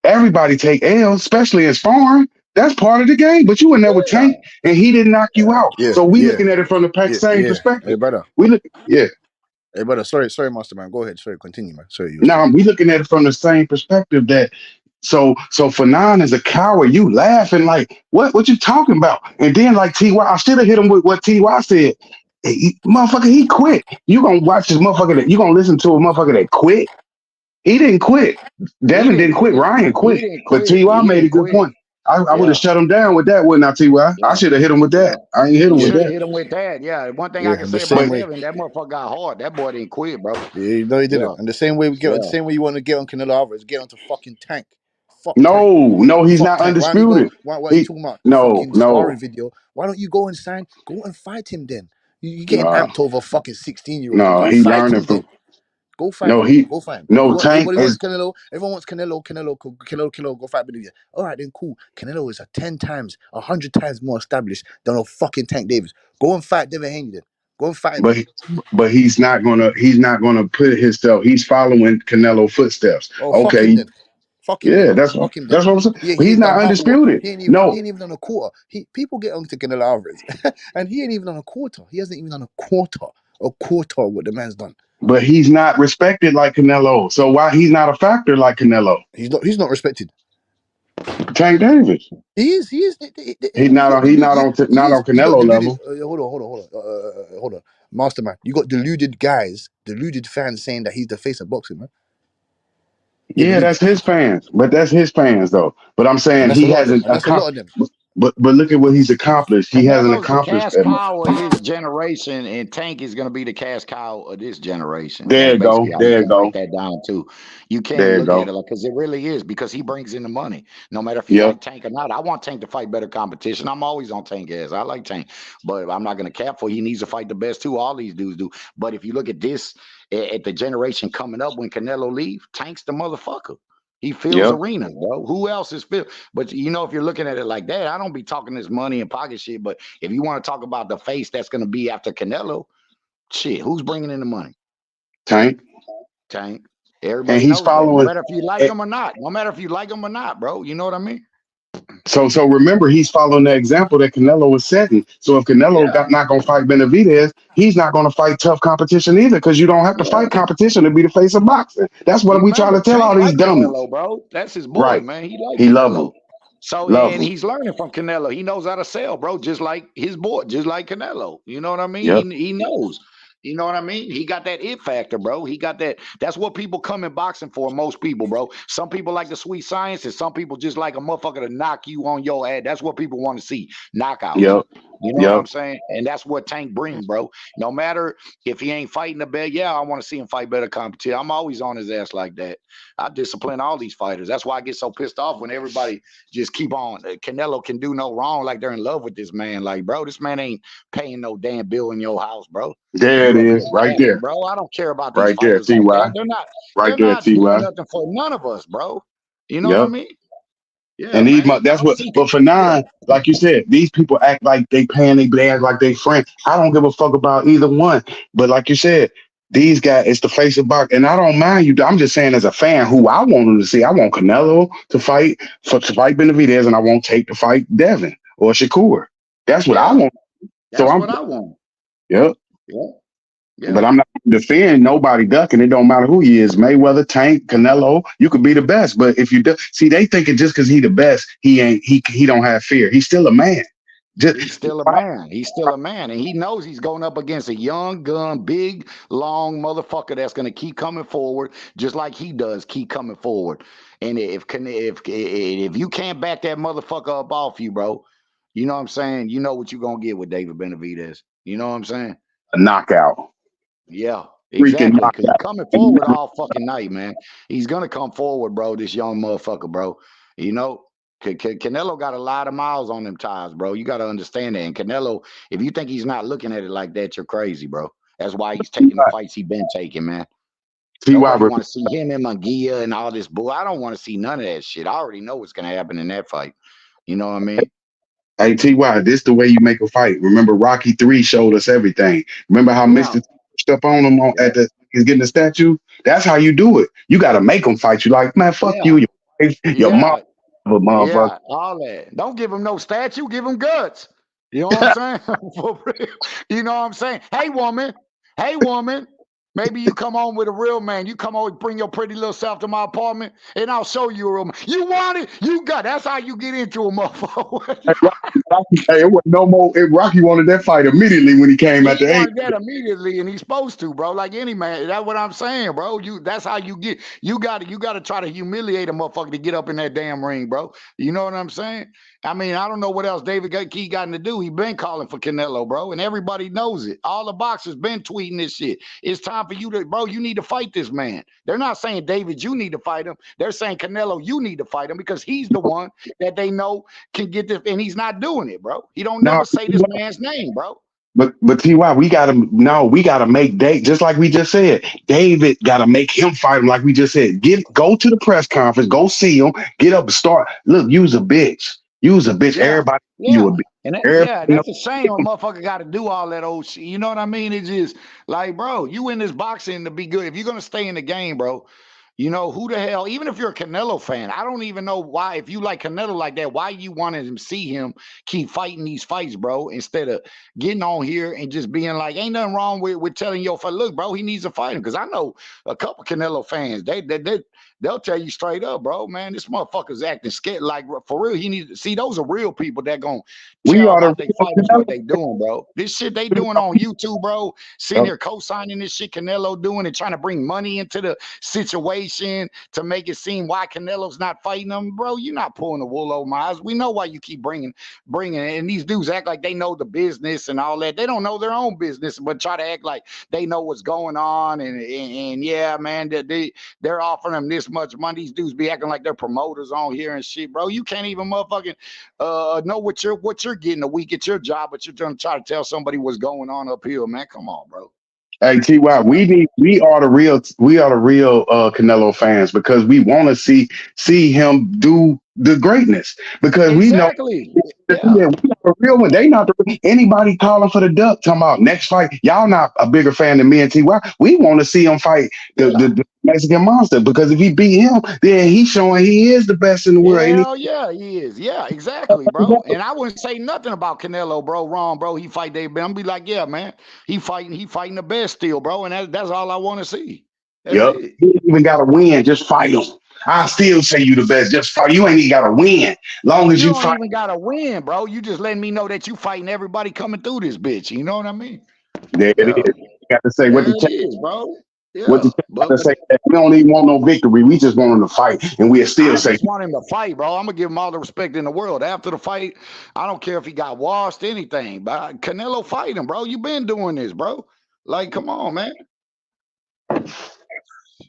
everybody take L's, especially in sparring. That's part of the game. But you were never Yeah, Tank, and he didn't knock you out. Yeah, So we yeah, looking at it from the yeah, same yeah. Hey perspective. brother. We look, yeah. Hey brother, sorry, masterman. Go ahead. Sorry, continue, man. Sorry, you were Now saying. we looking at it from the same perspective that so Fanon is a coward. You laughing like what you talking about? And then like Ty, I should have hit him with what Ty said. Motherfucker, he quit. You gonna watch this motherfucker that you gonna listen to a motherfucker that quit? He didn't quit. he Devin didn't didn't quit. quit. Ryan He quit. didn't But quit. Ty He made a didn't good quit. point. I would have Yeah, shut him down with that, wouldn't I, Ty? I yeah, should have hit him with yeah. that. I ain't hit him You with should have that. hit him with that. Yeah. One thing I Yeah, can and the say same about But way. Devin, that motherfucker got hard. That boy didn't quit, bro. Yeah, no, he Yeah, didn't. And the same way the yeah. same way you want to get on Canelo Alvarez, get onto fucking Tank. Fuck Tank. no, he's Fuck not Tank. Why don't you go? undisputed. What are you He talking about? no, Fucking no, sparring video. Why don't you go and sign? Go and fight him then. You're getting no, amped over a fucking 16-year-old. no. Go He fight learning him from then. Go fight no him. he Go fight him. no Tank Everybody is wants Canelo. Everyone wants Canelo. All right, then cool. Canelo is 10 times, 100 times more established than a fucking Tank Davis. Go and fight Devin Haney then. Go and fight him but then. he's not gonna put himself. He's following Canelo footsteps. Oh, fuck him Okay, then. Fuck him then. yeah, that's Fuck him then. what I'm saying. He But he's ain't done not half of what. undisputed. He No, ain't even done a quarter. People get onto Canelo Alvarez, and he ain't even done a quarter. He hasn't even done a quarter of what the man's done. but he's not respected like Canelo. So why he's not a factor like Canelo? He's not respected. Tank Davis. He is. He's not on. He's not on You got Canelo deluded. level. Hold on. Mastermind. You got deluded guys, deluded fans saying that he's the face of boxing, man. They're Yeah, deluded. that's his fans. But that's his fans though. But I'm And saying that's a he lot of them. hasn't And that's a lot of them. But look at what he's accomplished. He hasn't Canelo's the accomplished cash that much. cow of his generation, and Tank is going to be the cash cow of this generation. There That's you go. basically how you There you can break go. that down too. You can't There you look at go. it like because it really is because he brings in the money. No matter if you Yep. like Tank or not, I want Tank to fight better competition. I'm always on Tank ass. I like Tank, but I'm not going to cap for. He needs to fight the best too. All these dudes do. But if you look at this at the generation coming up when Canelo leave, Tank's the motherfucker. He fills Yep. arenas, bro. Who else is filled? But if you're looking at it like that, I don't be talking this money and pocket shit. But if you want to talk about the face that's going to be after Canelo, shit, who's bringing in the money? Tank. Tank. And Everybody he's knows that. No following. matter if you like him or not. No matter if you like him or not, bro. You know what I mean? So remember, he's following the example that Canelo was setting. So if Canelo Yeah. not going to fight Benavidez, he's not going to fight tough competition either, because you don't have to fight competition to be the face of boxing. That's what we try Remember, to tell Tank all these like dummies. Canelo, bro. That's his boy, Right. man. He like He love him. Canelo. So Love and him. he's learning from Canelo. He knows how to sell, bro, just like his boy, just like Canelo. You know what I mean? Yep. He knows. You know what I mean? He got that it factor, bro. He got that. That's what people come in boxing for. Most people, bro. Some people like the sweet science, and some people just like a motherfucker to knock you on your ass. That's what people want to see. Knockouts. Yep. You know what I'm saying? And that's what Tank bring, bro. No matter if he ain't fighting the best, yeah, I want to see him fight better competition. I'm always on his ass like that. I discipline all these fighters. That's why I get so pissed off when everybody just keep on. Canelo can do no wrong, like they're in love with this man. Like, bro, this man ain't paying no damn bill in your house, bro. There it is, right there. Bro, I don't care about these Right there, fighters like Ty. that. They're Right not there, doing Ty. nothing for none of us, bro. You know what I mean? And that's what. But for nine, like you said, these people act like they paying. They act like they friend. I don't give a fuck about either one. But like you said, these guys, it's the face of box, and I don't mind you. I'm just saying, as a fan, who I want them to see. I want Canelo to fight Benavidez, and I want Tate to fight Devin or Shakur. That's what I want. That's what I want. Yep. Yeah. But I'm not defending nobody ducking. It don't matter who he is. Mayweather, Tank, Canelo. You could be the best, but if you see, they thinking just because he the best, he ain't. He don't have fear. He's still a man. He's still a man. He's still a man, and he knows he's going up against a young gun, big, long motherfucker that's going to keep coming forward, just like he does. Keep coming forward. And if you can't back that motherfucker up off you, bro, you know what I'm saying. You know what you're gonna get with David Benavidez. You know what I'm saying. A knockout. Yeah, exactly. Because he's coming forward all fucking night, man. He's gonna come forward, bro. This young motherfucker, bro. You know, Canelo got a lot of miles on them tires, bro. You got to understand that. And Canelo, if you think he's not looking at it like that, you're crazy, bro. That's why he's taking the fights he been taking, man. Nobody want to see him and Munguia and all this bull. I don't want to see none of that shit. I already know what's gonna happen in that fight. You know what I mean? Hey, T.Y., this the way you make a fight. Remember, Rocky 3 showed us everything. Remember how Mr. Step on him he's getting the statue? That's how you do it. You got to make them fight you. Like, man, fuck you, your wife, your mom, motherfucker. Yeah, all that. Don't give him no statue. Give him guts. You know what I'm saying? For real. You know what I'm saying? Hey, woman. Maybe you come home with a real man. You come home, bring your pretty little self to my apartment, and I'll show you a real man. You want it? You got it. That's how you get into a motherfucker. Hey, it was no more. Rocky wanted that fight immediately when he came at the He wanted that immediately, and he's supposed to, bro. Like any man. That's what I'm saying, bro. That's how you get. You got to try to humiliate a motherfucker to get up in that damn ring, bro. You know what I'm saying? I mean, I don't know what else David Key got to do. He been calling for Canelo, bro, and everybody knows it. All the boxers been tweeting this shit. It's time for you to, bro, you need to fight this man. They're not saying, David, you need to fight him. They're saying, Canelo, you need to fight him because he's the one that they know can get this, and he's not doing it, bro. He don't never say this man's name, bro. But T.Y., we gotta make Dave, just like we just said. David gotta make him fight him, like we just said. Go to the press conference, go see him, get up and start. Look, use a bitch. Everybody, you a bitch. And that's a shame a motherfucker got to do all that old shit. You know what I mean? It's just like, bro, you in this boxing to be good. If you're gonna stay in the game, bro, you know, who the hell, even if you're a Canelo fan, I don't even know why, if you like Canelo like that, why you wanted to see him keep fighting these fights, bro, instead of getting on here and just being like, ain't nothing wrong with telling your fan, look, bro, he needs to fight him. Because I know a couple Canelo fans, they'll tell you straight up, bro, man, this motherfucker's acting scared. Like, for real, he needs to see, those are real people that gonna tell about they fighters what they doing, bro. This shit they doing on YouTube, bro, sitting here co-signing this shit Canelo doing and trying to bring money into the situation to make it seem why Canelo's not fighting them, bro. You're not pulling the wool over my eyes. We know why you keep bringing it. And these dudes act like they know the business and all that. They don't know their own business, but try to act like they know what's going on. And yeah, man, they're offering them this much money. These dudes be acting like they're promoters on here and shit, bro. You can't even motherfucking know what you're getting a week at your job, but you're trying to try to tell somebody what's going on up here, man. Come on, bro. Hey, T.Y., we are the real Canelo fans because we want to see him do the greatness because we know we are the real one. They not anybody calling for the duck talking about next fight. Y'all not a bigger fan than me and T.Y. We want to see him fight the Mexican monster because if he beat him, then he's showing he is the best in the world. Hell yeah, he is. Yeah, exactly, bro. And I wouldn't say nothing about Canelo, bro. Wrong, bro. He fight David. I'm be like, yeah, man. He fighting the best still, bro. And that's all I want to see. Yep. You ain't even got to win. Just fight him. I still say you the best. Just fight. You ain't even got to win. Long as you fight. You don't even got to win, bro. You just letting me know that you fighting everybody coming through this bitch. You know what I mean? There it is. You got to say what the check is, bro. Yeah, what the say that we don't even want no victory. We just want him to fight, and we still say just want him to fight, bro. I'm gonna give him all the respect in the world. After the fight, I don't care if he got washed, anything. But Canelo fight him, bro. You been doing this, bro. Like, come on, man.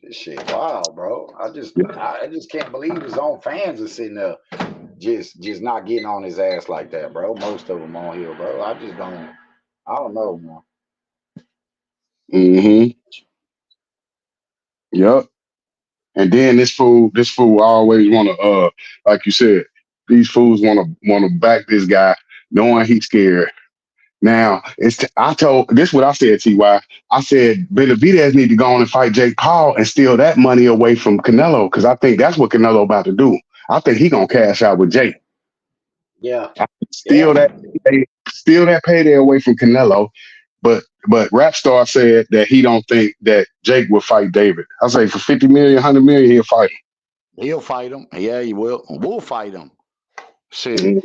This shit, wow, bro. I just can't believe his own fans are sitting there, just not getting on his ass like that, bro. Most of them on here, bro. I don't know, man. Mm-hmm. Yep. And then this fool always want to, like you said, these fools wanna back this guy, knowing he's scared. Now I told this what I said, Ty. I said Benavidez need to go on and fight Jake Paul and steal that money away from Canelo because I think that's what Canelo about to do. I think he gonna cash out with Jake. Yeah. Steal that payday away from Canelo. But Rapstar said that he don't think that Jake will fight David. I say for 50 million, 100 million, he'll fight him. He'll fight him. Yeah, he will. We'll fight him. Shit.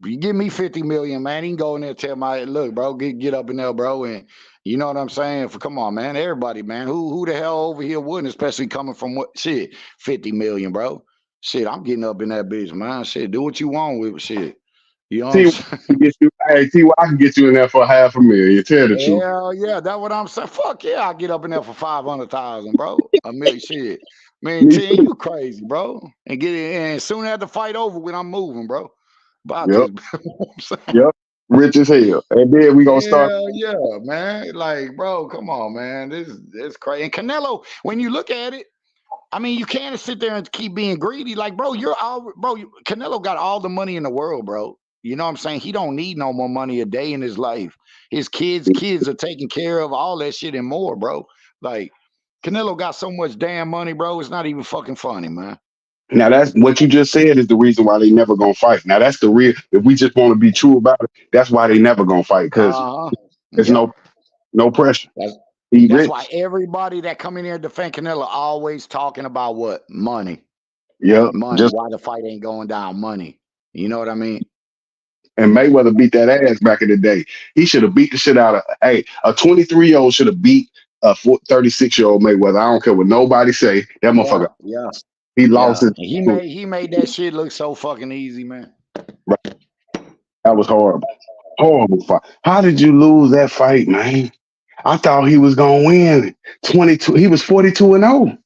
You give me 50 million, man. He can go in there and tell my look, bro, get up in there, bro. And you know what I'm saying? Come on, man. Everybody, man. Who the hell over here wouldn't, especially coming from 50 million, bro. Shit, I'm getting up in that bitch, man. Shit, do what you want with shit. You know what I'm saying? T, I can get you in there for $500,000. Tell the truth. Hell yeah, that's what I'm saying. Fuck yeah, I'll get up in there for 500,000, bro. $1 million shit. Man, Tim, you crazy, bro. And get it in. As soon as the fight over when I'm moving, bro. Yep. Yep. Rich as hell. And then we gonna start. Hell yeah, man. Like, bro, come on, man. This crazy. And Canelo, when you look at it, I mean, you can't sit there and keep being greedy. Like, bro, Canelo got all the money in the world, bro. You know what I'm saying? He don't need no more money a day in his life. His kids are taken care of, all that shit and more, bro. Like, Canelo got so much damn money, bro. It's not even fucking funny, man. Now that's what you just said is the reason why they never gonna fight. Now that's the real. If we just want to be true about it, that's why they never gonna fight because there's no pressure. That's why everybody that come in here to defend Canelo always talking about what? Money. Yeah, money. Why the fight ain't going down? Money. You know what I mean? And Mayweather beat that ass back in the day. He should have beat the shit out of a 23-year-old should have beat a 36-year-old Mayweather. I don't care what nobody say. That motherfucker. Yeah. He lost it. He made that shit look so fucking easy, man. Right. That was horrible. Horrible fight. How did you lose that fight, man? I thought he was gonna win. 22. He was 42-0.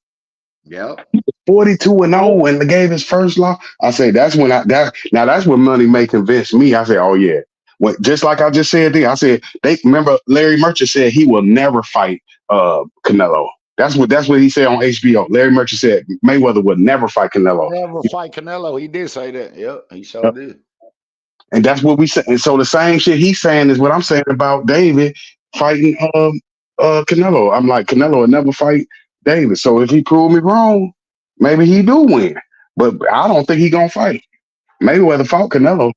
Yep. 42-0 and gave his first loss. I say that's when that's when money may convince me. I say, oh yeah. Just like I just said there, I said they remember Larry Merchant said he will never fight Canelo. That's what he said on HBO. Larry Merchant said Mayweather would never fight Canelo. Never fight Canelo. He did say that. Yep, he sure did. And that's what we said. And so the same shit he's saying is what I'm saying about David fighting Canelo. I'm like, Canelo will never fight David. So if he proved me wrong, maybe he do win. But I don't think he gonna fight. Mayweather fought Canelo.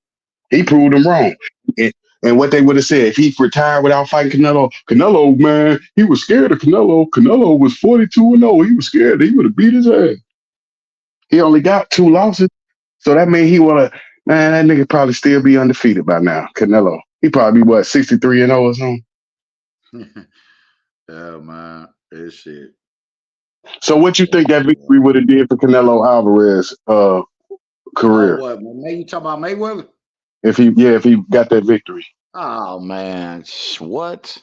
He proved him wrong. And what they would have said, if he retired without fighting Canelo, man, he was scared of Canelo. Canelo was 42-0. He was scared. He would have beat his ass. He only got 2 losses. So that means he would have, man, that nigga probably still be undefeated by now. Canelo. He probably be, 63-0 or something? Yeah, man. This shit. So what you think that victory would have did for Canelo Alvarez career? What? You talking about Mayweather? If he got that victory. Oh man, what?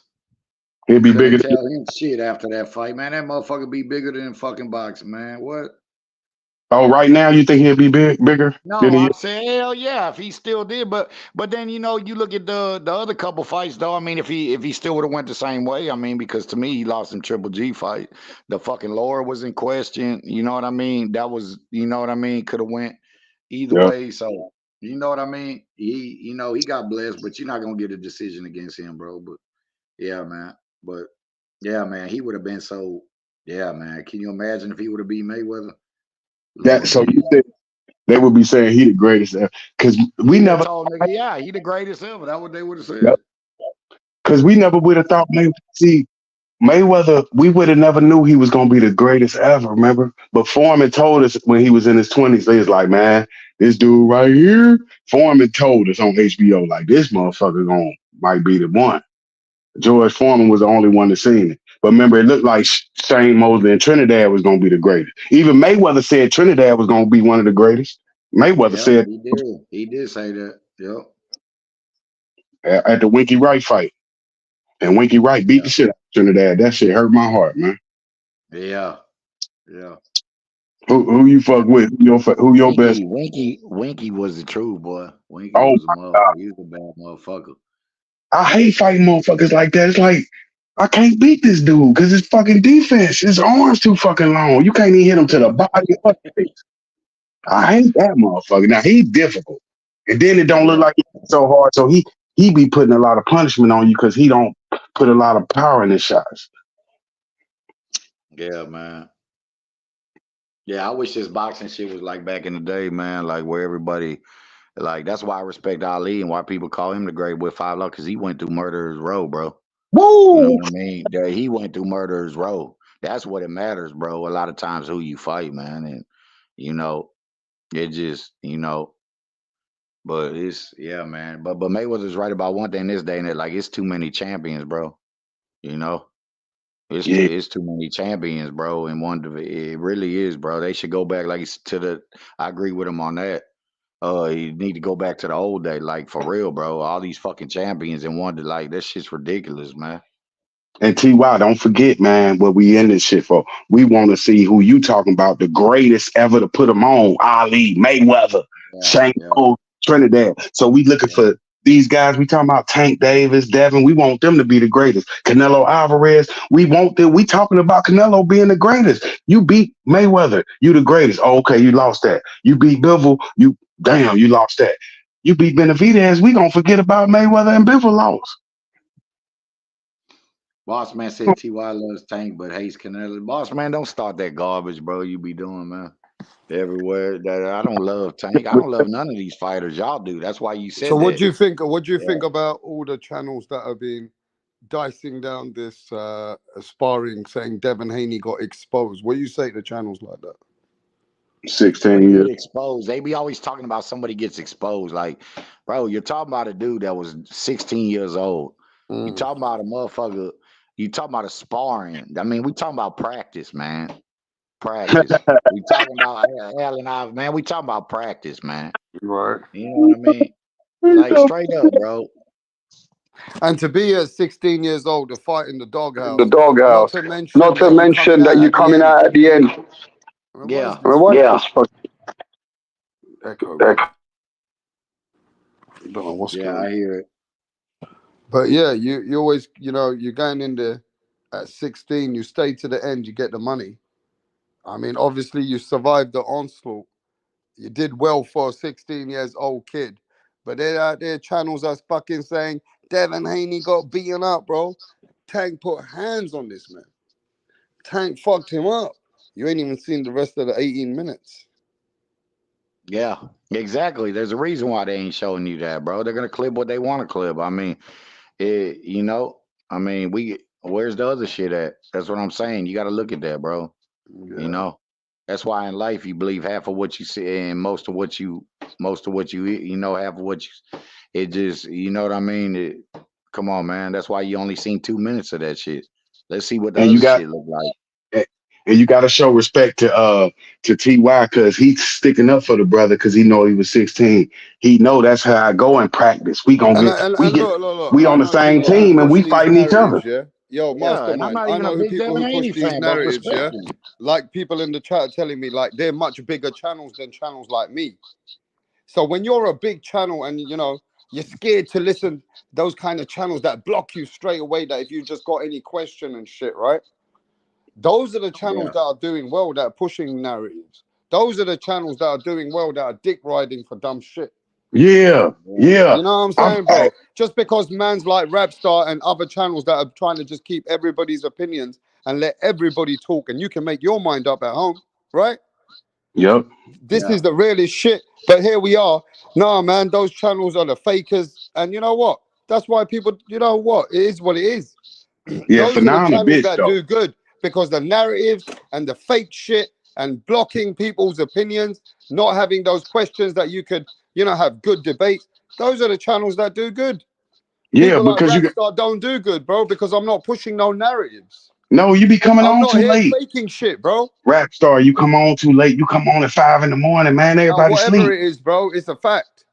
He'd be bigger. Tell him shit after that fight, man. That motherfucker be bigger than fucking boxing, man. What? Oh, right now you think he'll be bigger? No, I'm saying hell yeah, if he still did, but then you look at the other couple fights though. I mean, if he still would have went the same way, I mean, because to me he lost in Triple G fight. The fucking lower was in question. You know what I mean? That was, you know what I mean? Could have went either way. So you know what I mean? He got blessed, but you're not gonna get a decision against him, bro. But yeah, man. But yeah, man, he would have been so. Yeah, man. Can you imagine if he would have beat Mayweather? So you said they would be saying he the greatest ever because we never told me, yeah, he the greatest ever. That's what they would have said. Because we never would have thought Mayweather. We would have never knew he was gonna be the greatest ever. Remember, but Foreman told us when he was in his 20s, he was like, man, this dude right here. Foreman told us on HBO like this motherfucker might be the one. George Foreman was the only one that seen it. But remember, it looked like Shane Mosley and Trinidad was going to be the greatest. Even Mayweather said Trinidad was going to be one of the greatest. Mayweather said he did say that. Yep. At the Winky Wright fight, and Winky Wright beat the shit out of Trinidad. That shit hurt my heart, man. Yeah. Who you fuck with? Who your best? Winky was the true boy. Winky was a motherfucker. He was a bad motherfucker. I hate fighting motherfuckers like that. It's like, I can't beat this dude because his fucking defense, his arms too fucking long. You can't even hit him to the body or the face. I hate that motherfucker. Now he's difficult, and then it don't look Yeah, like he's so hard. So he be putting a lot of punishment on you because he don't put a lot of power in his shots. yeah, man. Yeah, I wish this boxing shit was like back in the day, man. Like where everybody, like that's why I respect Ali and why people call him the Great with 5 because he went through murderer's row, bro. You know Woo! what I mean? That he went through murderer's row. That's what it matters, bro. A lot of times who you fight, man, and you know it just but it's yeah, man. But Mayweather's right about one thing this day, and that like it's too many champions, bro. You know. Yeah, It's too many champions, bro. In one it really is, bro. They should go back like to the. I agree with him on that. You need to go back to the old day, like for real, bro. All these fucking champions in one, like that shit's ridiculous, man. and Ty, don't forget, man, what we in this shit for. We want to see who you talking about, the greatest ever to put them on. Ali, Mayweather, Yeah, Shane yeah, Cole, Trinidad. So we looking yeah. for these guys. We talking about Tank Davis, Devin. We want them to be the greatest. Canelo Alvarez. We want them. We talking about Canelo being the greatest. You beat Mayweather. You the greatest. Oh, okay, you lost that. You beat Bivol. You lost that. You beat Benavidez. We gonna forget about Mayweather and Bivol lost. Boss man said Ty loves Tank, but hates Canelo. Boss man, don't start that garbage, bro. You be doing, man. Everywhere that I don't love Tank. I don't love none of these fighters. Y'all do. That's why you So said what that. do you think? What do you Yeah. think about all the channels that have been dicing down this sparring, saying Devin Haney got exposed? What do you say to channels like that? 16 years. Get exposed. They be always talking about somebody gets exposed. Like, bro, you're talking about a dude that was 16 years old. You talking about a motherfucker. You talking about a sparring. I mean, we talking about practice, man. Practice. We talking about Allen Ives, man. We talking about practice, man. Right. You know what I mean? Like straight up, bro. And to be at 16 years old to fight in the In the doghouse, not doghouse. to Not mention to that you're coming mention out that you're at the coming end. out at the end. What is Yeah. this What? fucking Yeah. echo, bro? I don't know what's Yeah, going on. I hear it. But yeah, you always, you're going in there at 16, you stay to the end, you get the money. I mean, obviously you survived the onslaught. You did well for a 16 years old kid. But they're out there channels that's fucking saying Devin Haney got beaten up, bro. Tank put hands on this man. Tank fucked him up. You ain't even seen the rest of the 18 minutes. Yeah, exactly. There's a reason why they ain't showing you that, bro. They're gonna clip what they want to clip. I mean, where's the other shit at? That's what I'm saying. You got to look at that, bro. Yeah. You know, that's why in life you believe half of what you see and most of what you half of what you. It just, you know what I mean. Come on, man. That's why you only seen 2 minutes of that shit. Let's see what the And other you got shit look like. and you got to show respect to Ty because he's sticking up for the brother because he know he was 16. He know that's how I go in practice. We gonna And, get and, we and get look, we I on the know same people who team and push we these fighting each other. narratives, yeah? Yo, Yeah, and I'm mastermind, not I even a know who big people Devin who push Haney these fan, but narratives, respect yeah? him. Like people in the chat telling me like they're much bigger channels than channels like me. So when you're a big channel and you're scared to listen those kind of channels that block you straight away, that if you just got any question and shit, right? Those are the channels Yeah, that are doing well, that are pushing narratives. Those are the channels that are doing well, that are dick riding for dumb shit. Yeah, yeah, yeah. You know what I'm saying, bro? Just because man's like Rapstar and other channels that are trying to just keep everybody's opinions and let everybody talk, and you can make your mind up at home, right? Yep. This is the realest shit. But here we are. Nah, man, those channels are the fakers. And you know what? That's why people, you know what? It is what it is. Yeah, Those are the phenomenal channels bitch that though. do good because the narratives and the fake shit and blocking people's opinions, not having those questions that you could, have good debates. Those are the channels that do good. Yeah, People like because you got Rapstar don't do good, bro, because I'm not pushing no narratives. no, you be coming I'm on not too here late. faking shit, bro. Rap star, you come on too late. You come on at 5 in the morning, man. Everybody Whatever sleep. it is, bro, it's a fact.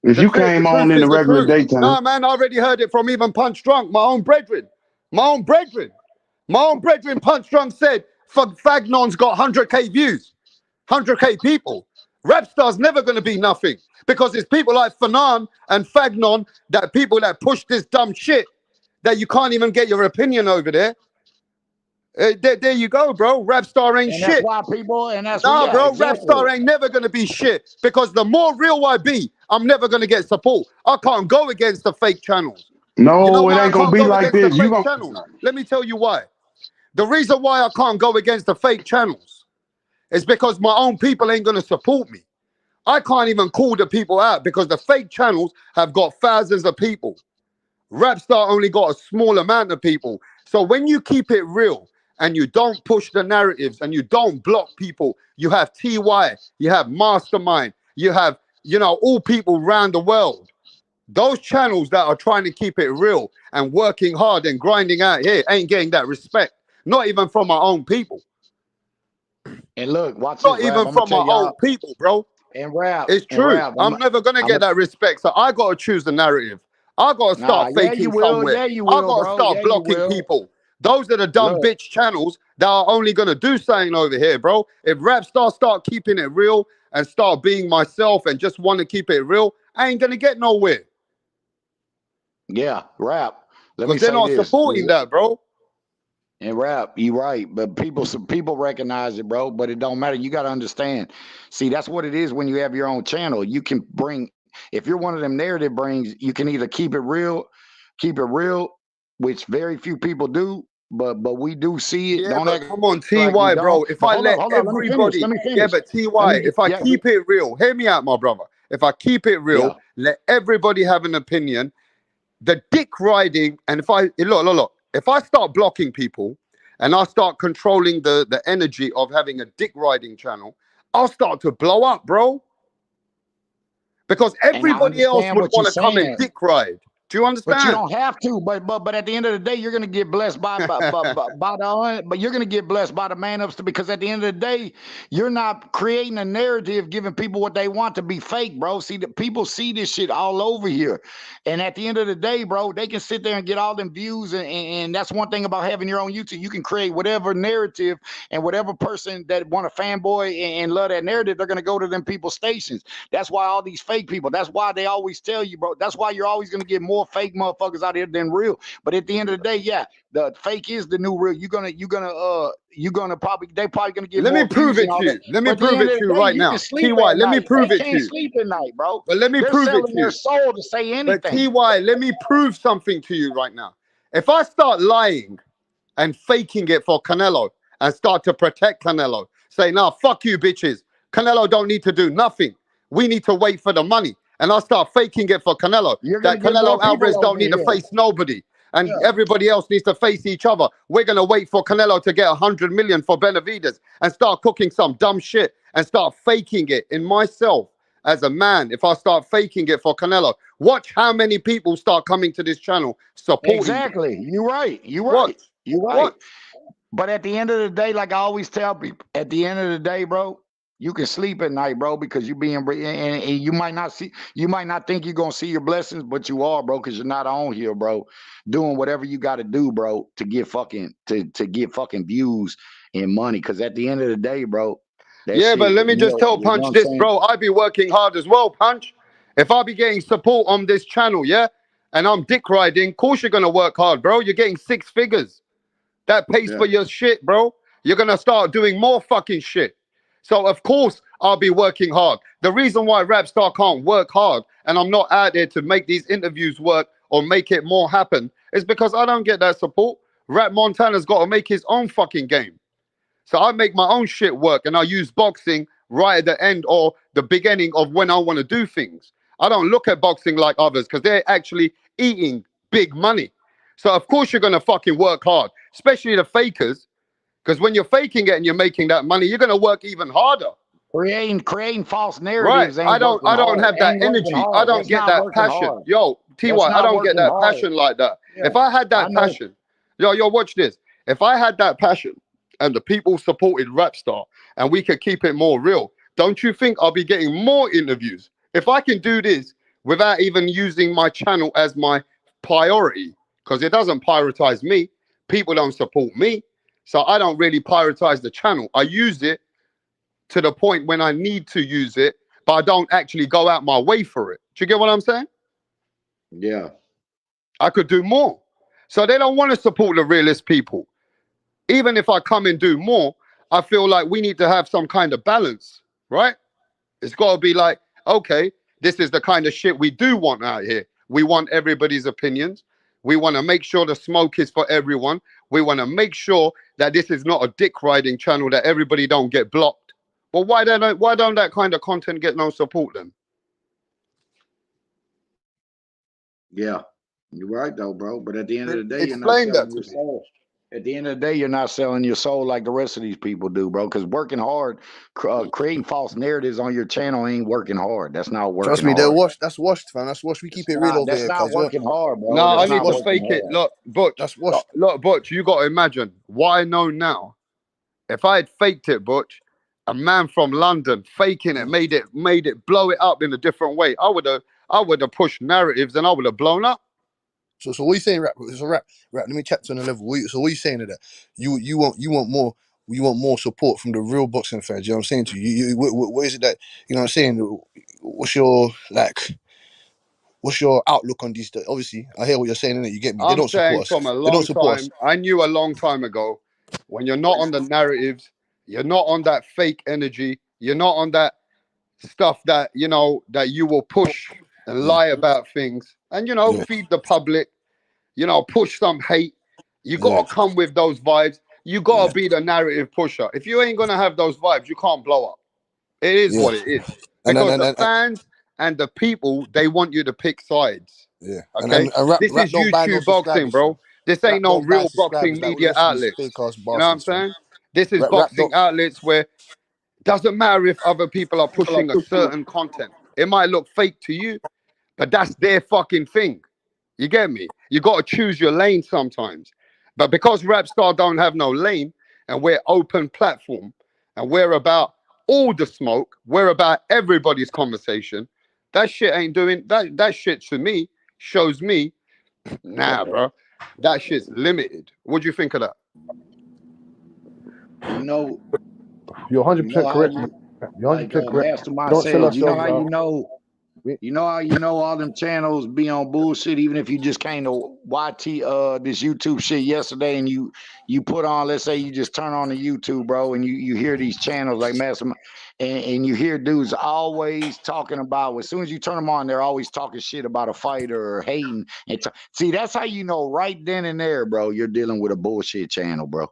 If you The came on truth in is the the regular truth. daytime, No, man, I already heard it from even Punch Drunk, my own brethren. My own brethren. My own brethren, Punch Drunk said, Fagnon's got 100K views, 100K people. Rapstar's never going to be nothing because it's people like Fanon and Fagnon, that people that push this dumb shit that you can't even get your opinion over there. There you go, bro. Rapstar ain't And that's shit. why people, and that's what, Nah, yeah, bro, exactly. Rapstar ain't never gonna be shit because the more real I be, I'm never gonna get support. I can't go against the fake channels. You know No, it why I ain't gonna can't be go like against the this. You fake gonna channels? Let me tell you why. The reason why I can't go against the fake channels is because my own people ain't gonna support me. I can't even call the people out because the fake channels have got thousands of people. Rapstar only got a small amount of people. So when you keep it real and you don't push the narratives and you don't block people, you have TY, you have Mastermind, you have, all people around the world. Those channels that are trying to keep it real and working hard and grinding out here ain't getting that respect. Not even from my own people. And look, watch this, Not Rap. even I'm gonna from tell my own y'all. people, bro. And Rap, It's and true. Rap. I'm never gonna get that respect. So I gotta choose the narrative. I gotta Nah, start yeah, you faking will. somewhere. Yeah, you I will, gotta bro. start Yeah, you blocking will. people. Those are the dumb Look, bitch channels that are only gonna do something over here, bro. If Rapstar start keeping it real and start being myself and just want to keep it real, I ain't gonna get nowhere. yeah, Rap. Let me Because they're say not this. supporting that, bro. And Rap, you right, but some people recognize it, bro. But it don't matter. You got to understand. See, that's what it is when you have your own channel. You can bring, if you're one of them narrative brains, you can either keep it real, which very few people do. But we do see it. Yeah, Don't but act come on, like we TY, don't. bro. If But I hold up, let hold up. Let me finish. everybody, Let me yeah, finish. but Let TY, me get. if I Yeah, keep it real, hear me out, my brother. If I keep it yeah. real, let everybody have an opinion. The dick riding, and if I look, if I start blocking people and I start controlling the energy of having a dick riding channel, I'll start to blow up, bro. Because And I everybody else understand would what you're want to come and saying. dick ride. Do you But you understand? don't have to. But at the end of the day, you're gonna get blessed but you're gonna get blessed by the man ups because at the end of the day, you're not creating a narrative giving people what they want to be fake, bro. See, the people see this shit all over here. And at the end of the day, bro, they can sit there and get all them views. And that's one thing about having your own YouTube. You can create whatever narrative and whatever person that want to fanboy and love that narrative, they're gonna go to them people's stations. That's why all these fake people, that's why they always tell you, bro. That's why you're always gonna get more fake motherfuckers out here than real. But at the end of the day, yeah, the fake is the new real. You're gonna probably they probably gonna get Let me more prove views and it all to that. you. Let me But at the prove end it of to the you day, right you can now. sleep TY, at let me night. They prove it to can't you. sleep at night, bro. But let me They're prove it selling to their you. soul to say But anything. TY, let me prove something to you right now. If I start lying and faking it for Canelo and start to protect Canelo, say, nah, fuck you, bitches. Canelo don't need to do nothing. We need to wait for the money. And I start faking it for Canelo, You're gonna that get more Canelo people Alvarez don't over need to here. face nobody. And Yeah. everybody else needs to face each other. We're going to wait for Canelo to get 100 million for Benavidez and start cooking some dumb shit and start faking it in myself as a man. If I start faking it for Canelo, watch how many people start coming to this channel supporting me. Exactly. You're right. You're right. Watch, You're right. watch. But at the end of the day, like I always tell people, at the end of the day, bro, you can sleep at night, bro, because you being and you might not see, you might not think you're gonna see your blessings, but you are, bro, because you're not on here, bro, doing whatever you got to do, bro, to get fucking to get fucking views and money. Because at the end of the day, bro, that Yeah, but shit, let me just tell you know what Punch I'm this, saying? bro. I be working hard as well, Punch. If I be getting support on this channel, yeah, and I'm dick riding, of course you're gonna work hard, bro. You're getting 6 figures. That pays Yeah. for your shit, bro. You're gonna start doing more fucking shit. So of course I'll be working hard. The reason why Rapstar can't work hard and I'm not out there to make these interviews work or make it more happen is because I don't get that support. Rap Montana's got to make his own fucking game. So I make my own shit work and I use boxing right at the end or the beginning of when I want to do things. I don't look at boxing like others because they're actually eating big money. So of course you're gonna fucking work hard, especially the fakers, because when you're faking it and you're making that money, you're gonna work even harder. Creating false Right. narratives I ain't don't working I don't hard. have that Ain't working energy. I hard. don't That's get not that working passion. hard. Yo, That's TY, I not don't get working that hard. passion like that. Yeah, If I had I that know. passion, yo, watch this. If I had that passion and the people supported Rapstar and we could keep it more real, don't you think I'll be getting more interviews? If I can do this without even using my channel as my priority, because it doesn't prioritize me, people don't support me. So I don't really prioritize the channel. I use it to the point when I need to use it, but I don't actually go out my way for it. Do you get what I'm saying? Yeah. I could do more. So they don't want to support the realist people. even if I come and do more, I feel like we need to have some kind of balance, right? It's got to be like, okay, this is the kind of shit we do want out here. We want everybody's opinions. We want to make sure the smoke is for everyone. We want to make sure that this is not a dick riding channel, that everybody don't get blocked. Well, why don't that kind of content get no support then? Yeah, you're right though, bro. But at the end of the day, you're not Explain that selling to your me. soul. At the end of the day, you're not selling your soul like the rest of these people do, bro. Because working hard, creating false narratives on your channel ain't working hard. That's not working Trust me, hard. they're washed. That's washed, fam. That's washed. We keep it real over That's here, not cuz working hard, bro. No, That's I need not to working fake it. hard. Look, Butch. that's washed. Look, Butch, you got to imagine what I know now. If I had faked it, Butch, a man from London faking it, made it blow it up in a different way. I would have pushed narratives and I would have blown up. So what you saying, rap? So rap. Let me chat to on the level. So what you saying to that? You want more support from the real boxing fans. You know what I'm saying to you? What is it that you know what I'm saying? What's your What's your outlook on these? Obviously, I hear what you're saying, innit? You get me? They I'm don't saying support from us. a They don't long support us. time, I knew a long time ago, when you're not on the narratives, you're not on that fake energy, you're not on that stuff that, you know, that you will push and lie about things and, you know, Yeah, feed the public, you know, push some hate. You yeah, got to come with those vibes. You got yeah, to be the narrative pusher. If you ain't going to have those vibes, you can't blow up. It is yeah. what it is. And Because the and fans and the people, they want you to pick sides. yeah, Okay? and rap This is don't buy no YouTube boxing, subscribers, fam. bro. This Rap ain't no don't buy real boxing subscribers like all the media rest of these outlets. fake ass You know what I'm bastards, fam. saying? This is Rap boxing don't. outlets where it doesn't matter if other people are pushing a certain content. It might look fake to you, but that's their fucking thing. You get me? You got to choose your lane sometimes. But because Rapstar don't have no lane and we're open platform and we're about all the smoke, we're about everybody's conversation, that shit ain't doing that. That shit to me shows me, nah, bro, that shit's limited. What do you think of that? You know, You're 100% how correct, man. You're like 100% correct. Mastermind Don't sell said, you know ourselves how out. you know how all them channels be on bullshit, even if you just came to YT this YouTube shit yesterday and you put on, let's say you just turn on the YouTube, bro, and you hear these channels like Mastermind and you hear dudes always talking about, as soon as you turn them on, they're always talking shit about a fighter or hating. See, that's how you know right then and there, bro, you're dealing with a bullshit channel, bro.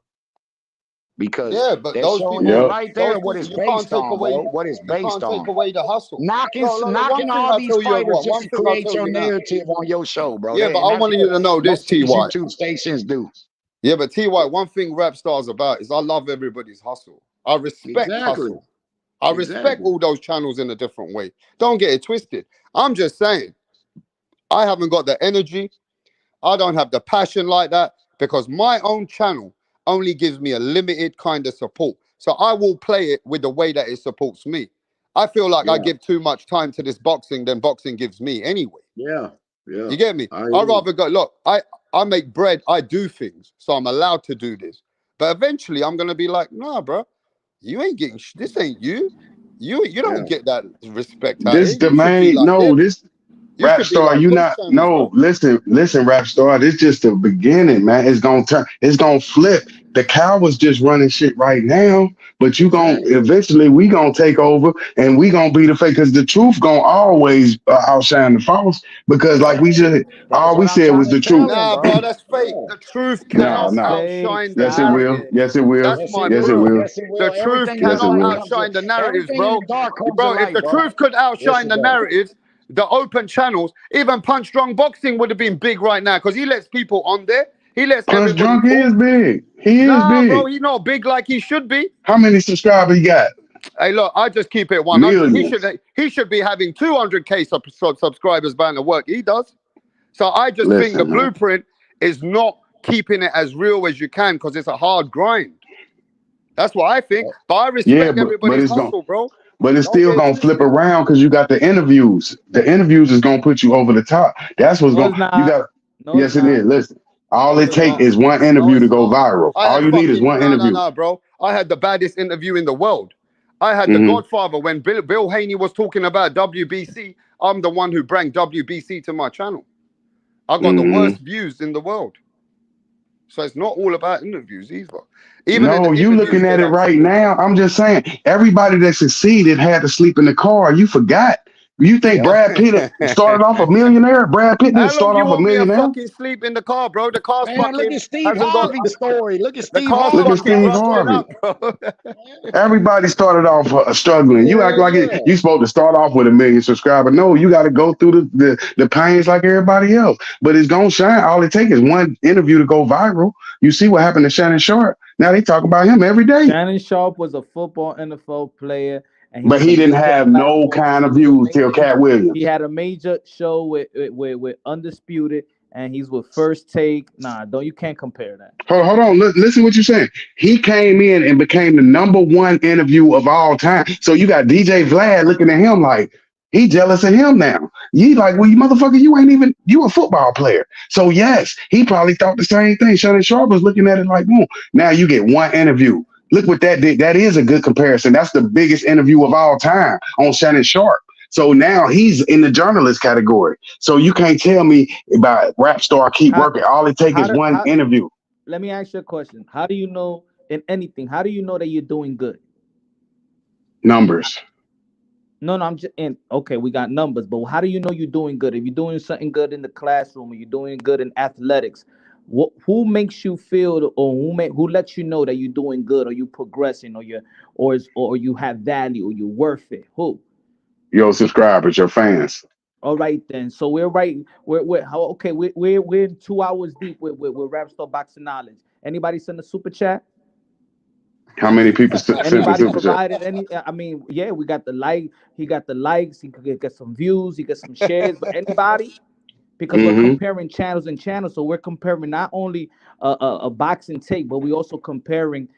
Because Yeah, but they're those showing people, you Yep. right there those what people, it's you can't based take on, bro. away, What it's you based can't take on. away the hustle. Knocking Look, one thing all I'll these tell you, fighters what, just one to thing I'll create tell your you now. narrative on your show, bro. Yeah, but And I that's wanted you what to know this, most of these TY. YouTube stations do. Yeah, but TY, one thing Rapstar's about is I love everybody's hustle. I respect Exactly. hustle. I respect Exactly. all those channels in a different way. Don't get it twisted. I'm just saying, I haven't got the energy. I don't have the passion like that because my own channel only gives me a limited kind of support. So I will play it with the way that it supports me. I feel like I Yeah. give too much time to this boxing than boxing gives me anyway. Yeah. Yeah. You get me? I I'd agree. rather go, look, I make bread, I do things, so I'm allowed to do this. But eventually I'm gonna be like, nah, bro, you ain't getting this ain't you. You Yeah. don't get that respect out here. This the You should be main. like No, them. this You rap should be star. like You them not. channels, No, bro. listen, rap star. This just the beginning, man. It's gonna turn. It's gonna flip. The cow was just running shit right now, but you gonna Exactly. eventually we gonna take over and we gonna be the fake because the truth gonna always outshine the false. Because like we Exactly. just That's all we what I'm said trying was to the tell truth. them, Nah, bro. bro, that's fake. Yeah. The truth No, cannot no. outshine the Yes, it will. narrative. Yes, it will. That's Yes, it my Yes, it will. point. will. Yes, it The will. truth Yes, it cannot will. outshine the narratives, Everything in bro. the dark comes to Bro, if light, the bro. truth could Yes, outshine it the does. narratives, the open channels, even Punch Drunk Boxing would have been big right now because he lets people on there. He lets Punch everybody Drunk is talk. big. He is Nah, bro, big. he's not big like he should be. How many subscribers he got? Hey, look, I just keep it 100. Millions. He should be having 200K subscribers by the work he does. So I just think the Listen, man. blueprint is not keeping it as real as you can because it's a hard grind. That's what I think. But I Yeah, respect but everybody's it's going hustle, bro. but it's Don't still get it gonna flip twisted. around because you got the interviews. The interviews is gonna put you over the top. That's what's No, going it's you not. got No, it's yes it not. is. Listen, all No, it it's take not. is one No, interview to it's go not. viral. I All had you need is fucking one interview. no, bro. I had the baddest interview in the world. I had the Hmm. Godfather when Bill Haney was talking about WBC. I'm the one who brought WBC to my channel. I got the Hmm. worst views in the world. So it's not all about interviews either. Even in No, the you interviews, looking they at it don't right see it. now. I'm just saying, everybody that succeeded had to sleep in the car. You forgot. You think Brad Pitt started off a millionaire? Brad Pitt didn't How long start you off a want me to millionaire. fucking sleep in the car, bro? The car's Man, look fucking at Steve hasn't got Harvey's story. Look at the Steve car's Look at Harvey, fucking Steve bro. rusting Harvey. up, bro. Everybody started off struggling. You act Yeah, like yeah. you supposed to start off with 1 million subscribers. No, you got to go through the pains like everybody else. But it's gonna shine. All it takes is one interview to go viral. You see what happened to Shannon Sharp. Now they talk about him every day. Shannon Sharp was a football NFL player, and he But was a he didn't major have no platform. kind He of was a views till major. Cat He Williams. had a major show with Undisputed, and he's with First Take. Nah, don't you can't compare that. Hold on. Listen what you're saying. He came in and became the #1 interview of all time. So you got DJ Vlad looking at him like he jealous of him now. You like, well, you motherfucker, you a football player. So yes, he probably thought the same thing. Shannon Sharp was looking at it like, boom. Now you get one interview. Look what that did. That is a good comparison. That's the biggest interview of all time on Shannon Sharp. So now he's in the journalist category. So you can't tell me about rap star keep How working. All it takes how is do, one how? interview. Let me ask you a question. How do you know in anything? How do you know that you're doing good? Numbers. No, I'm just in. Okay, we got numbers, but how do you know you're doing good? If you're doing something good in the classroom, or you're doing good in athletics, who makes you feel, or who lets you know that you're doing good, or you progressing, or you have value, or you're worth it? Who? Your subscribers, your fans. All right then. So we're right. We're how okay. We're 2 hours deep with Rap Star Boxing Knowledge. Anybody send a super chat? How many people sent the Anybody super chat? provided any? I mean, yeah, we got the like. He got the likes. He could get some views. He get some shares. But anybody, because we're Mm-hmm. comparing channels and channels, so we're comparing not only a boxing tape, but we also comparing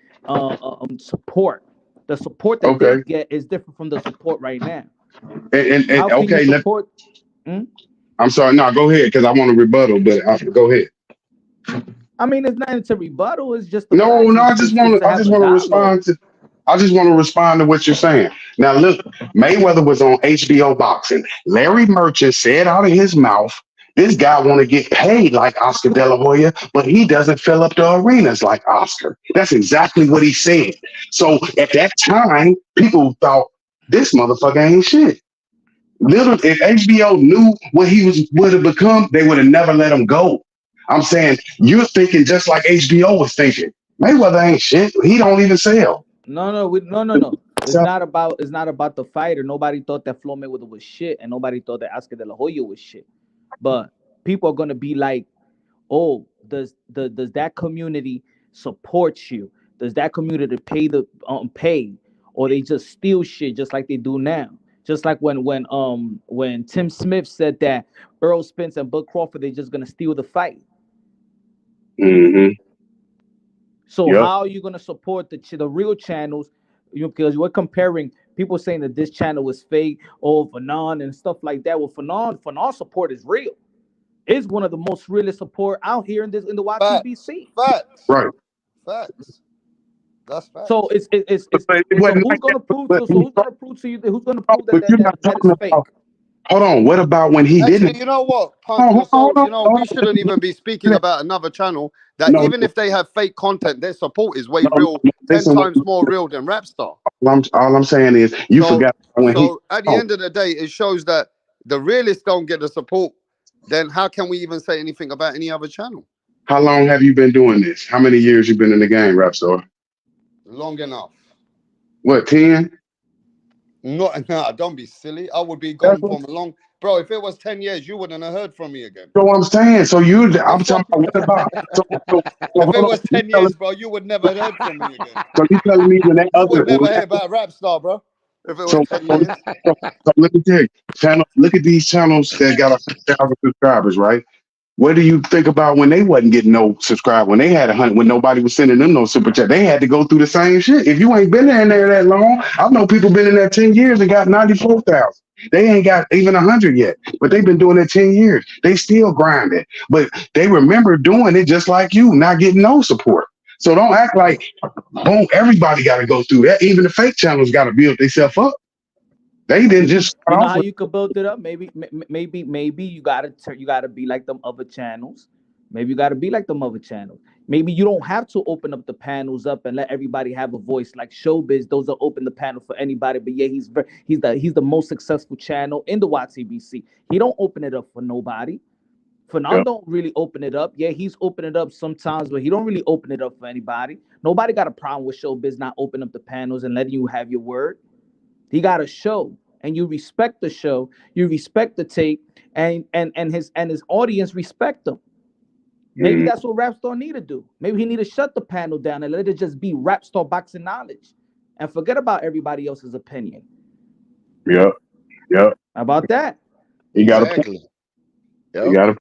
support. The support that they Okay. get is different from the support right now. And How can you okay, support? Hmm? I'm sorry. No, go ahead because I want to rebuttal, but go ahead. I mean, it's nothing to rebuttal. It's just the No, facts. no, It's to I have just a want to dialogue. respond to what you're saying. Now look, Mayweather was on HBO Boxing. Larry Merchant said out of his mouth, this guy want to get paid like Oscar De La Hoya, but he doesn't fill up the arenas like Oscar. That's exactly what he said. So at that time, people thought this motherfucker ain't shit. Little if HBO knew what he would have become, they would have never let him go. I'm saying you're thinking just like HBO was thinking. Mayweather ain't shit. He don't even sell. No. It's So, not about the fighter. Nobody thought that Floyd Mayweather was shit, and nobody thought that Oscar De La Hoya was shit. But people are gonna be like, "Oh, does that community support you? Does that community pay, or they just steal shit just like they do now? Just like when Tim Smith said that Earl Spence and Bud Crawford they're just gonna steal the fight. mm-hmm. So Yep. how are you gonna support the real channels? Because we're comparing people saying that this channel is fake or Fanon and stuff like that. Well, Fanon support is real. It's one of the most realest support out here in the Facts. YPBC. Facts. Right. Facts. That's So facts. But it so wasn't who's like that. gonna prove to so who's gonna prove to you who's gonna prove But you're not that is talking fake? about. Hold on. What about when he Actually, didn't? you know what, Punk? Hold on, hold on, We hold shouldn't even be speaking on. about another channel that No, even if they have fake content, their support is way no, real, 10 listen. times more real than Rapstar. All I'm saying is you So, forgot when he. so at the Oh, end of the day, it shows that the realists don't get the support. Then how can we even say anything about any other channel? how long have you been doing this? How many years you been in the game, Rapstar? Long enough. What, 10? Not, nah, don't be silly. I would be That's gone from a long, bro. If it was 10 years, you wouldn't have heard from me again. what I'm saying. I'm talking about what about? So If hold it on. was 10 years, bro, you would never heard from me again. So you telling me when that You other would never hear about Rapstar, bro. If it was so, 10 years. so let me tell you, look at these channels that got 100,000 subscribers, right? What do you think about when they wasn't getting no subscribe? When they had 100, when nobody was sending them no super chat, they had to go through the same shit. If you ain't been in there that long, I know people been in there 10 years and got 94,000. They ain't got even 100 yet, but they've been doing it 10 years. They still grinding, but they remember doing it just like you, not getting no support. So don't act like, boom, everybody got to go through that. Even the fake channels got to build themselves up. They didn't just You start know off how with. you could build it up? Maybe you gotta be like them other channels. Maybe you gotta be like them other channels. Maybe you don't have to open up the panels up and let everybody have a voice like Showbiz. Those are open the panel for anybody. But yeah, he's the most successful channel in the YTBC. He don't open it up for nobody. Fanon don't really open it up. Yeah, he's open it up sometimes, but he don't really open it up for anybody. Nobody got a problem with Showbiz not opening up the panels and letting you have your word. He got a show, and you respect the show, you respect the tape, and his audience respect him. Maybe that's what Rapstar need to do. Maybe he need to shut the panel down and let it just be Rapstar boxing knowledge, and forget about everybody else's opinion. Yep. How about that? He got exactly. a. He got a.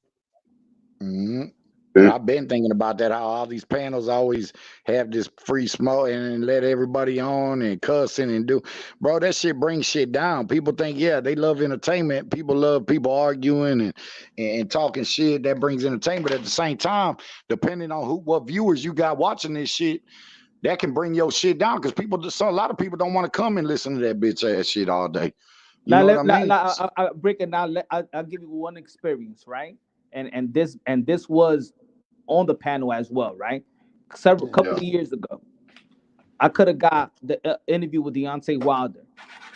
I've been thinking about that, how all these panels always have this free smoke and let everybody on and cussing and do. Bro, that shit brings shit down. People think, yeah, they love entertainment. People love people arguing and talking shit. That brings entertainment. At the same time, depending on what viewers you got watching this shit, that can bring your shit down, because a lot of people don't want to come and listen to that bitch ass shit all day. You know what I mean? I'll break it down. I'll give you one experience, right? And this was on the panel as well, right? Couple of years ago, I could have got the interview with Deontay Wilder,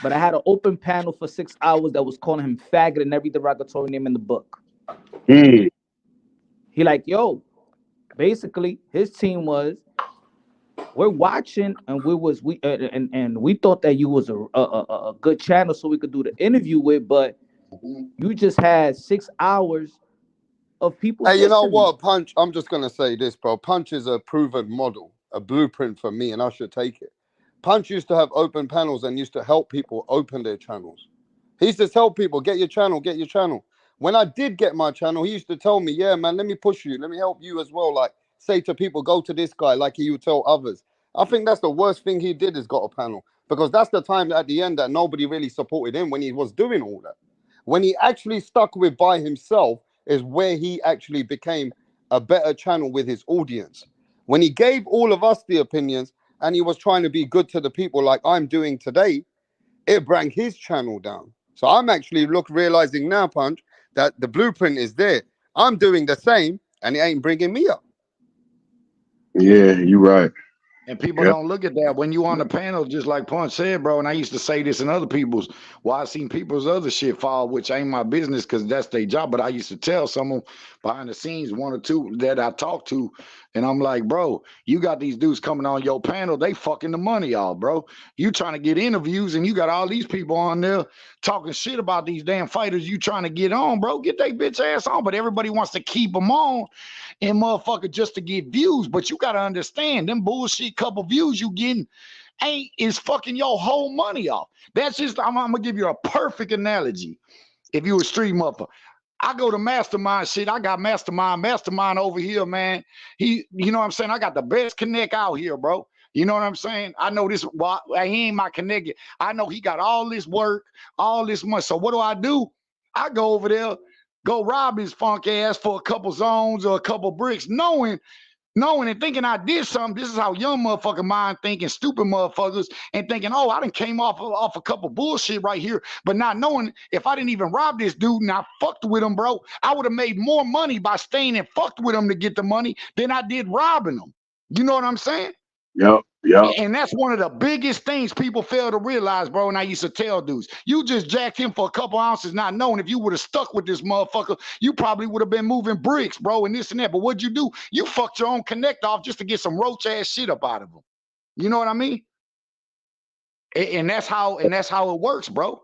but I had an open panel for 6 hours that was calling him faggot and every derogatory name in the book. He like, yo, basically his team was, we're watching, and we thought that you was a good channel so we could do the interview with, but you just had 6 hours of people. Hey, you know what, Punch? I'm just gonna say this, bro. Punch is a proven model, a blueprint for me, and I should take it. Punch used to have open panels and used to help people open their channels. He used to tell people, get your channel, get your channel. When I did get my channel, he used to tell me, yeah, man, let me push you, let me help you as well. Like, say to people, go to this guy, like he would tell others. I think that's the worst thing he did, is got a panel, because that's the time at the end that nobody really supported him when he was doing all that. When he actually stuck with by himself is where he actually became a better channel with his audience. When he gave all of us the opinions and he was trying to be good to the people like I'm doing today, it brought his channel down. So I'm actually realizing now, Punch, that the blueprint is there. I'm doing the same and it ain't bringing me up. Yeah, you're right. And people don't look at that when you on the panel, just like Punch said, bro. And I used to say this in other people's, I seen people's other shit fall, which ain't my business because that's their job. But I used to tell someone behind the scenes, one or two that I talked to, and I'm like, bro, you got these dudes coming on your panel, they fucking the money off, bro. You trying to get interviews and you got all these people on there talking shit about these damn fighters you trying to get on, bro. Get they bitch ass on. But everybody wants to keep them on and motherfucker just to get views. But you got to understand, them bullshit couple views you getting is fucking your whole money off. That's just, I'm gonna give you a perfect analogy. If you a street motherfucker, I go to Mastermind shit. I got Mastermind over here, man. You know what I'm saying? I got the best connect out here, bro. You know what I'm saying? I know this, well, he ain't my connect. I know he got all this work, all this money. So what do? I go over there, go rob his funk ass for a couple zones or a couple bricks, knowing and thinking I did something. This is how young motherfucking mind thinking, stupid motherfuckers, and thinking, oh, I done came off a couple bullshit right here, but not knowing if I didn't even rob this dude and I fucked with him, bro, I would have made more money by staying and fucked with him to get the money than I did robbing him. You know what I'm saying? Yep. And that's one of the biggest things people fail to realize, bro. And I used to tell dudes, you just jacked him for a couple ounces, not knowing if you would have stuck with this motherfucker, you probably would have been moving bricks, bro, and this and that. But what'd you do? You fucked your own connect off just to get some roach ass shit up out of him. You know what I mean? And that's how it works, bro.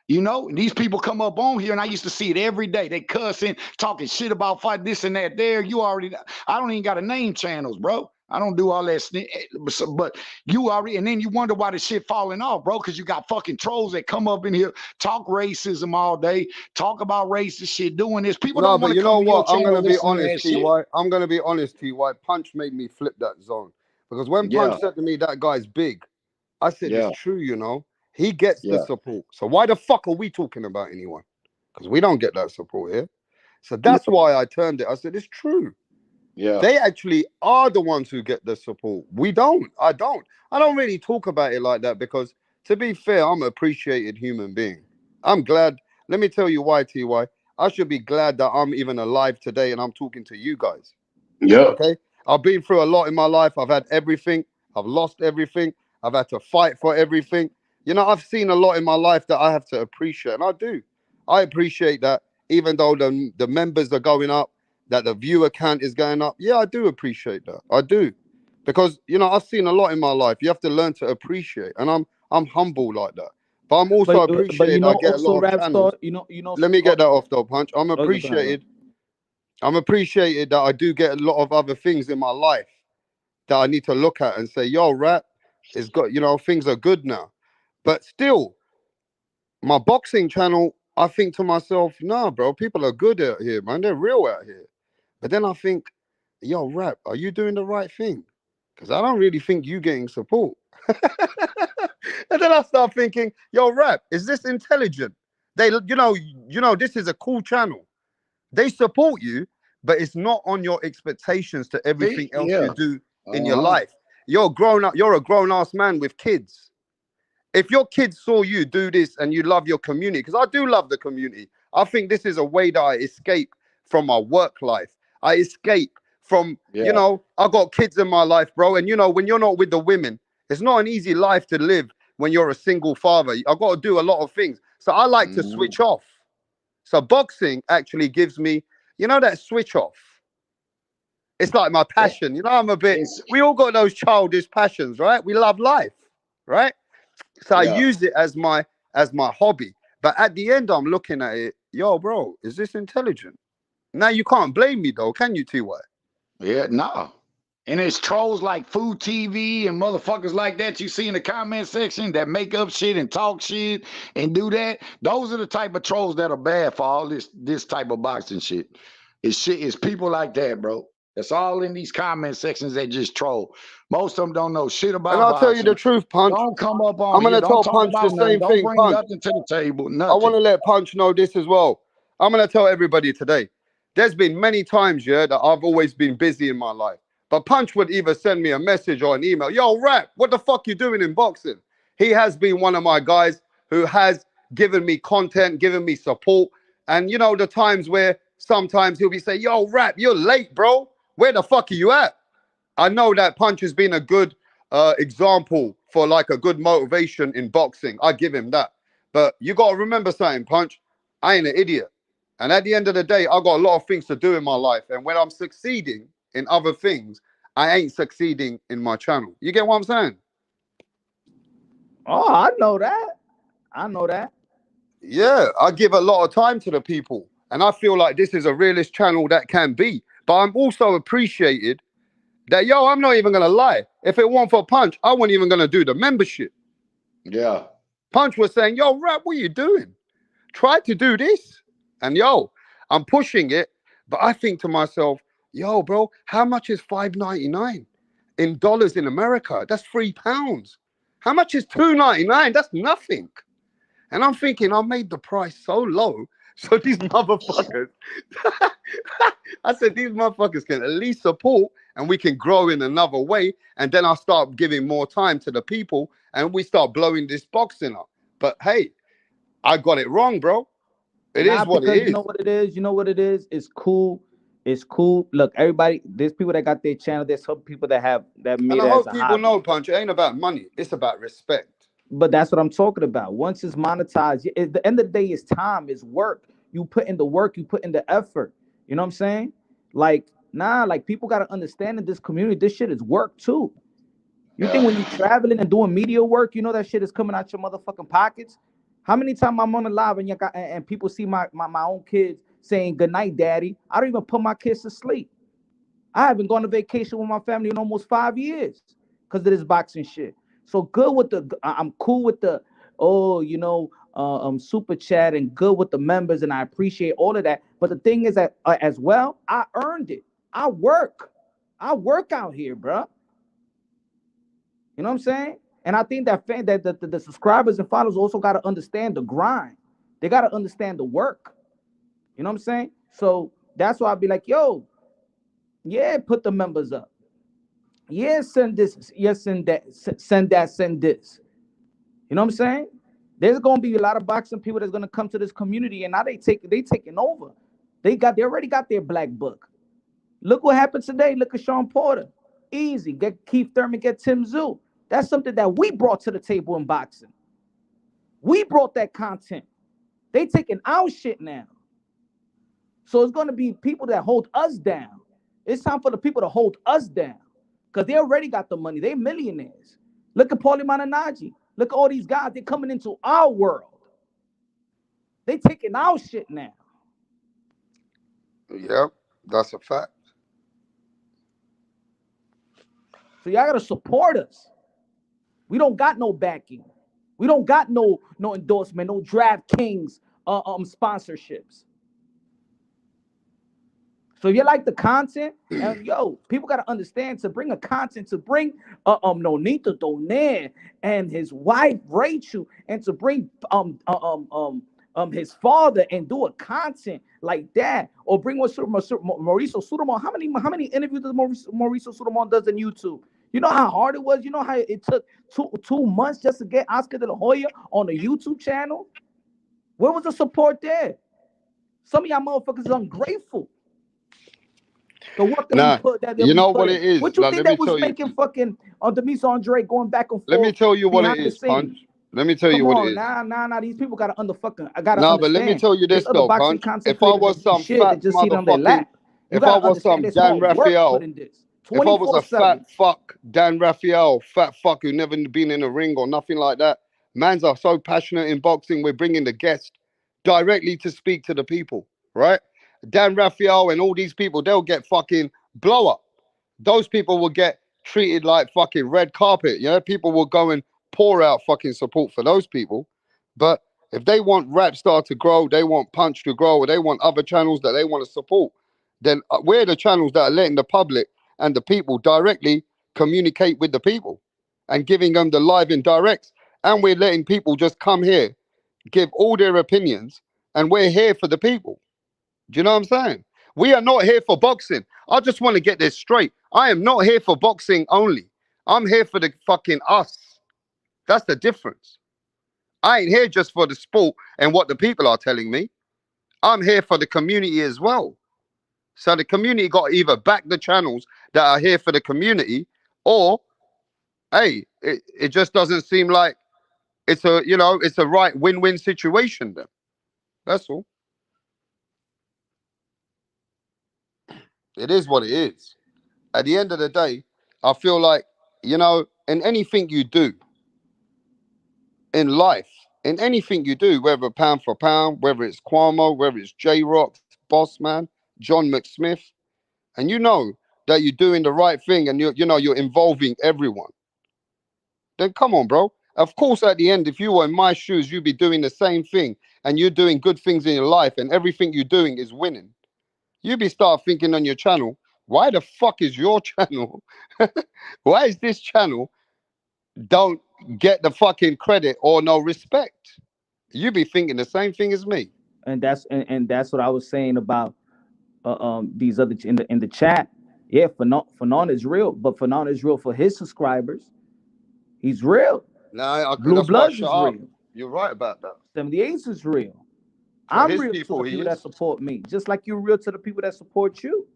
You know, these people come up on here, and I used to see it every day. They cussing, talking shit about fight this and that there. I don't even got to name channels, bro. I don't do all that, but you already, and then you wonder why the shit falling off, bro, because you got fucking trolls that come up in here, talk racism all day, talk about racist shit, doing this. People don't want to come to your channel. I'm going to be honest, TY. I'm going to be honest, TY. Punch made me flip that zone. Because when Punch said to me, that guy's big, I said, it's true, you know. He gets the support. So why the fuck are we talking about anyone? Because we don't get that support here. So that's why I turned it. I said, it's true. Yeah. They actually are the ones who get the support. We don't. I don't really talk about it like that because, to be fair, I'm an appreciated human being. I'm glad. Let me tell you why, TY. I should be glad that I'm even alive today and I'm talking to you guys. Yeah. Okay? I've been through a lot in my life. I've had everything. I've lost everything. I've had to fight for everything. You know, I've seen a lot in my life that I have to appreciate, and I do. I appreciate that, even though the members are going up, that the viewer count is going up. Yeah, I do appreciate that. I do, because you know I've seen a lot in my life. You have to learn to appreciate, and I'm humble like that. But I'm also But you appreciated. know I get a also lot of rap channels. star. Let me get that off though, Punch. I'm Okay, go ahead, bro. appreciated. I'm appreciated that I do get a lot of other things in my life that I need to look at and say, yo, rap is got, you know, things are good now. But still, my boxing channel, I think to myself, nah, bro, people are good out here, man. They're real out here. But then I think, yo, rap, are you doing the right thing? Because I don't really think you getting support. And then I start thinking, yo, rap, is this intelligent? They, this is a cool channel. They support you, but it's not on your expectations to everything See? else you Yeah. do in your Uh-huh. life. You're grown up. You're a grown ass man with kids. If your kids saw you do this and you love your community, because I do love the community, I think this is a way that I escape from my work life. I escape from, Yeah. I got kids in my life, bro. And when you're not with the women, it's not an easy life to live when you're a single father. I've got to do a lot of things. So I like to Mm-hmm. switch off. So boxing actually gives me, that switch off. It's like my Yeah. passion. I'm a bit, It's we all got those childish passions, right? We love life, right? So I yeah. use it as my hobby. But at the end, I'm looking at it, yo, bro, is this intelligent? Now you can't blame me though, can you, TY? Yeah, no. And it's trolls like Food TV and motherfuckers like that you see in the comment section that make up shit and talk shit and do that. Those are the type of trolls that are bad for all this type of boxing shit. It's people like that, bro. That's all in these comment sections that just troll. Most of them don't know shit And about I'll tell you the boxing. truth, Punch. Don't come up on I'm here. gonna Don't tell talk Punch the about nothing. same Don't thing, bring Punch. nothing to the table. I want Nothing. to let Punch know this as well. I'm going to tell everybody today. There's been many times, yeah, that I've always been busy in my life. But Punch would either send me a message or an email. Yo, Rap, what the fuck you doing in boxing? He has been one of my guys who has given me content, given me support. And the times where sometimes he'll be saying, yo, Rap, you're late, bro. Where the fuck are you at? I know that Punch has been a good example for like a good motivation in boxing. I give him that. But you got to remember something, Punch. I ain't an idiot. And at the end of the day, I got a lot of things to do in my life. And when I'm succeeding in other things, I ain't succeeding in my channel. You get what I'm saying? Oh, I know that. I know that. Yeah, I give a lot of time to the people. And I feel like this is a realist channel that can be. But I'm also appreciated that, I'm not even going to lie. If it weren't for Punch, I wasn't even going to do the membership. Yeah. Punch was saying, yo, Rap, what are you doing? Try to do this. And I'm pushing it. But I think to myself, yo, bro, how much is $5.99 in dollars in America? That's £3. How much is $2.99? That's nothing. And I'm thinking, I made the price so low. So these motherfuckers, I said, these motherfuckers can at least support and we can grow in another way. And then I'll start giving more time to the people and we start blowing this boxing up. But hey, I got it wrong, bro. It is Not what it because you is. know what it is. You know what it is. It's cool. It's cool. Look, everybody. There's people that got their channel. There's some people that And made I it as hope a people hobby. know, Punch, it ain't about money. It's about respect. But that's what I'm talking about. Once it's monetized, at the end of the day, it's time. It's work. You put in the work. You put in the effort. You know what I'm saying? Like, like people got to understand in this community, this shit is work too. You think Yeah. when you're traveling and doing media work, you know that shit is coming out your motherfucking pockets? How many times I'm on a live and people see my own kids saying good night, daddy? I don't even put my kids to sleep. I haven't gone to vacation with my family in almost 5 years because of this boxing shit. So good with I'm cool with the super chat and good with the members, and I appreciate all of that. But the thing is that as well, I earned it. I work out here, bro. You know what I'm saying? And I think that the subscribers and followers also got to understand the grind. They got to understand the work. You know what I'm saying? So that's why I'd be like, yo, yeah, put the members up. Yeah, send this. Yes, send that. Send that. Send this. You know what I'm saying? There's gonna be a lot of boxing people that's gonna come to this community, and now they taking over. They already got their black book. Look what happened today. Look at Sean Porter. Easy. Get Keith Thurman, get Tszyu. That's something that we brought to the table in boxing. We brought that content. They taking our shit now. So it's going to be people that hold us down. It's time for the people to hold us down. Because they already got the money. They millionaires. Look at Paulie Malignaggi. Look at all these guys. They're coming into our world. They taking our shit now. Yep, that's a fact. So y'all gotta support us. We don't got no backing. We don't got no endorsement, no DraftKings sponsorships. So if you like the content, and yo, people gotta understand to bring a content, to bring Nonito Donaire and his wife Rachel, and to bring his father and do a content like that, or bring what Mauricio Sudamon. How many interviews does Mauricio Sudamon does on YouTube? You know how hard it was. You know how it took two months just to get Oscar De La Hoya on the YouTube channel. Where was the support there? Some of y'all motherfuckers is ungrateful. The work that we put that you know put what in. it is. What you Like, think that was making fucking Demise Andre going back and forth? Let me tell you what it is, Punch. Let me tell you what it is. Nah. These people gotta understand. But let me tell you this though, Punch. If I was some fat motherfucking, if I was some Dan Raphael, if I was a fat fuck Dan Raphael, fat fuck who never been in a ring or nothing like that, mans are so passionate in boxing. We're bringing the guest directly to speak to the people, right? Dan Raphael and all these people, they'll get fucking blow up. Those people will get treated like fucking red carpet. You know, people will go and pour out fucking support for those people. But if they want Rapstar to grow, they want Punch to grow, or they want other channels that they want to support, then we're the channels that are letting the public and the people directly communicate with the people and giving them the live and directs. And we're letting people just come here, give all their opinions, and we're here for the people. Do you know what I'm saying? We are not here for boxing. I just want to get this straight. I am not here for boxing only. I'm here for the fucking us. That's the difference. I ain't here just for the sport and what the people are telling me. I'm here for the community as well. So the community got to either back the channels that are here for the community, or, hey, it just doesn't seem like it's a right win-win situation then. That's all. It is what it is. At the end of the day, I feel like, in anything you do in life, in anything you do, whether pound for pound, whether it's Cuomo, whether it's J-Rock, Boss Man, John McSmith, and you know that you're doing the right thing and you're involving everyone, then come on, bro. Of course, at the end, if you were in my shoes, you'd be doing the same thing and you're doing good things in your life and everything you're doing is winning. You'd be start thinking on your channel, why the fuck is your channel? Why is this channel don't get the fucking credit or no respect? You be thinking the same thing as me. And that's what I was saying about these other in the chat. Yeah, Fanon is real, but Fanon is real for his subscribers. He's real. Blue Bloods is real. You're right about that. 78 is real. I'm real to the people that support me, just like you're real to the people that support you.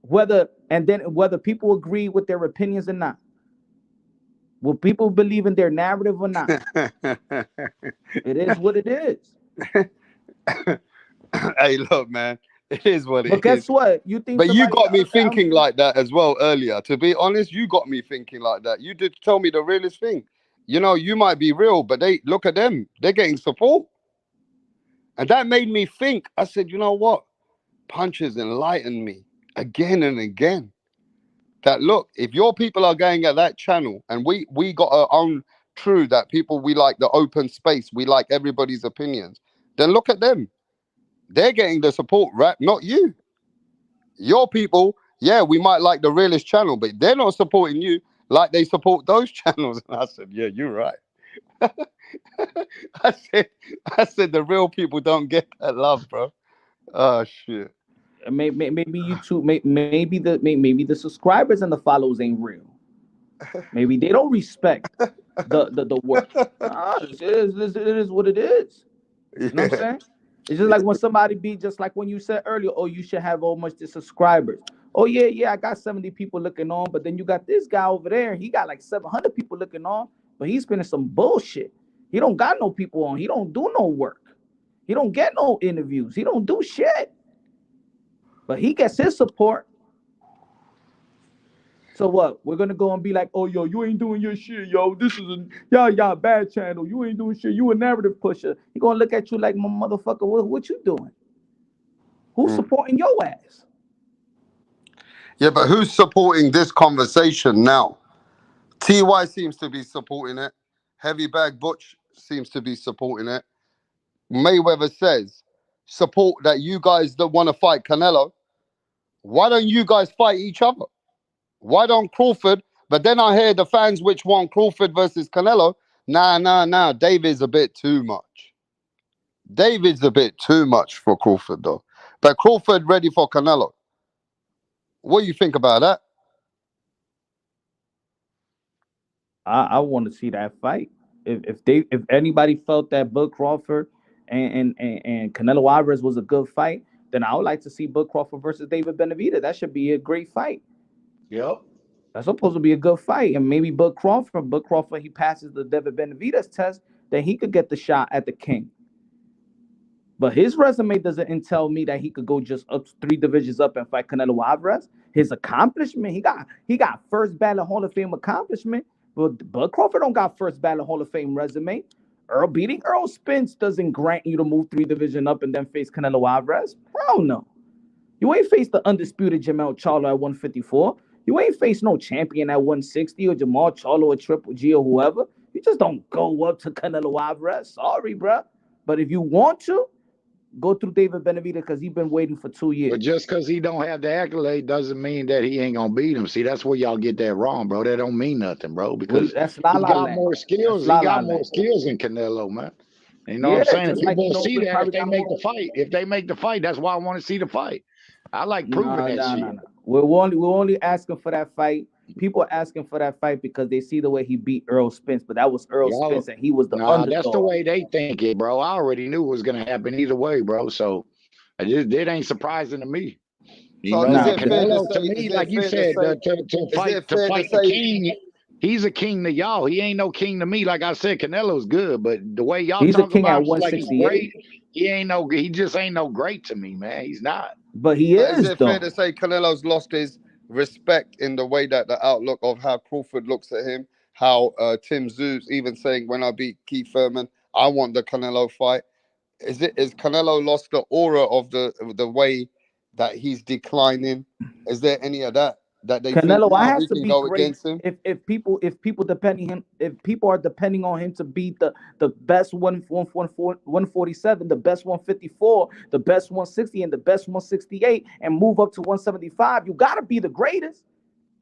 Whether people agree with their opinions or not, will people believe in their narrative or not? It is what it is. Hey, look, man, it is what it is. But guess what? You think? But you got me thinking like that as well earlier. To be honest, you got me thinking like that. You did tell me the realest thing. You might be real, but they look at them. They're getting support. And that made me think. I said, you know what? Punch has enlightened me again and again. That look, if your people are going at that channel and we got our own true that people, we like the open space, we like everybody's opinions, then look at them. They're getting the support, right? Not you. Your people, yeah, we might like the realest channel, but they're not supporting you like they support those channels. And I said, yeah, you're right. I said the real people don't get that love, bro. Oh shit. Maybe YouTube, maybe the subscribers and the follows ain't real. Maybe they don't respect the work. It is what it is. You know what I'm saying? It's just like when somebody just like when you said earlier, oh, you should have much subscribers. Oh, yeah, I got 70 people looking on, but then you got this guy over there, he got like 700 people looking on, but he's spending some bullshit. He don't got no people on. He don't do no work. He don't get no interviews. He don't do shit. But he gets his support. So what? We're gonna go and be like, oh, yo, you ain't doing your shit, yo. This is a bad channel. You ain't doing shit. You a narrative pusher. He gonna look at you like, my motherfucker, what you doing? Who's supporting your ass? Yeah, but who's supporting this conversation now? TY seems to be supporting it. Heavy Bag Butch seems to be supporting it. Mayweather says, support that you guys that want to fight Canelo. Why don't you guys fight each other? Why don't Crawford? But then I hear the fans which want Crawford versus Canelo. Nah. David's a bit too much. David's a bit too much for Crawford, though. But Crawford ready for Canelo. What do you think about that? I want to see that fight. If anybody felt that Bud Crawford and Canelo Alvarez was a good fight, then I would like to see Bud Crawford versus David Benavidez. That should be a great fight. Yep. That's supposed to be a good fight. And maybe Bud Crawford, he passes the David Benavidez test, then he could get the shot at the king. But his resume doesn't tell me that he could go just up 3 divisions up and fight Canelo Alvarez. His accomplishment, he got first ballot Hall of Fame accomplishment, but Bud Crawford don't got first ballot Hall of Fame resume. Beating Earl Spence doesn't grant you to move 3 divisions up and then face Canelo Alvarez. Hell no. You ain't faced the undisputed Jermell Charlo at 154. You ain't faced no champion at 160 or Jamal Charlo or Triple G or whoever. You just don't go up to Canelo Alvarez. Sorry, bro. But if you want to, go through David Benavidez because he's been waiting for 2 years. But just because he don't have the accolade doesn't mean that he ain't gonna beat him. See, that's where y'all get that wrong, bro. That don't mean nothing, bro. Because that's he got more skills. He got more skills than Canelo, man. You know what I'm saying? If people see that, if they make the fight, that's why I want to see the fight. I like proving that shit. No. We're only asking for that fight. People are asking for that fight because they see the way he beat Earl Spence, but that was Earl Spence and he was the underdog. That's the way they think it, bro. I already knew it was gonna happen either way, bro. So it ain't surprising to me. You know, Canelo to me, like you said, to fight the king. He's a king to y'all. He ain't no king to me. Like I said, Canelo's good, but the way y'all talk about him like he's great, he just ain't no great to me, man. He's not. But he is. Is it fair to say Canelo's lost his respect in the way that the outlook of how Crawford looks at him, how Tim Tszyu's even saying when I beat Keith Thurman, I want the Canelo fight. Is Canelo lost the aura of the way that he's declining? Is there any of that they Canelo, think has we to can be go great against him? If people are depending on him to beat the best 147, the best 154, the best 160, and the best 168, and move up to 175, you gotta be the greatest.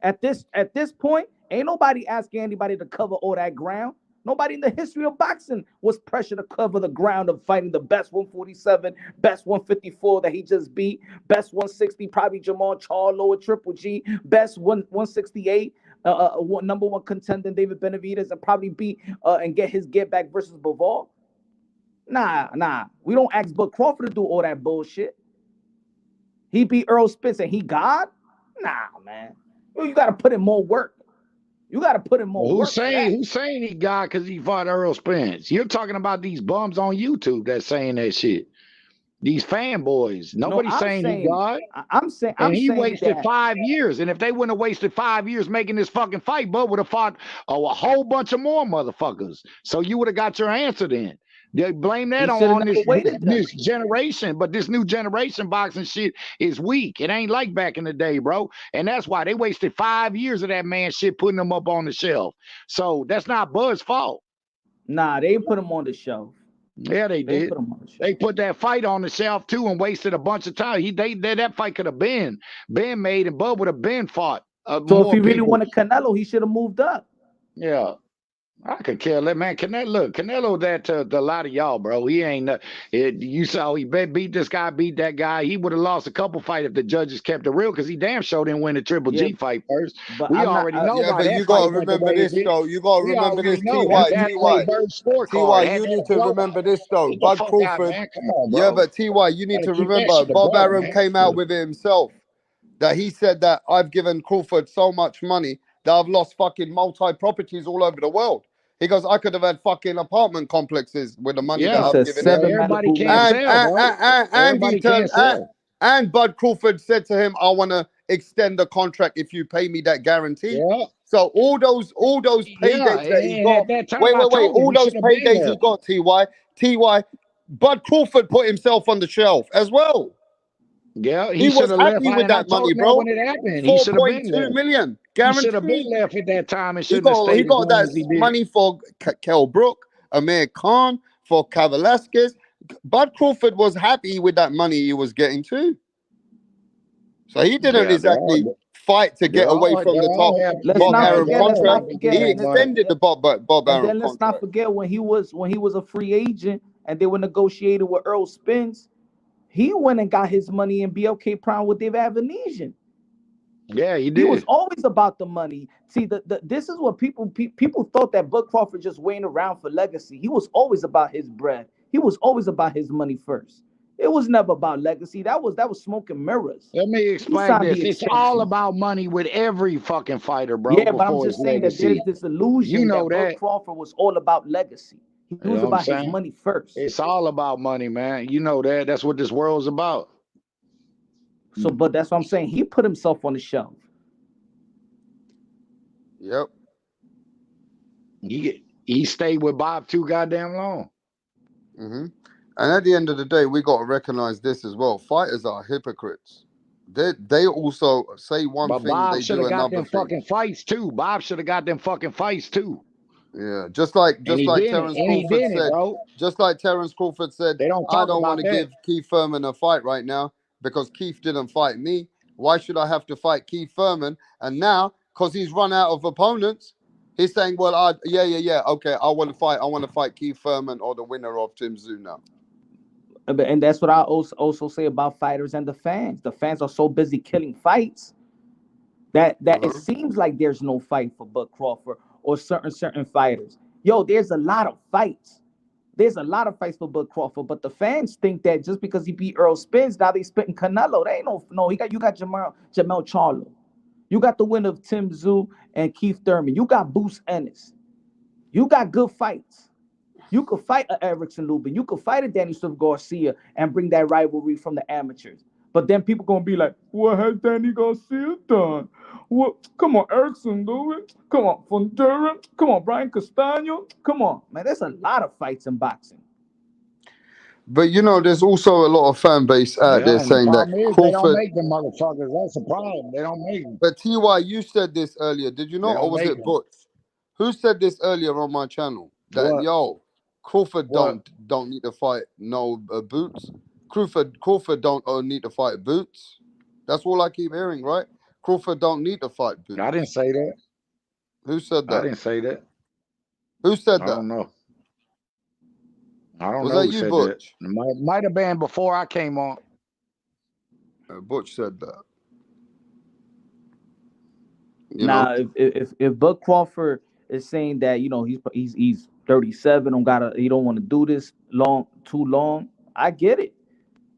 At this point, ain't nobody asking anybody to cover all that ground. Nobody in the history of boxing was pressured to cover the ground of fighting the best 147, best 154 that he just beat, best 160, probably Jamal Charlo or Triple G, best 168, number 1 contender David Benavidez, and probably beat and get back versus Bivol. Nah. We don't ask Bud Crawford to do all that bullshit. He beat Earl Spence and he God? Nah, man. You got to put in more work. You got to put in more work. Who's saying he got because he fought Earl Spence? You're talking about these bums on YouTube that's saying that shit. These fanboys. Nobody's saying he got. I'm saying he wasted 5 years. And if they wouldn't have wasted 5 years making this fucking fight, Bud would have fought a whole bunch of more motherfuckers. So you would have got your answer then. They blame that on this generation, but this new generation boxing shit is weak. It ain't like back in the day, bro. And that's why they wasted 5 years of that man shit putting him up on the shelf. So that's not Bud's fault. Nah, they put him on the shelf. Yeah, they did. They put that fight on the shelf too and wasted a bunch of time. That fight could have been made, and Bud would have been fought. So if he really wanted Canelo, he should have moved up. Yeah. I could care that man. Canelo that to a lot of y'all, bro. He ain't. You saw he beat this guy, beat that guy. He would have lost a couple fights if the judges kept it real, because he damn sure didn't win the Triple Yeah, G fight first. but We I'm not. already know Yeah, why but that you fight gotta went the remember way it this did. though. You gotta We remember already this, know that Ty, that Ty, Goldberg scorecard Ty. had You need that to blowout. remember this though. Get the Bud fuck out, Crawford. man. Come on, Yeah, bro. but Ty, you need Gotta to keep that remember shit a Bob buck, Arum man. came out with it himself that he said that I've given Crawford so much money that I've lost fucking multi properties all over the world. He goes, I could have had fucking apartment complexes with the money that He Yeah, I've said given him. 7 everybody Malibu can't And mansions. sell, bro. Andy Everybody turned can't sell. and Bud Crawford said to him, I want to extend the contract if you pay me that guarantee. Yeah, So all those yeah. paydays that he And at got, that time, I wait, told him all he should those have been paydays there. he got, Ty, Bud Crawford put himself on the shelf as well. Yeah, he He should was have left. happy with And I that told money, him that when bro. it happened. He should have been 4.2 left. million He should have been guaranteed. left at that time and He shouldn't have got stayed as long that as he did. money for Kell Brook, Amir Khan, for Kavalasquez. Bud Crawford was happy with that money he was getting too. So he didn't Yeah, exactly fight to they get away all from the top have Let's Bob not had Arum forget. their Let's way not contract. to forget. get He that money. extended the Bob And Arum then let's not contract. forget when he was a free agent and they were negotiating with Earl Spence. He went and got his money in BLK Prime with Dave Avenesian. Yeah, he He was did. always about the money. See, this is what people thought that Bud Crawford just waiting around for legacy. He was always about his bread. He was always about his money first. It was never about legacy. That was smoke and mirrors. Let me He explain signed this. the It's all extension. about money with every fucking fighter, bro, Yeah, but I'm before it's just saying that there's legacy. this You illusion know that Bud that. Crawford was all about legacy. He You was know what I'm about his saying? money first. It's all about money, man. You know that. That's what this world's about. So, but that's what I'm saying. He put himself on the shelf. Yep. He stayed with Bob too goddamn long. And at the end of the day, we got to recognize this as well. Fighters are hypocrites. They also say one But thing, Bob they should do have got another them thing. fucking fights too. Bob should have got them fucking fights too. Yeah, just like And he didn't. Terence And he Crawford didn't, said. bro. Just like Terence Crawford said, They don't I talk don't want about to that. give Keith Thurman a fight right now because Keith didn't fight me. Why should I have to fight Keith Thurman? And now, because he's run out of opponents, he's saying, well, okay, I want to fight Keith Thurman or the winner of Tszyu now. And that's what I also say about fighters and the fans. The fans are so busy killing fights that it seems like there's no fight for Bud Crawford or certain fighters. Yo, there's a lot of fights. There's a lot of fights for Bud Crawford, but the fans think that just because he beat Earl Spence, now they spitting Canelo. They ain't no. You got Jamel Charlo. You got the winner of Tszyu and Keith Thurman. You got Boots Ennis. You got good fights. You could fight a Erickson Lubin. You could fight a Danny Swift Garcia and bring that rivalry from the amateurs. But then people gonna be like, "What has Danny Garcia done? What? Come on, Erickson Lubin. Come on, Fontura. Come on, Brian Castano. Come on, man. There's a lot of fights in boxing." But there's also a lot of fan base out there And the saying that problem is they don't Crawford. make them motherfuckers. That's the problem. They don't make them. But Ty, you said this earlier, did you They not? Or don't was make it them. Butch? Who said this earlier on my channel? That What? Crawford What? don't need to fight no Boots. Crawford don't need to fight Boots. That's all I keep hearing, right? Crawford don't need to fight Boots. I didn't say that. Who said I that? didn't say that. Who said I that? don't know. I don't Was know that who you, said Butch? that. Might have been before I came on. Butch said that. Now, if Bud Crawford is saying that he's 37, he don't want to do this too long, I get it,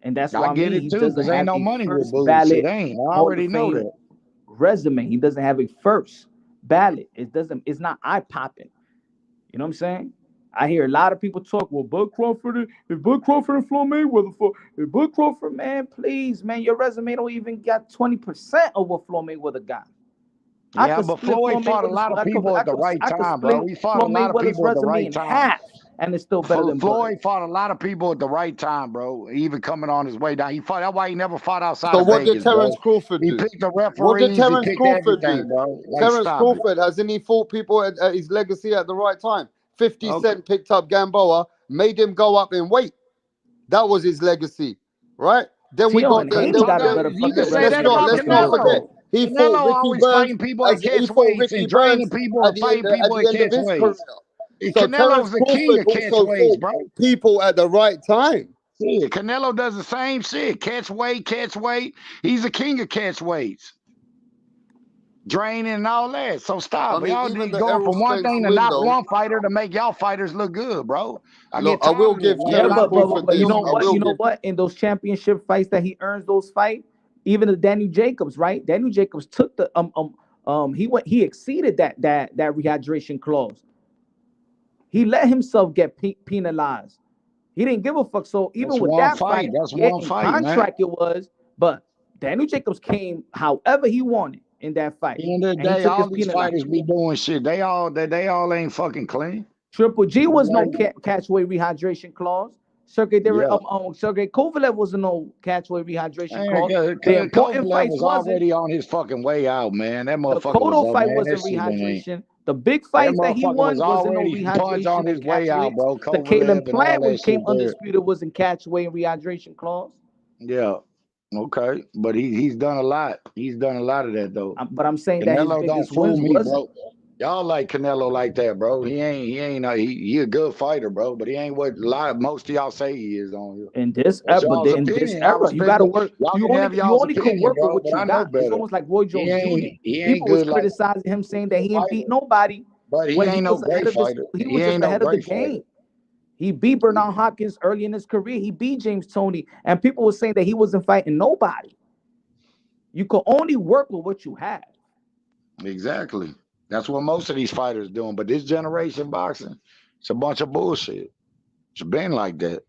and that's what I I get mean. it He too, doesn't because ain't have no a money with first Boots. It ballot ain't. I Hall already of know Fame that. resume. He doesn't have a first ballot. It's not eye popping. You know what I'm saying? I hear a lot of people talk. Well, Bud Crawford, if Bud Crawford and Floyd Mayweather, if Bud Crawford, man, please, man, your resume don't even got 20% of what Floyd Mayweather got. I Yeah, could but split Floyd Floyd fought a Mayweather's. lot of people at the right I could time, bro. split He fought a Floyd lot of Mayweather's people at the resume right in time. half, and it's still better than Bud. Floyd fought a lot of people at the right time, bro. Even coming on his way down, he fought. That's why he never fought outside So of what did Vegas, bro. Terence Crawford He do? picked the What did referees. He Terence picked Crawford everything, do? bro. Like, Terence stop it. Crawford, hasn't he fought people at his legacy at the right time? 50 Cent picked up Gamboa, made him go up in weight. That was his legacy, right? Then we Tio got and the, Haney got a better You can fucking say that resume than about let's fucking not Bud forget Canelo. Crawford. he fought Canelo Ricky always Burns fighting people at he catch fought weights Ricky and draining Burns people at and fighting people the at end of catch his weights. career. So Terence Canelo's the king Crawford of also catchweights, fought bro. people at the right time. Yeah, Canelo does the same shit. Catch weight. He's the king of catch weights. Draining and all that. So stop. I mean, Y'all even the going Errol from one Spence thing to win, knock though. one fighter to make y'all fighters look good, bro. I Look, get I tired will of it. give Like, a Yeah, Terence lot of people Crawford don't but you this. do know I that what? will You know give. what? In those championship fights that he earns those fights, even the Danny Jacobs, right? Danny Jacobs took the he exceeded that rehydration clause. He let himself get penalized. He didn't give a fuck. So That's even with one that fight. fight, That's yeah, one in fight, man. contract it was, but Daniel Jacobs came however he wanted in that fight, At the end of the and he day, took his all these penalized. fighters be doing shit. They all ain't fucking clean. Triple G was no Like, catchweight rehydration clause. Sergey yeah. Sergey Kovalev was no catchweight rehydration Man, clause. The important Kovalev fights was wasn't. already on his fucking way out, man. That The motherfucker was Cotto up, fight man. That wasn't shit ain't. rehydration. The big That fights that he motherfucker was won wasn't no already punch rehydration on and his way catch out, weights. bro. The Kovalev Caitlin and all Plant when that he came shit there. undisputed was in catch weight and rehydration clause. Yeah. Okay. But he's done a lot. He's done a lot of that though. But I'm saying that his Canelo don't biggest fool wins me, wasn't. bro. Y'all like Canelo like that, bro. He a good fighter, bro. But he ain't what most of y'all say he is on here. In this That's era, y'all's in this opinion. I era, you respect gotta it. work. Y'all You can only have y'all's can opinion, work with bro. what But you I know got. It's better. almost like Roy Jones Jr. He ain't People was good like criticizing him, saying that he ain't fighter. beat nobody But he when he ain't no was ahead great of this. fighter. He He was just ain't no ahead of the great fighter. game. He beat Bernard Hopkins early in his career. He beat James Toney, and people were saying that he wasn't fighting nobody. You could only work with what you have. Exactly. That's what most of these fighters doing. But this generation boxing, it's a bunch of bullshit. It's been like that.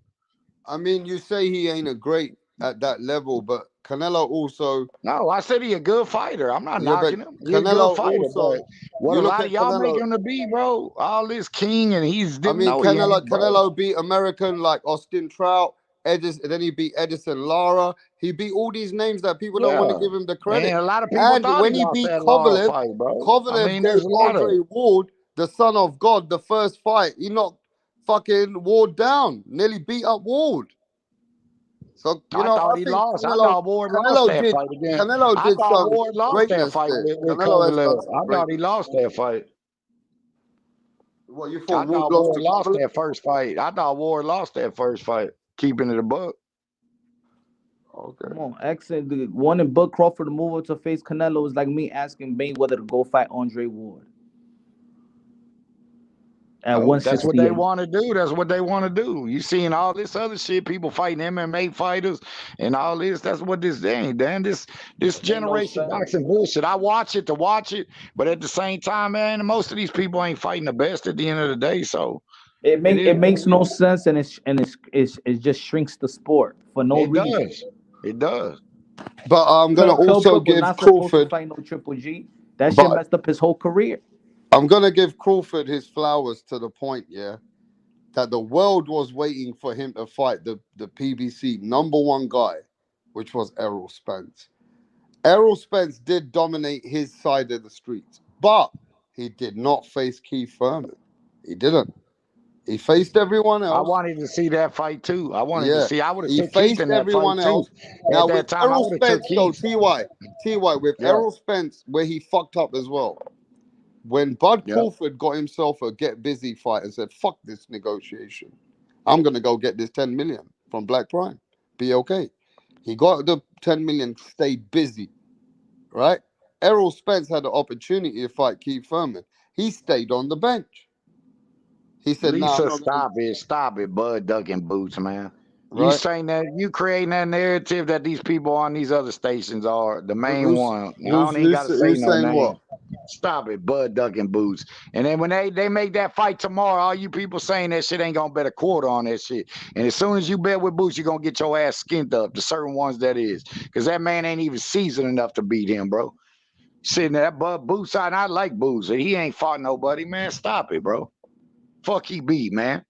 I mean, you say he ain't a great at that level, but Canelo also. No, I said he a good fighter. I'm not Yeah, but knocking him. He a good Canelo fighter. also. But what You a look lot at of y'all make Canelo. him to be, bro, all this king and he's I mean, no, he ain't, bro. Canelo beat American like Austin Trout, Edison, then he beat Edison Lara. He beat all these names that people don't want to Yeah. give him the And credit. a lot of people And thought he when he lost beat that law Kovalev, fight, bro. I Kovalev mean, gave there's a lot of Andre Ward, the son of God, the first fight. He knocked fucking Ward down, nearly beat up Ward. So I thought I he think lost. I thought Ward lost that fight again. Canelo I did thought some Ward lost that greatness fight there. with Canelo has Kovalev. done some I thought he greatness. lost that fight. What you I thought Ward thought lost Ward to lost Kovalev? that first fight. I thought Ward lost that first fight, keeping it a buck. Okay. Come on, excellent. Wanting Bud Crawford to move over to face Canelo is like me asking Mayweather to go fight Andre Ward at Oh, that's what they 168. want to do. That's what they want to do. You seeing all this other shit, people fighting MMA fighters and all this. That's what this ain't, man. This Make no generation sense. boxing bullshit. I watch it to watch it, but at the same time, man, most of these people ain't fighting the best at the end of the day. So it is It what makes it no is. sense, and it just shrinks the sport for no It reason. does. It does. But I'm gonna also Crawford was give not supposed to Crawford. fight no Triple G. That shit But messed up his whole career. I'm gonna give Crawford his flowers to the point, yeah, that the world was waiting for him to fight the PBC #1 guy, which was Errol Spence. Errol Spence did dominate his side of the street, but he did not face Keith Thurman. He didn't. He faced everyone I else. wanted to see that fight too. I wanted to Yeah, see. I would have he took Keith faced in that fight everyone too. else. At Now with that time, I Errol would have took Spence, though, Keith. Ty, with Yeah. Errol Spence, where he fucked up as well. When Bud Yeah. Crawford got himself a get busy fight and said, "Fuck this negotiation, I'm gonna go get this 10 million from Black Prime. Be okay." He got the 10 million, stayed busy, right? Errol Spence had the opportunity to fight Keith Thurman. He stayed on the bench. He said, "No, I'm Lisa, not gonna." stop it, Bud Ducking Boots, man. You Right? saying that you creating that narrative that these people on these other stations are the main Who's one. I don't even gotta say who's no saying name. what? Stop it, Bud Ducking Boots. And then when they make that fight tomorrow, all you people saying that shit ain't gonna bet a quarter on that shit. And as soon as you bet with Boots, you're gonna get your ass skinned up. The certain ones that is, because that man ain't even seasoned enough to beat him, bro. Sitting there, Bud Boots, and I like Boots. He ain't fought nobody, man. Stop it, bro. Fuck he beat, man.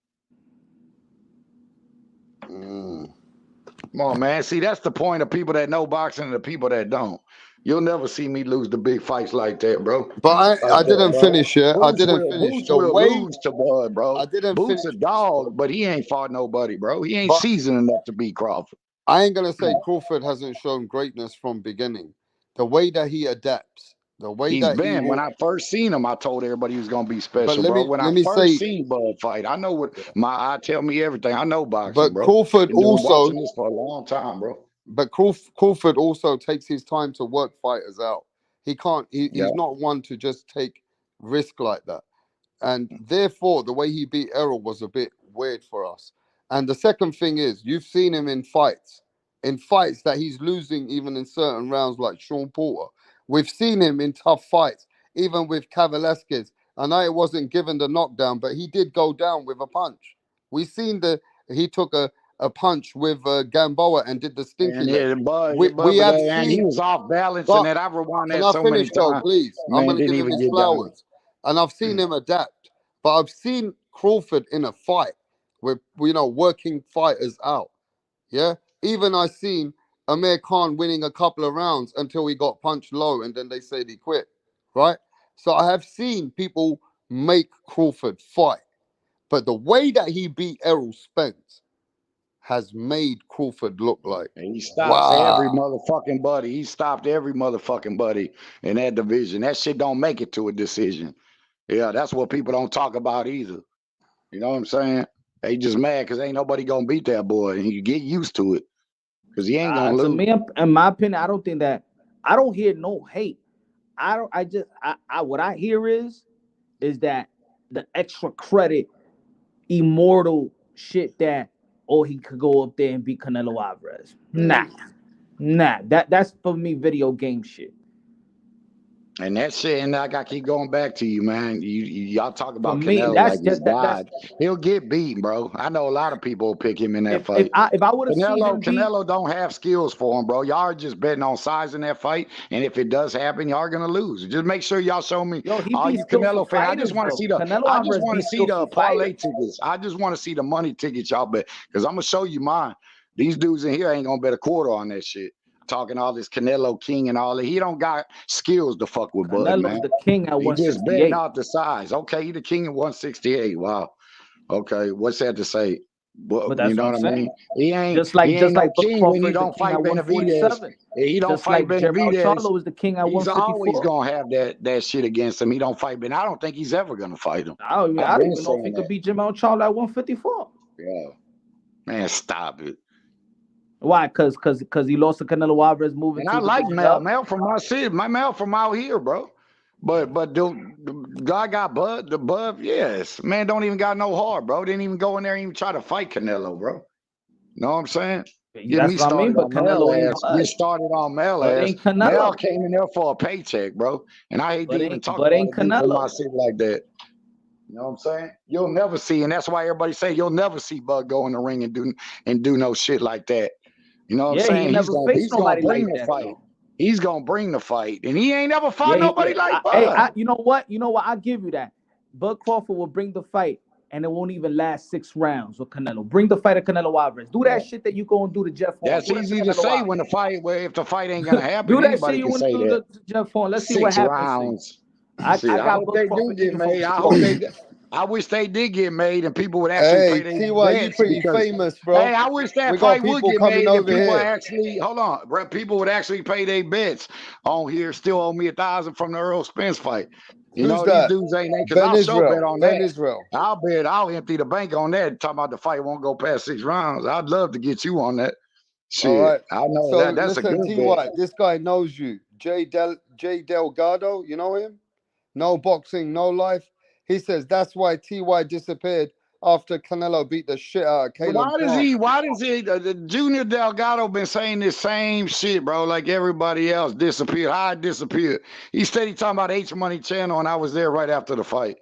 Come on, man. See, that's the point of people that know boxing and the people that don't. You'll never see me lose the big fights like that, bro. But Like I that, didn't bro. finish yet. I didn't finish. Boots The will way lose to Bud, bro. I didn't Boots a finish this, dog, but he ain't fought nobody, bro. He ain't but seasoned enough to beat Crawford. I ain't gonna say Crawford hasn't shown greatness from beginning. The way that he adapts, The way He's that he been. When will. I first seen him, I told everybody he was gonna be But special, bro. When I let me first say, seen Bud fight, I know what yeah. my eye tell me everything. I know boxing, But bro. Crawford I've been also, watching this for a long time, bro. but Crawford also takes his time to work fighters out. He can't. Yeah. He's not one to just take risk like that. And therefore, the way he beat Errol was a bit weird for us. And the second thing is, you've seen him in fights that he's losing, even in certain rounds, like Sean Porter. We've seen him in tough fights, even with Kavaleskis. I know it wasn't given the knockdown, but he did go down with a punch. We seen he took a punch with Gamboa and did the stinky And leg. yeah, We have and he seen, was off balance and but that. I've rewound can that I so many finish though, times. please? I'm Man gonna didn't give him even his get down. flowers. And I've seen him adapt. But I've seen Crawford in a fight with working fighters out. Yeah. Even I seen Amir Khan winning a couple of rounds until he got punched low and then they said he quit. Right? So I have seen people make Crawford fight. But the way that he beat Errol Spence has made Crawford look like, And he stops every wow. motherfucking buddy. He stopped every motherfucking buddy in that division. That shit don't make it to a decision. Yeah, that's what people don't talk about either. You know what I'm saying? They just mad because ain't nobody gonna beat that boy, and you get used to it because he ain't gonna To lose. me, in my opinion, I don't think that. I don't hear no hate. I don't. I just. what I hear is that the extra credit, immortal shit that he could go up there and beat Canelo Alvarez. Nah. That's for me video game shit. And that shit, and I gotta keep going back to you, man. Y'all talk For about me, Canelo that's like he's just that's God. He'll get beat, bro. I know a lot of people will pick him in that if fight. I would have seen him beat. Canelo don't have skills for him, bro. Y'all are just betting on size in that fight, and if it does happen, y'all are gonna lose. Just make sure y'all show me, Yo, he all beat you skillful Canelo fans. fighters though. Canelo I just Alvarez want to beat see the skillful parlay fighters. tickets. I just want to see the money tickets y'all bet, because I'm gonna show you mine. These dudes in here ain't gonna bet a quarter on that shit. Talking all this Canelo King and all that. He don't got skills to fuck with Bud, man. Canelo's the king at He just betting 168. out the size. Okay, he the king at 168. Wow. Okay, what's that to say? Well, But you that's know what I'm what I mean? saying. He ain't Just like no Bud king when he Crawford is the don't king fight at Benavidez. 147. He don't Just fight like Jermall Benavidez. Charlo is the king at He's always 154. gonna have that shit against him. He don't fight Ben. I don't think he's ever gonna fight him. I don't I've been even know if he saying could that. beat Jermall Charlo at 154. Yeah. Man, stop it. Why? Because he lost to Canelo Alvarez moving And I two like divisions Mel. up. Mel from my city. My Mel from out here, bro. But the guy got Bud, the Bud, yes. Man, don't even got no heart, bro. Didn't even go in there and even try to fight Canelo, bro. Know what I'm saying? Get That's me what I mean. started But on Mel Canelo ain't ass. Get Bud. started on Mel Bud ass. ain't Mel Canelo. came in there for a paycheck, bro. And I hate to even talk Bud about ain't a dude from my Canelo. city like that. You know what I'm saying? You'll never see, and that's why everybody say you'll never see Bud go in the ring and do no shit like that. You know what I'm Yeah, he saying? ain't never faced He's gonna nobody bring like the that fight. though. He's gonna bring the fight, and he ain't never fought Yeah, nobody like Bud. you know what? I'll give you that. Bud Crawford will bring the fight, and it won't even last 6 rounds with Canelo. Bring the fight to Canelo Alvarez. Do that shit that you go and do to Jeff Horn. That's Do that to easy to Canelo say Alvarez. when the fight, where if the fight ain't gonna happen, Do that shit anybody you can want to say do that. to Jeff Horn. Let's see what 6 happens to you. rounds. I I got hope Bud they do Crawford get kicking from made. Chicago. I wish they did get made and people would actually pay Hey, their TY, you bets, pretty because famous, hey, bro. I wish that We got fight would people get coming made and over people here. actually hold on, bro. People would actually pay their bets on here. Still owe me $1,000 from the Earl Spence fight. You Who's know, these that? dudes ain't, because Ben I'll show bet Israel. on Ben that. Israel. I'll empty the bank on that. Talking about the fight won't go past 6 rounds. I'd love to get you on that. All Shit, right. I know So that. That's a listen, good bet. TY, this guy knows you. Jay Delgado, you know him? No boxing, no life. He says that's why TY disappeared after Canelo beat the shit out of Kalen Plant. Why does he, the Junior Delgado been saying this same shit, bro, like everybody else disappeared? How I disappeared? He steady talking about H Money Channel, and I was there right after the fight.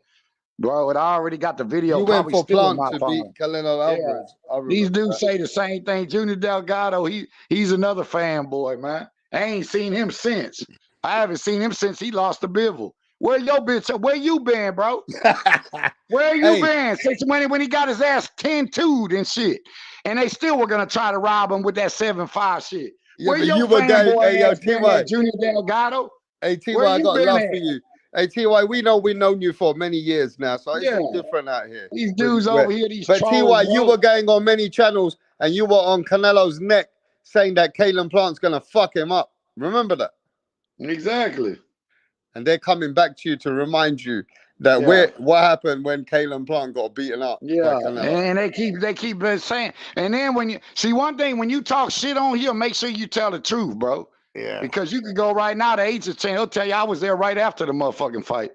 Bro, and I already got the video, You went probably for still in Plant my to beat phone. Canelo Yeah. Alvarez. I These remember dudes that. say the same thing. Junior Delgado, he's another fanboy, man. I ain't seen him since. I haven't seen him since he lost to Bivol. Where your bitch at? Where you been, bro? Where you Hey, been since when he got his ass 10-2'd and shit? And they still were gonna try to rob him with that 7-5 shit. yeah, Where but your you were going, fanboy hey, yo, ass been TY. at, Junior Delgado? Hey, TY, Where I you got been love at? for you. Hey, TY, we know we've known you for many years now, so it's Yeah. all different out here. These dudes over here, these But trolls, TY, you bro. were going on many channels and you were on Canelo's neck saying that Kalen Plant's going to fuck him up. Remember that? Exactly. and they're coming back to you to remind you that what happened when Kalen Plant got beaten up by Canelo. And they keep saying. And then when you see one thing, when you talk shit on here, make sure you tell the truth, bro. Yeah. Because you could go right now to Agent Chain. He'll tell you I was there right after the motherfucking fight.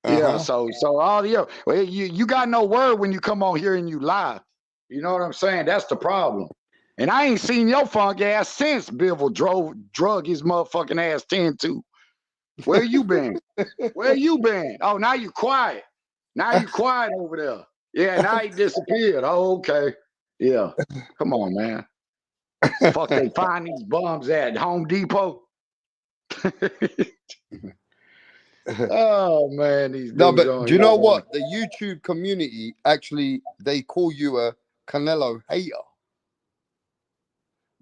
Yeah. So all you got no word when you come on here and you lie. You know what I'm saying? That's the problem. And I ain't seen your funk ass since Bivol drug his motherfucking ass 10-2. Where you been? Where you been? Oh, now you quiet. Now you quiet over there. Yeah, now he disappeared. Oh, okay. Yeah. Come on, man. Fuck, they find these bums at Home Depot. Oh man, these no, dudes but do you know what? The YouTube community actually, they call you a Canelo hater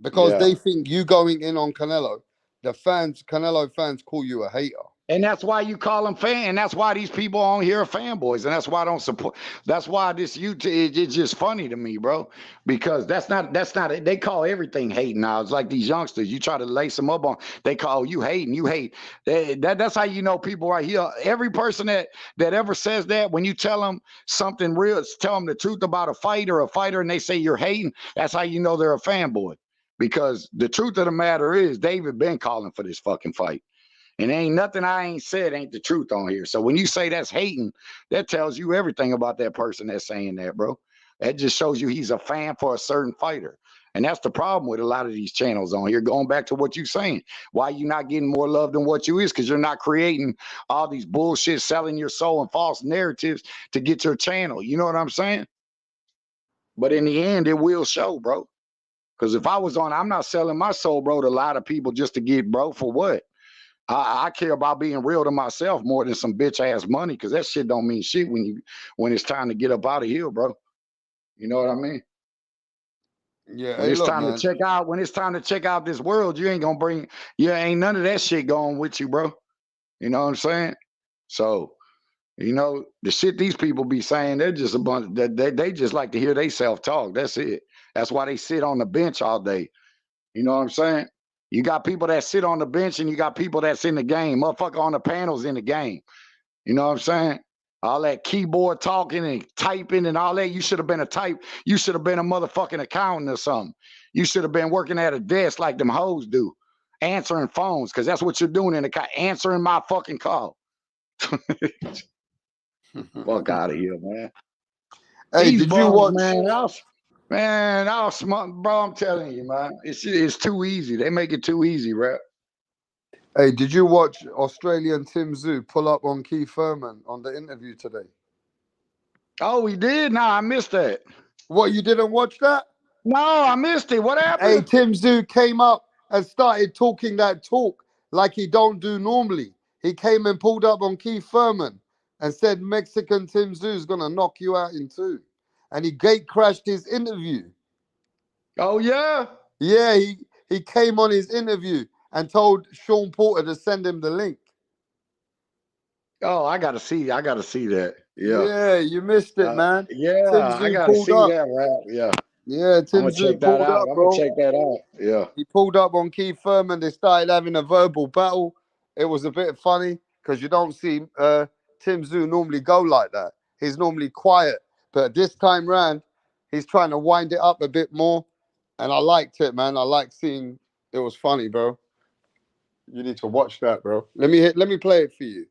because they think you going in on Canelo. The Canelo fans call you a hater. And that's why you call them fan. And that's why these people on here are fanboys. And that's why I don't support. That's why this YouTube, it's just funny to me, bro. Because that's not, they call everything hating now. It's like these youngsters, you try to lace them up on, they call you hating, you hate. That's how you know people right here. Every person that ever says that, when you tell them something real, tell them the truth about a fighter and they say you're hating, that's how you know they're a fanboy. Because the truth of the matter is, David been calling for this fucking fight. And ain't nothing I ain't said ain't the truth on here. So when you say that's hating, that tells you everything about that person that's saying that, bro. That just shows you he's a fan for a certain fighter. And that's the problem with a lot of these channels on here. Going back to what you're saying, why you not getting more love than what you is? Because you're not creating all these bullshit, selling your soul and false narratives to get your channel. You know what I'm saying? But in the end, it will show, bro. Because if I was on, I'm not selling my soul, bro, to a lot of people just to get, bro, for what? I care about being real to myself more than some bitch ass money, because that shit don't mean shit when it's time to get up out of here, bro. You know what I mean? Yeah. When it's time to check out, when it's time to check out this world, you ain't gonna bring, ain't none of that shit going with you, bro. You know what I'm saying? So, you know, the shit these people be saying, they're just a bunch that they just like to hear they self-talk. That's it. That's why they sit on the bench all day. You know what I'm saying? You got people that sit on the bench and you got people that's in the game. Motherfucker on the panels in the game. You know what I'm saying? All that keyboard talking and typing and all that. You should have been you should have been a motherfucking accountant or something. You should have been working at a desk like them hoes do. Answering phones, because that's what you're doing in the car. Answering my fucking call. Fuck out of here, man. Hey, These did you watch? Man, I'll smart, bro. I'm telling you, man. It's too easy. They make it too easy, bro. Hey, did you watch Australian Tszyu pull up on Keith Thurman on the interview today? Oh, he did? Nah, I missed that. What, you didn't watch that? No, I missed it. What happened? Hey, Tszyu came up and started talking that talk like he don't do normally. He came and pulled up on Keith Thurman and said Mexican Tszyu is going to knock you out in 2. And he gate crashed his interview. Oh, yeah? Yeah, he came on his interview and told Sean Porter to send him the link. Oh, I gotta see that. Yeah, you missed it, man. Yeah, Tszyu I gotta see up. that rap. Yeah. Yeah, Tszyu pulled up, bro. I'm gonna check that out. Yeah. He pulled up on Keith Thurman. They started having a verbal battle. It was a bit funny because you don't see Tszyu normally go like that. He's normally quiet, but this time round, he's trying to wind it up a bit more. And I liked it, man. I like seeing it. Was funny, bro. You need to watch that, bro. Let me play it for you.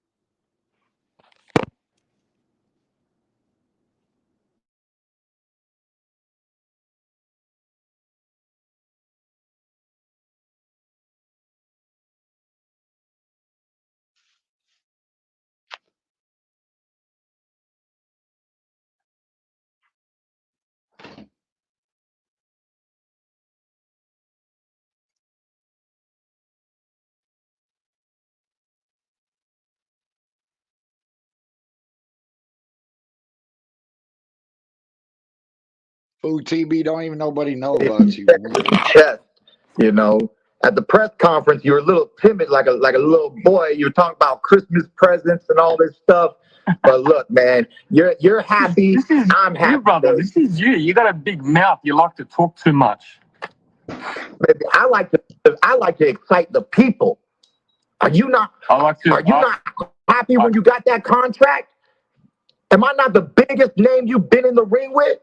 Food TB, don't even nobody know about you. Chest, you know. At the press conference, you were a little timid, like a little boy. You were talking about Christmas presents and all this stuff. But look, man, you're happy. I'm happy, you, brother. This is you. You got a big mouth. You like to talk too much. Baby, I like to excite the people. Are you not? Are you not happy when you got that contract? Am I not the biggest name you've been in the ring with?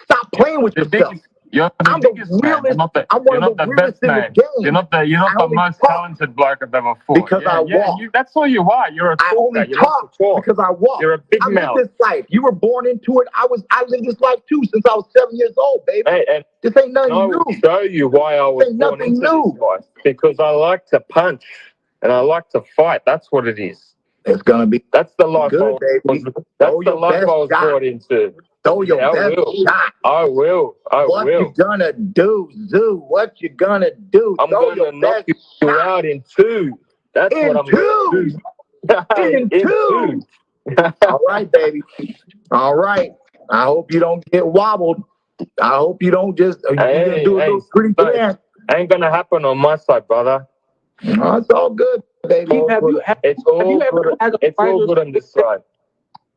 Stop playing with yourself. You're the biggest man. I'm one of the realest in the game. You're not the most talented bloke I've ever fought. Because I walk. That's all you are. You're a talker. I only talk because I walk. You're a big mouth. I live this life. You were born into it. I lived this life too since I was 7 years old, baby. Hey, and this ain't nothing I new. will show you why I was born into this life. Because I like to punch and I like to fight. That's what it is. It's gonna be. That's the life good, baby. That's the life I was brought into. Throw your best shot. I will. What you gonna do, Zoo? What you gonna do? I'm gonna knock you out in 2. That's what I'm gonna do. In 2. All right, baby. All right. I hope you don't get wobbled. I hope you don't just do a little pretty dance. Ain't gonna happen on my side, brother. No, it's all good, baby. It's all good on this side.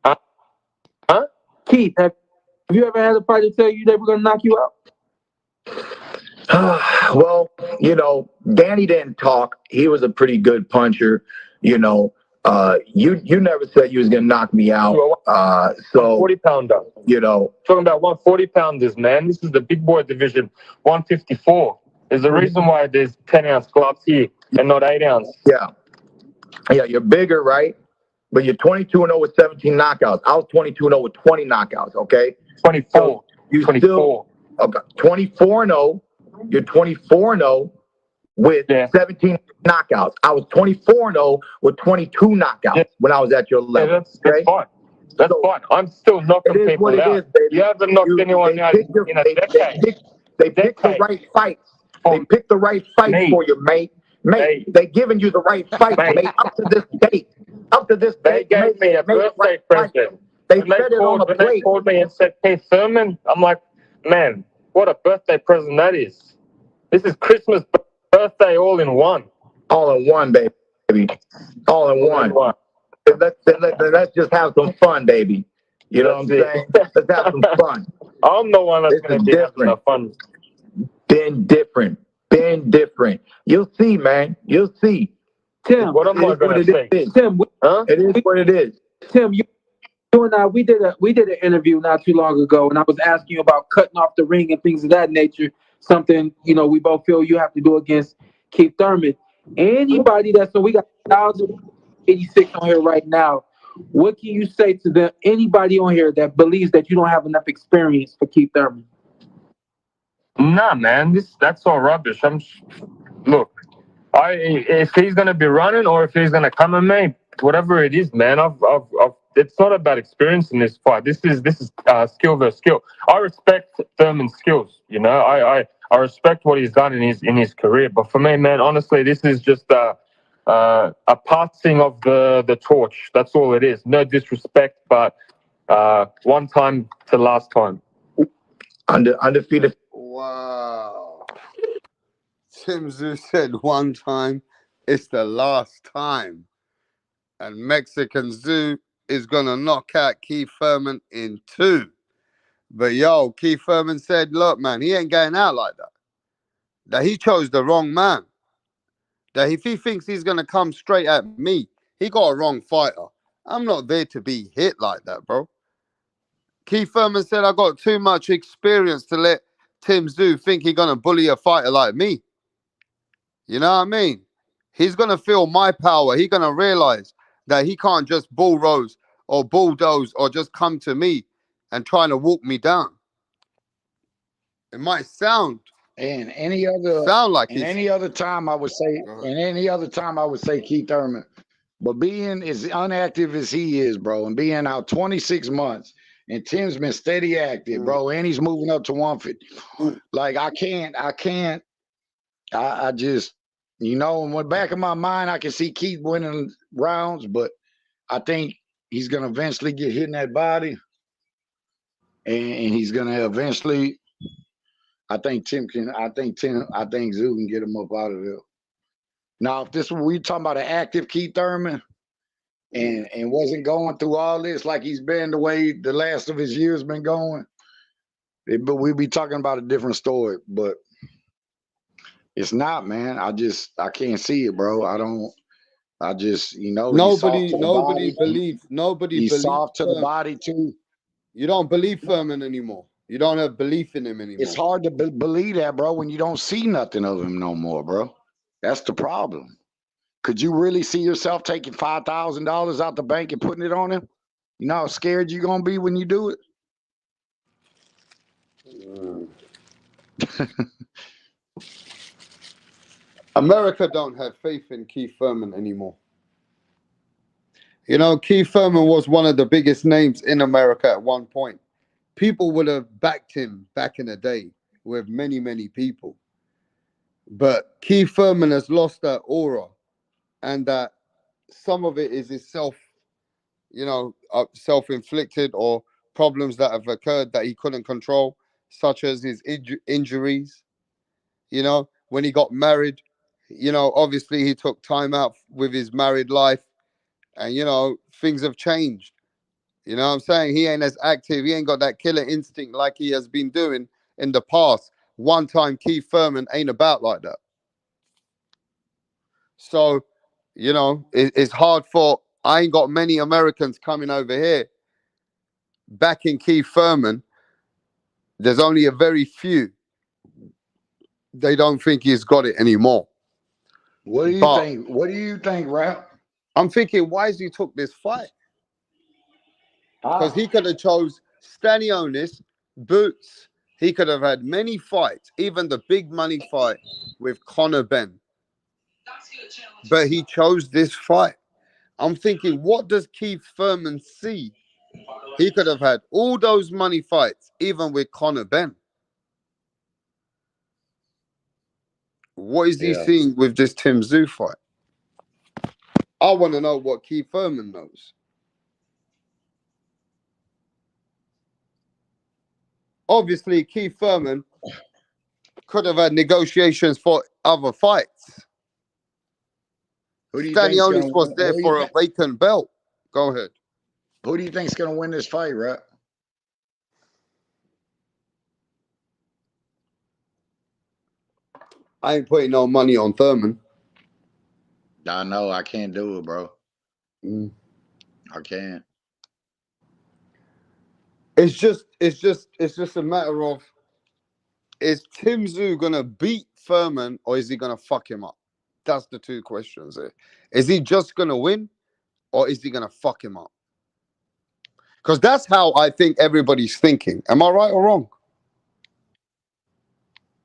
Huh? Keith, have you ever had a fighter tell you they were going to knock you out? Well, Danny didn't talk. He was a pretty good puncher. You never said you was going to knock me out. So 40-pounder. Talking about 140-pounders, man. This is the big boy division, 154. There's a reason why there's 10-ounce gloves here and not 8-ounce. Yeah, you're bigger, right? But you're 22-0 with 17 knockouts. I was 22-0 with 20 knockouts, okay? 24. So you 24. Still, okay, 24-0. You're 24-0 with 17 knockouts. I was 24-0 with 22 knockouts when I was at your level. That's fine. That's fine. I'm still knocking people out. You haven't knocked anyone out in a decade. They pick the right fights. They pick the right fights for you, mate. Mate, they giving you the right fight, mate. Up to this date. They gave me a birthday present. They said it on a plate. They called me and said, "Keith Thurman." I'm like, man, what a birthday present that is. This is Christmas, birthday, all in one. All in one, baby. All in one. Let's just have some fun, baby. You know what I'm saying? Let's have some fun. I'm the one that's going to be having some fun. Been different. You'll see, man. You'll see. Tim, what am I going to say? Tim, it is what it is. Tim, you and I, we did an interview not too long ago, and I was asking you about cutting off the ring and things of that nature. Something we both feel you have to do against Keith Thurman. Anybody so we got 1,086 on here right now. What can you say to them? Anybody on here that believes that you don't have enough experience for Keith Thurman? Nah, man, that's all rubbish. Look, if he's gonna be running or if he's gonna come at me, whatever it is, man, it's not about experience in this fight. This is skill versus skill. I respect Thurman's skills. I respect what he's done in his career. But for me, man, honestly, this is just a passing of the torch. That's all it is. No disrespect, but one time to last time. Undefeated. Wow. Tszyu said one time, it's the last time. And Mexican Zoo is going to knock out Keith Thurman in 2. But Keith Thurman said, look, man, he ain't going out like that. That he chose the wrong man. That if he thinks he's going to come straight at me, he got a wrong fighter. I'm not there to be hit like that, bro. Keith Thurman said, I got too much experience to let Tszyu think he's going to bully a fighter like me. You know what I mean? He's going to feel my power. He's going to realize that he can't just bulldoze or just come to me and trying to walk me down. It might sound any other time I would say Keith Thurman. But being as inactive as he is, bro, and being out 26 months, and Tim's been steady active, bro, and he's moving up to 150. Like I just, in the back of my mind, I can see Keith winning rounds, but I think he's gonna eventually get hit in that body, and he's gonna eventually. I think Tszyu can get him up out of there. Now, if we talking about an active Keith Thurman, and wasn't going through all this like he's been the way the last of his years been going, but we'd be talking about a different story. But it's not, man. I can't see it, bro. I just, you know, he's soft Nobody, to the nobody body. believes. Nobody He's believes soft to the Thurman. body too. You don't believe Thurman anymore. You don't have belief in him anymore. It's hard to believe that, bro, when you don't see nothing of him no more, bro. That's the problem. Could you really see yourself taking $5,000 out the bank and putting it on him? You know how scared you're gonna be when you do it? America don't have faith in Keith Thurman anymore. You know, Keith Thurman was one of the biggest names in America at one point. People would have backed him back in the day with many, many people. But Keith Thurman has lost that aura, and that some of it is his self-inflicted or problems that have occurred that he couldn't control, such as his injuries. You know, when he got married, you know, obviously he took time out with his married life, and you know, things have changed. You know what I'm saying? He ain't as active. He ain't got that killer instinct like he has been doing in the past. One time Keith Thurman ain't about like that. So, you know, it's hard for, I ain't got many Americans coming over here backing Keith Thurman. There's only a very few. They don't think he's got it anymore. What do you think? What do you think, Rap? I'm thinking, why has he took this fight? Because he could have chose Stanionis, Boots. He could have had many fights, even the big money fight with Conor Benn. But he chose this fight. I'm thinking, what does Keith Thurman see? He could have had all those money fights, even with Conor Benn. What is he seeing with this Tim Tszyu fight? I want to know what Keith Thurman knows. Obviously, Keith Thurman could have had negotiations for other fights. Stanionis was there for a vacant belt. Go ahead. Who do you think's gonna win this fight, Rap? I ain't putting no money on Thurman. I know I can't do it, bro. I can't. It's just a matter of, is Tim Tszyu gonna beat Thurman or is he gonna fuck him up? That's the two questions here. Is he just gonna win or is he gonna fuck him up? Because that's how I think everybody's thinking. Am I right or wrong?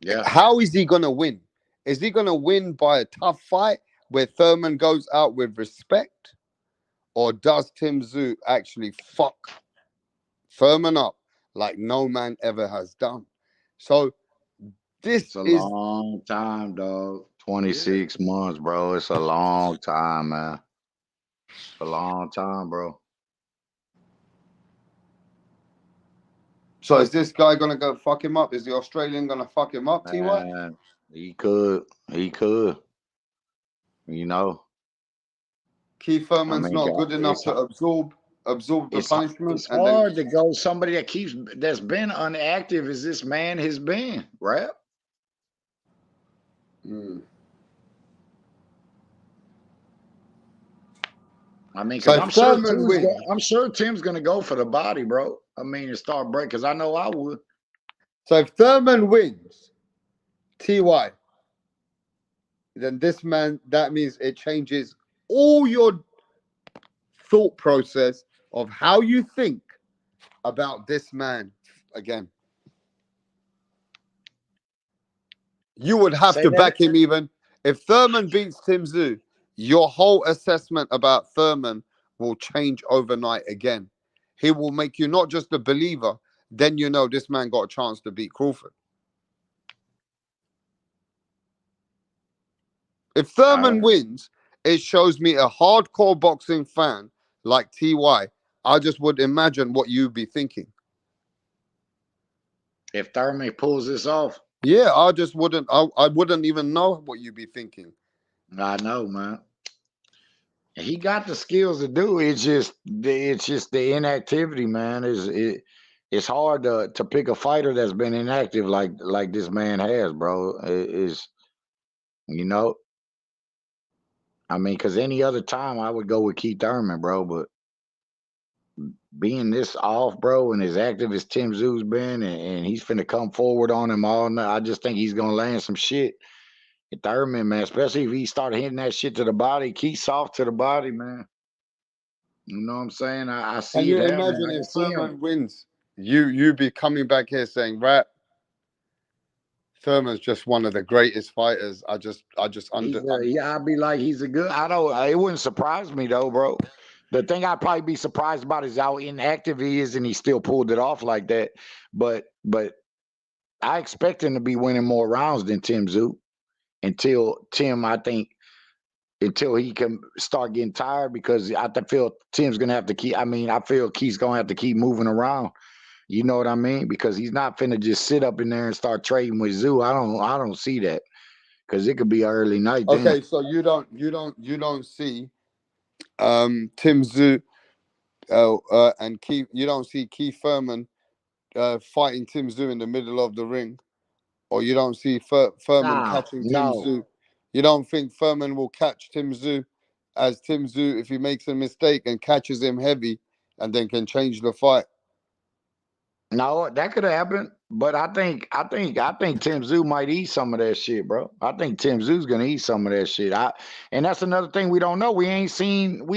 Yeah. How is he gonna win? Is he gonna win by a tough fight where Thurman goes out with respect? Or does Tim Tszyu actually fuck Thurman up like no man ever has done? So It's a long time, dog. 26 months, bro. It's a long time, man. It's a long time, bro. So is this guy gonna go fuck him up? Is the Australian gonna fuck him up, TY? He could. He could. You know. Keith Thurman's not good enough to absorb the punishment. It's hard to go somebody that's been inactive as this man has been, right? I mean, because I'm sure Tim's gonna go for the body, bro. I mean, and start break, because I know I would. So if Thurman wins, TY, then this man, that means it changes all your thought process of how you think about this man again. You would have to back him even. If Thurman beats Tim Tszyu, your whole assessment about Thurman will change overnight again. He will make you not just a believer, then you know this man got a chance to beat Crawford. If Thurman wins, it shows me a hardcore boxing fan like TY. I just would imagine what you'd be thinking. If Thurman pulls this off. Yeah, I just wouldn't. I wouldn't even know what you'd be thinking. I know, man. He got the skills to do it. It's just the inactivity, man. It's hard to pick a fighter that's been inactive like this man has, bro. It is, you know. I mean, because any other time I would go with Keith Thurman, bro. But being this off, bro, and as active as Tim Tszyu's been, and he's finna come forward on him all night, I just think he's gonna land some shit. And Thurman, man, especially if he started hitting that shit to the body, Keith soft to the body, man. You know what I'm saying? I Can see you that, man. imagine I can if see him. Thurman wins? You be coming back here saying, right, Thurman's just one of the greatest fighters. I just Yeah, I'd be like, he's a good. I don't. It wouldn't surprise me though, bro. The thing I'd probably be surprised about is how inactive he is, and he still pulled it off like that. But I expect him to be winning more rounds than Tim Tszyu until Tim, I think, until he can start getting tired, because I feel Tim's gonna have to keep. I mean, I feel Keith's gonna have to keep moving around. You know what I mean? Because he's not finna just sit up in there and start trading with Tszyu. I don't see that, because it could be an early night then. okay. So you don't see Tim Tszyu and Keith. You don't see Keith Thurman fighting Tim Tszyu in the middle of the ring, or you don't see Thurman catching Tim No. Tszyu. You don't think Thurman will catch Tim Tszyu, as Tim Tszyu, if he makes a mistake and catches him heavy, and then can change the fight. No, that could happen, but I think Tim Tszyu might eat some of that shit, bro. I think Tim Tszyu's gonna eat some of that shit. And that's another thing we don't know. We ain't seen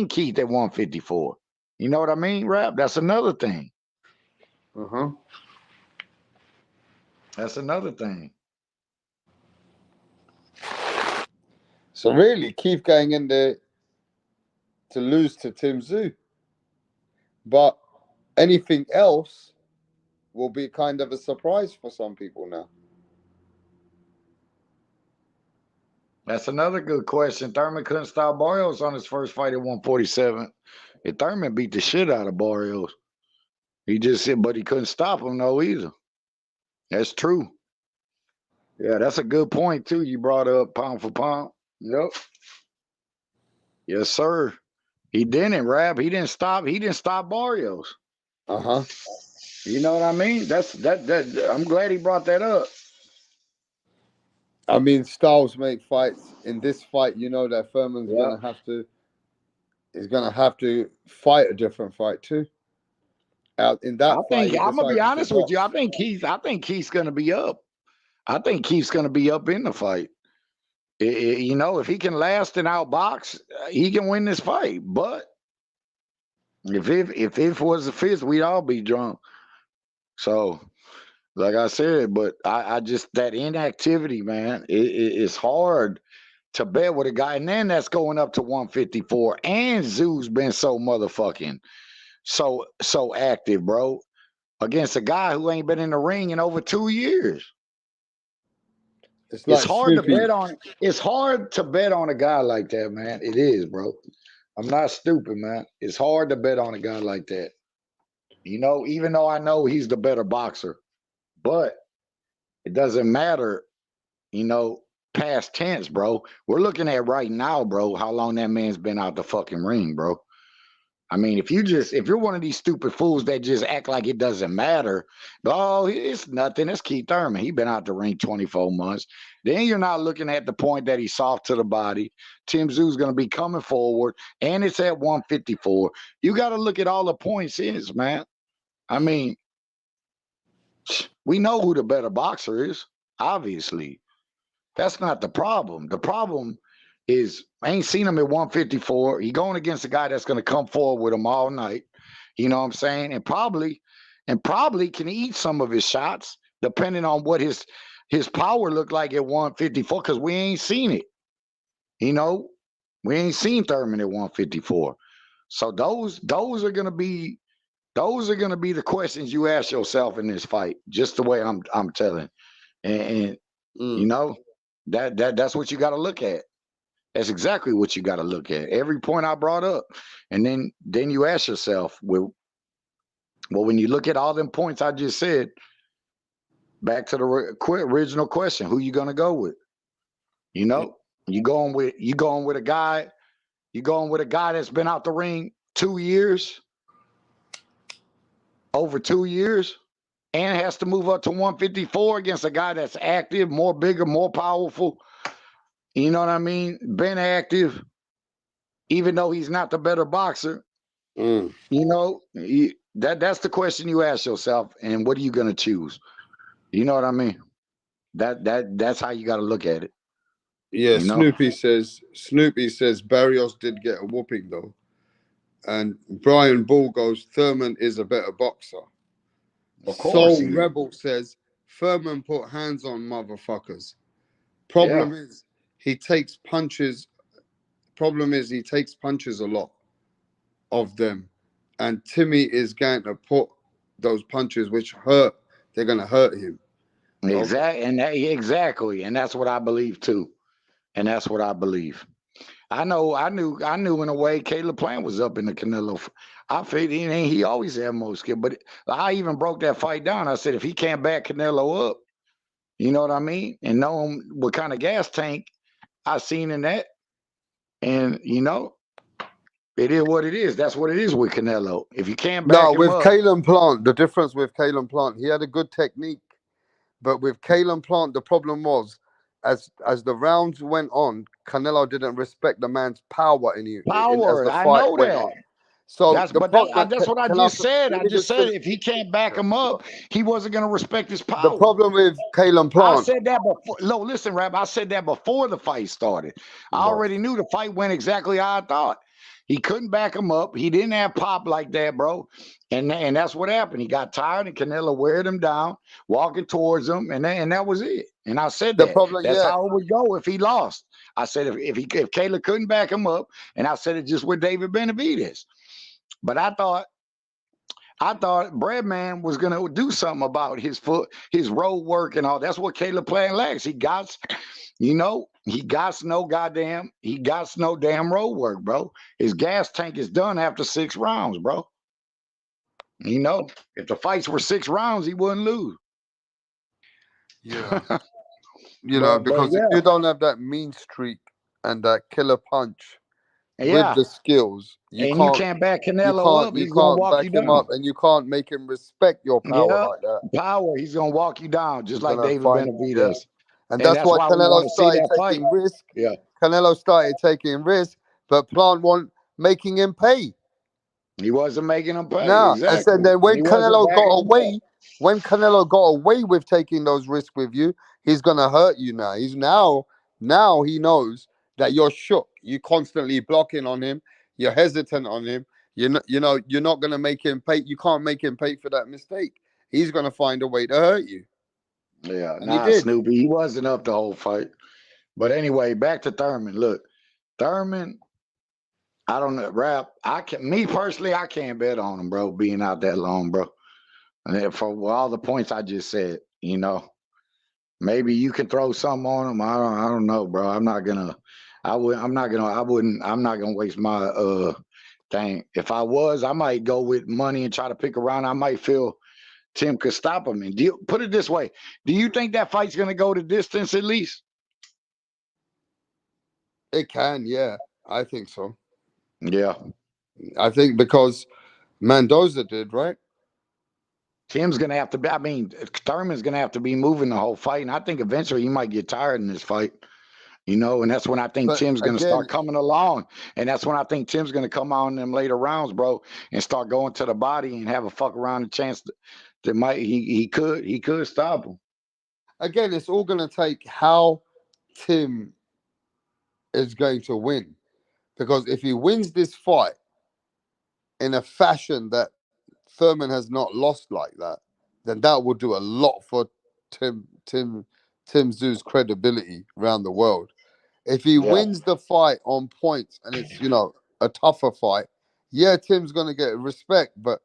Keith at 154. You know what I mean, Rap? That's another thing. That's another thing. So really, Keith going in there to lose to Tim Tszyu, but anything else will be kind of a surprise for some people now. That's another good question. Thurman couldn't stop Barrios on his first fight at 147. And Thurman beat the shit out of Barrios. He just said, but he couldn't stop him, though, either. That's true. Yeah, that's a good point, too. You brought up pound for pound. Yep. Yes, sir. He didn't, Rap. He didn't stop Barrios. You know what I mean? That I'm glad he brought that up. I mean, styles make fights. In this fight, you know that Thurman's gonna have to fight a different fight too. Out in that fight, I'm gonna be decided to honest with you. box. I think Keith's gonna be up. I think Keith's gonna be up in the fight. You know, if he can last and outbox, he can win this fight. But if it was a fifth, we'd all be drunk. So, like I said, but I just, that inactivity, man, it's hard to bet with a guy, and then that's going up to 154. And Tszyu's been so motherfucking so active, bro, against a guy who ain't been in the ring in over 2 years. It's hard to bet on. It's hard to bet on a guy like that, man. It is, bro. I'm not stupid, man. It's hard to bet on a guy like that. You know, even though I know he's the better boxer, but it doesn't matter, you know, past tense, bro. We're looking at right now, bro, how long that man's been out the fucking ring, bro. I mean, if you're one of these stupid fools that just act like it doesn't matter, oh, it's nothing. It's Keith Thurman. He been out the ring 24 months. Then you're not looking at the point that he's soft to the body. Tim Tszyu's going to be coming forward, and it's at 154. You got to look at all the points is, man. I mean, we know who the better boxer is, obviously. That's not the problem. The problem is I ain't seen him at 154. He going against a guy that's going to come forward with him all night. You know what I'm saying? And probably can eat some of his shots, depending on what his power looked like at 154, because we ain't seen it. You know, we ain't seen Thurman at 154. So those are gonna be the questions you ask yourself in this fight, just the way I'm telling. And you know, that's what you got to look at. That's exactly what you got to look at. Every point I brought up. And then you ask yourself, well, when you look at all them points I just said, back to the original question, who you going to go with? You know, you going with a guy that's been out the ring 2 years, over 2 years, and has to move up to 154 against a guy that's active, more bigger, more powerful. You know what I mean? Been active, even though he's not the better boxer. You know, that's the question you ask yourself. And what are you gonna choose? You know what I mean? That's how you got to look at it. Yeah, You know, Snoopy says Barrios did get a whooping though. And Brian Ball goes, Thurman is a better boxer. of course Soul he is. Rebel says Thurman put hands on motherfuckers. Yeah, Problem is he takes punches. Problem is he takes punches a lot of them. And Timmy is going to put those punches which hurt. They're going to hurt him. Okay. exactly, and that's what I believe too. And that's what I believe. I knew in a way Caleb Plant was up in the Canelo. I figured he always had more skill, but I even broke that fight down. I said if he can't back Canelo up, you know what I mean, and know him what kind of gas tank I seen in that, and you know, it is what it is. That's what it is with Canelo. If you can't No, back him with up, Caleb Plant, the difference with Caleb Plant, he had a good technique. But with Caleb Plant, the problem was, as the rounds went on, Canelo didn't respect the man's power as power. the I fight know went that. on. So That's what I can I, just said. let I me just just said finish. if he can't back him up, he wasn't going to respect his The power. problem with Caleb I Plant. said that before. No, listen, Rap. I said that before the fight started. I already knew the fight went exactly how I thought. He couldn't back him up. He didn't have pop like that, bro. And that's what happened. He got tired, and Canelo weared him down, walking towards him, and that was it. And I said The that. problem, That's yeah. how it would go if he lost. I said if Caleb couldn't back him up, and I said it just with David Benavidez. But I thought Breadman was gonna do something about his foot, his road work, and all. That's what Caleb Plant lacks. He got no damn road work, bro. His gas tank is done after 6 rounds, bro. You know, if the fights were 6 rounds, he wouldn't lose. Yeah. Because if you don't have that mean streak and that killer punch with the skills, you can't back Canelo up. He's gonna walk back you him down. up, and you can't make him respect your power like that. Power. He's gonna walk you down just like David Benavidez. Yeah. And that's why Canelo started taking risk. Yeah. Canelo started taking risk, but Plant wasn't making him pay. He wasn't making him pay. No, Exactly. and then when Canelo got away with taking those risks with you, he's gonna hurt you now. He's now he knows that you're shook. You're constantly blocking on him. You're hesitant on him. You're not gonna make him pay. You can't make him pay for that mistake. He's gonna find a way to hurt you. Yeah, and he did. Snoopy, he wasn't up the whole fight. But anyway, back to Thurman. Look, Thurman, I don't know, Rap. Me personally, I can't bet on him, bro, being out that long, bro. And for all the points I just said, you know, maybe you can throw something on him. I don't know, bro. I'm not gonna waste my thing. If I was, I might go with money and try to pick around. I might feel Tim could stop him. And put it this way: do you think that fight's gonna go the distance at least? It can, yeah. I think so. Yeah. I think because Mendoza did, right? Tim's gonna have to be. I mean, Thurman's gonna have to be moving the whole fight, and I think eventually he might get tired in this fight. You know, and that's when I think Tim's going to start coming along. And that's when I think Tim's going to come on in them later rounds, bro, and start going to the body and have a fuck around a chance that he could stop him. Again, it's all going to take how Tim is going to win. Because if he wins this fight in a fashion that Thurman has not lost like that, then that will do a lot for Tim Tszyu's credibility around the world. If he wins the fight on points and it's, a tougher fight, yeah, Tim's going to get respect, but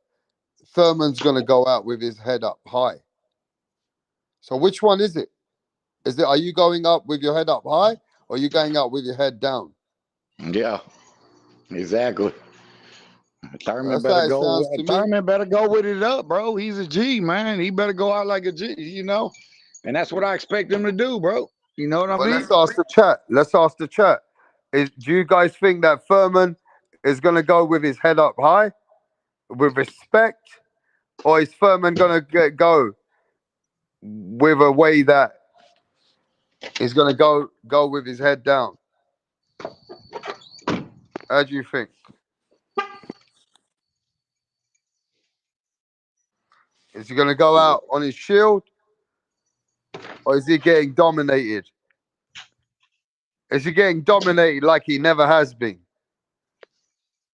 Thurman's going to go out with his head up high. So which one is it? Are you going up with your head up high or are you going up with your head down? Yeah, exactly. Thurman better go with it up, bro. He's a G, man. He better go out like a G, you know? And that's what I expect him to do, bro. You know what I mean? Let's ask the chat. Do you guys think that Thurman is going to go with his head up high, with respect, or is Thurman going to go with a way that He's gonna go with his head down. How do you think? Is he gonna go out on his shield, or is he getting dominated? Is he getting dominated like he never has been?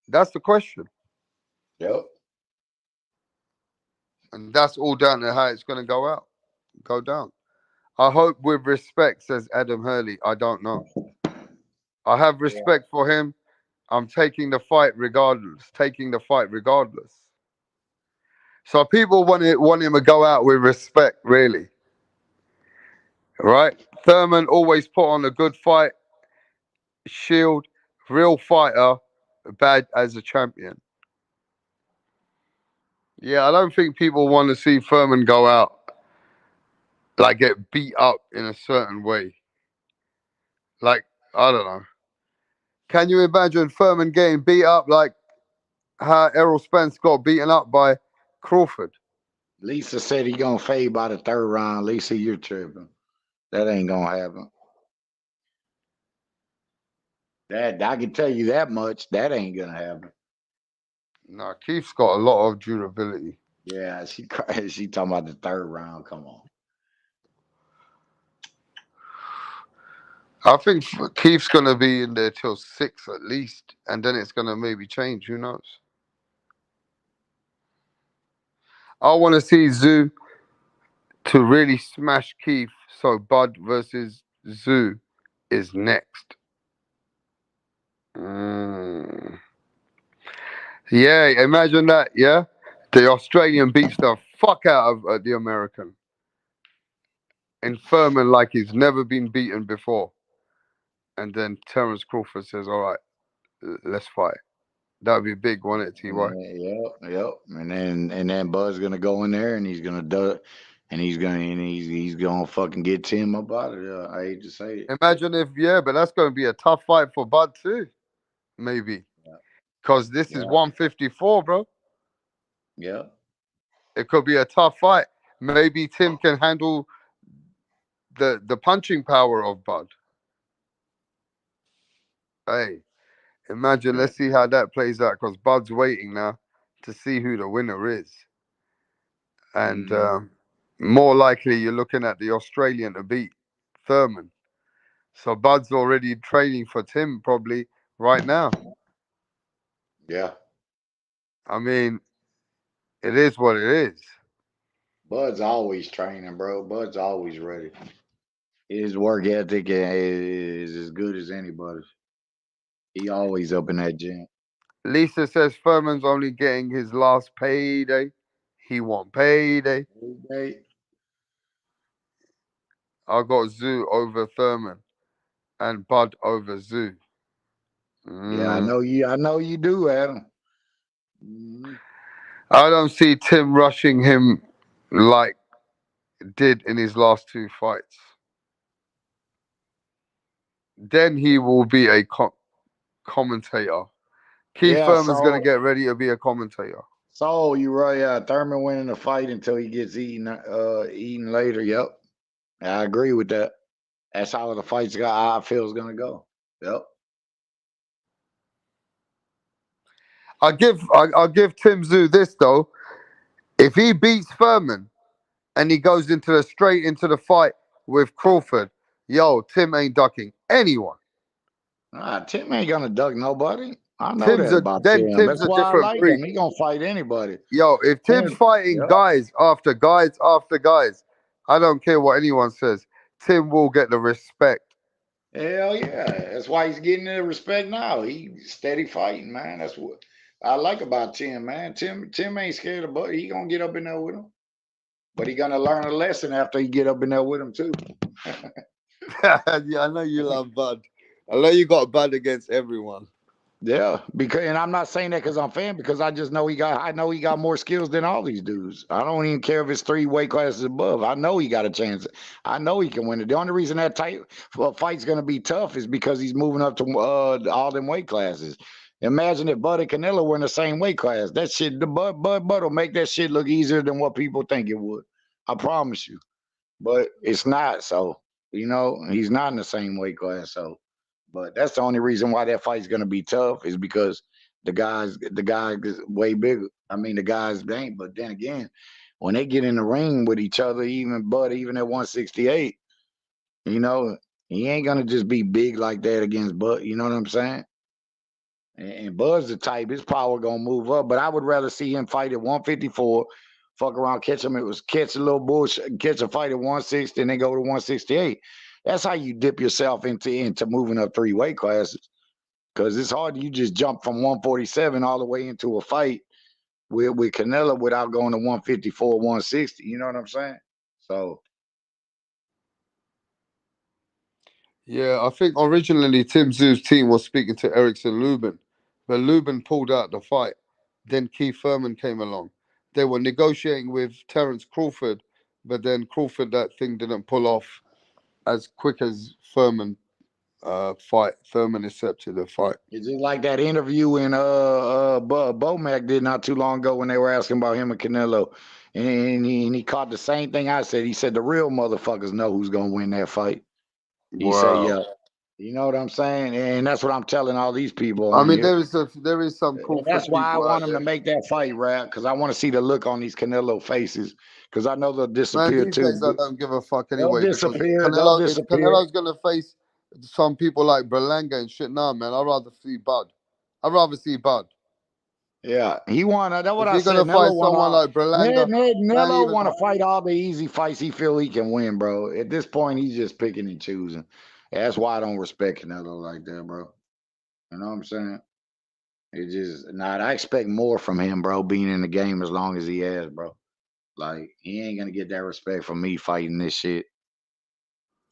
That's the question. Yep. And that's all down to how it's gonna go down. I hope with respect, says Adam Hurley. I don't know. I have respect for him. I'm taking the fight regardless. So people want him to go out with respect, really. Right? Thurman always put on a good fight. Shield, real fighter, bad as a champion. Yeah, I don't think people want to see Thurman go out, like get beat up in a certain way. Like, I don't know. Can you imagine Thurman getting beat up like how Errol Spence got beaten up by Crawford? Lisa said he gonna fade by the third round. Lisa, you're tripping. That ain't gonna happen. That I can tell you that much. That ain't gonna happen. No, Keith's got a lot of durability. Yeah, she talking about the third round. Come on. I think Keith's gonna be in there till 6 at least, and then it's gonna maybe change. Who knows? I want to see Tszyu to really smash Keith. So Bud versus Tszyu is next. Yeah, imagine that. Yeah, the Australian beats the fuck out of the American, and Furman like he's never been beaten before. And then Terence Crawford says, "All right, let's fight." That would be big, wouldn't it, Ty? Yep. And then Bud's gonna go in there and he's gonna do, and he's gonna fucking get Tim up out of there. I hate to say it. Imagine if, but that's going to be a tough fight for Bud too, maybe, because this is 154, bro. Yeah. It could be a tough fight. Maybe Tim can handle the punching power of Bud. Hey, imagine. Let's see how that plays out, because Bud's waiting now to see who the winner is, and more likely you're looking at the Australian to beat Thurman. So Bud's already training for Tim probably right now. Yeah. I mean, it is what it is. Bud's always training, bro. Bud's always ready. His work ethic is as good as anybody's. He always up in that gym. Lisa says Furman's only getting his last payday. He want payday. I got Tszyu over Thurman and Bud over Tszyu. Yeah, I know you do, Adam. I don't see Tim rushing him like did in his last 2 fights. Then he will be a commentator. Keith Thurman's going to get ready to be a commentator. So you're right. Yeah, Thurman winning the fight until he gets eaten later. Yep, I agree with that. That's how the fight's I feel is going to go. Yep. I'll give Tim Tszyu this though. If he beats Thurman and he goes straight into the fight with Crawford, Tim ain't ducking anyone. Tim ain't gonna duck nobody. I know that about Tim. Tim's That's why I like him. He gonna fight anybody. If Tim's fighting guys after guys after guys, I don't care what anyone says. Tim will get the respect. Hell yeah. That's why he's getting the respect now. He's steady fighting, man. That's what I like about Tim, man. Tim ain't scared of Bud. He gonna get up in there with him. But he gonna learn a lesson after he get up in there with him too. Yeah, I know you love Bud. I know you got Bud against everyone. Yeah, and I'm not saying that because I'm fan, because I just know he got more skills than all these dudes. I don't even care if it's 3 weight classes above. I know he got a chance. I know he can win it. The only reason that fight's gonna be tough is because he's moving up to all them weight classes. Imagine if Bud and Canelo were in the same weight class. That shit, the Bud will make that shit look easier than what people think it would. I promise you. But it's not. So You know, he's not in the same weight class. So, but that's the only reason why that fight's gonna be tough is because the guy is way bigger. I mean, the guys ain't. But then again, when they get in the ring with each other, even at 168, you know, he ain't gonna just be big like that against Bud. You know what I'm saying? And Bud's the type, his power gonna move up. But I would rather see him fight at 154, fuck around, catch a little bullshit, catch a fight at 160, and then go to 168. That's how you dip yourself into moving up 3 weight classes. Because it's hard you just jump from 147 all the way into a fight with Canelo without going to 154, 160. You know what I'm saying? So Yeah, I think originally Tim Tszyu's team was speaking to Erickson Lubin, but Lubin pulled out the fight. Then Keith Thurman came along. They were negotiating with Terence Crawford, but then Crawford, that thing didn't pull off as quick as Thurman fight. Thurman accepted the fight. it's just like that interview in Bomac did not too long ago when they were asking about him and Canelo. And he caught the same thing I said. He said the real motherfuckers know who's gonna win that fight. He said, Wow. yeah. You know what I'm saying? And that's what I'm telling all these people I on mean, here. there is some And Crawford that's why I people out want him there. to make that fight, Rap, because I want to see the look on these Canelo faces. Because I know they'll Man, disappear these too. days I don't give a fuck They'll anyway because disappear. They'll Canelo, if disappear. Canelo's gonna face some people like Berlanga and shit, nah, man, I'd rather see Bud. I'd rather see Bud. Yeah, he won. That's what If I you're said. gonna fight Nello won someone all. like Berlanga, man, Nello even want to fight all the easy fights he feel he can win, bro. At this point, he's just picking and choosing. That's why I don't respect Canelo like that, bro. You know what I'm saying? It just not. I expect more from him, bro. Being in the game as long as he has, bro. Like he ain't gonna get that respect from me fighting this shit.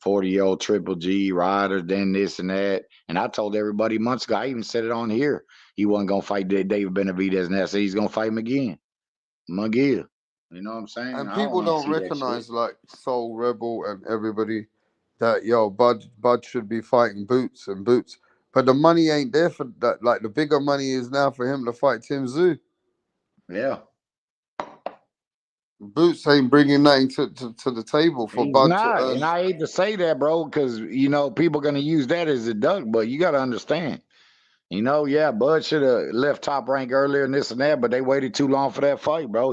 40-year-old Triple G rider, then this and that. And I told everybody months ago. I even said it on here. He wasn't gonna fight David Benavidez, and I said he's gonna fight him again. McGill. You know what I'm saying? and I don't people want to don't see that shit. recognize like Soul Rebel and everybody that Bud should be fighting Boots and Boots, but the money ain't there for that. Like the bigger money is now for him to fight Tim Tszyu. Yeah. Boots ain't bringing nothing to the table for He's Bud to not. earn. And I hate to say that, bro, because people are gonna use that as a duck, but you gotta understand. Yeah, Bud should have left Top Rank earlier and this and that, but they waited too long for that fight, bro.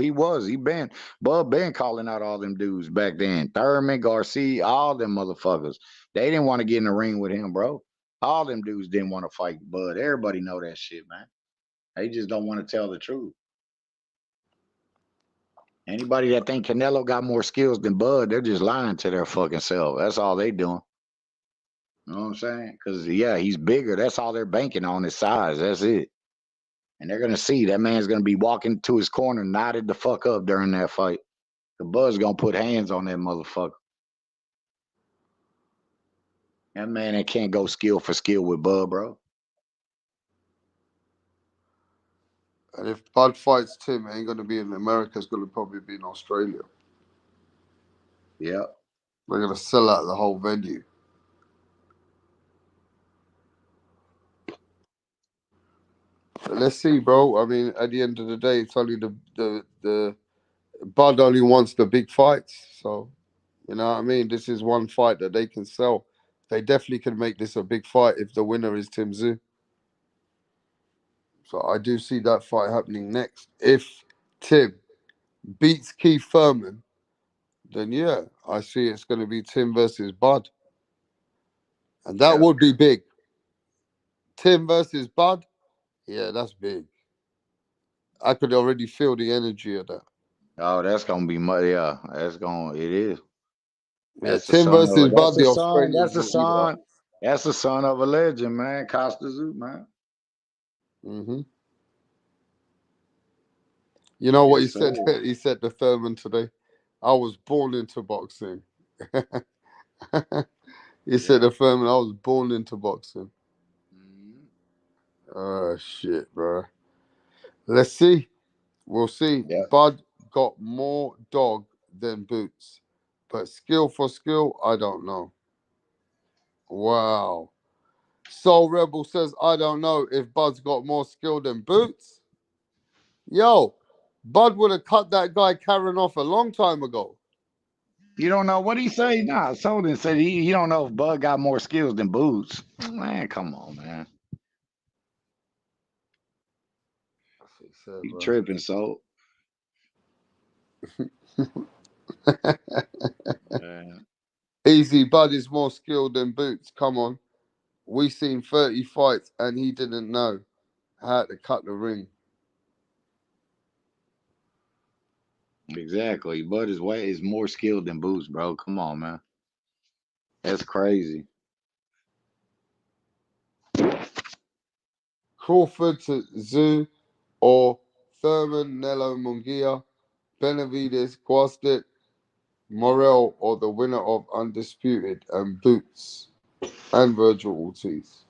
Bud been calling out all them dudes back then. Thurman, Garcia, all them motherfuckers. They didn't want to get in the ring with him, bro. All them dudes didn't want to fight Bud. Everybody know that shit, man. They just don't want to tell the truth. Anybody that think Canelo got more skills than Bud, they're just lying to their fucking self. That's all they doing. You know what I'm saying? Because, yeah, he's bigger. That's all they're banking on his size. That's it. And they're going to see that man's going to be walking to his corner, knotted the fuck up during that fight. The Bud's going to put hands on that motherfucker. That man that can't go skill for skill with Bud, bro. And if Bud fights Tim, it ain't gonna be in America. It's gonna probably be in Australia. Yeah. We're gonna sell out the whole venue. But let's see, bro. I mean, at the end of the day, it's only the Bud only wants the big fights. So you know what I mean. This is one fight that they can sell. They definitely can make this a big fight if the winner is Tim Tszyu. So I do see that fight happening next. If Tim beats Keith Thurman, then yeah, I see it's going to be Tim versus Bud. And that would be big. Tim versus Bud, yeah, that's big. I could already feel the energy of that. Oh, that's going to be yeah. It is. Yeah, Tim versus Bud, the Australians will eat it up. That's the son of a legend, man. Costa Zoo, man. Mm-hmm. You know what he Yes, said? sir. He said to Thurman today, I was born into boxing. He said to Thurman, I was born into boxing. Oh, shit, bro. Let's see. We'll see. Yeah. Bud got more dog than Boots. But skill for skill, I don't know. Wow. Soul Rebel says, I don't know if Bud's got more skill than Boots. Yo, Bud would have cut that guy Karen off a long time ago. You don't know what he say? Nah, Solden said he don't know if Bud got more skills than Boots. Man, come on, man. That's what he said, You bro. tripping, so. Easy, Bud is more skilled than Boots. Come on. We seen 30 fights and he didn't know how to cut the ring. Exactly. Bud is more skilled than Boots, bro. Come on, man. That's crazy. Crawford to Tszyu or Thurman, Nello, Munguia, Benavidez, Guastic, Morel, or the winner of Undisputed and Boots and Virgil Ortiz.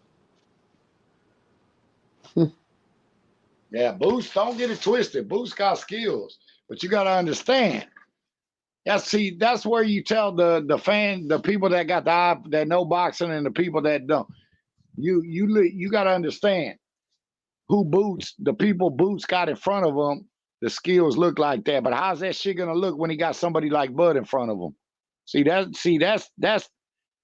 Yeah, Boots, don't get it twisted. Boots got skills, but you got to understand. That's where you tell the people that got the eye, that know boxing, and the people that don't. You got to understand who Boots, the people Boots got in front of him. The skills look like that, but how's that shit gonna look when he got somebody like Bud in front of him?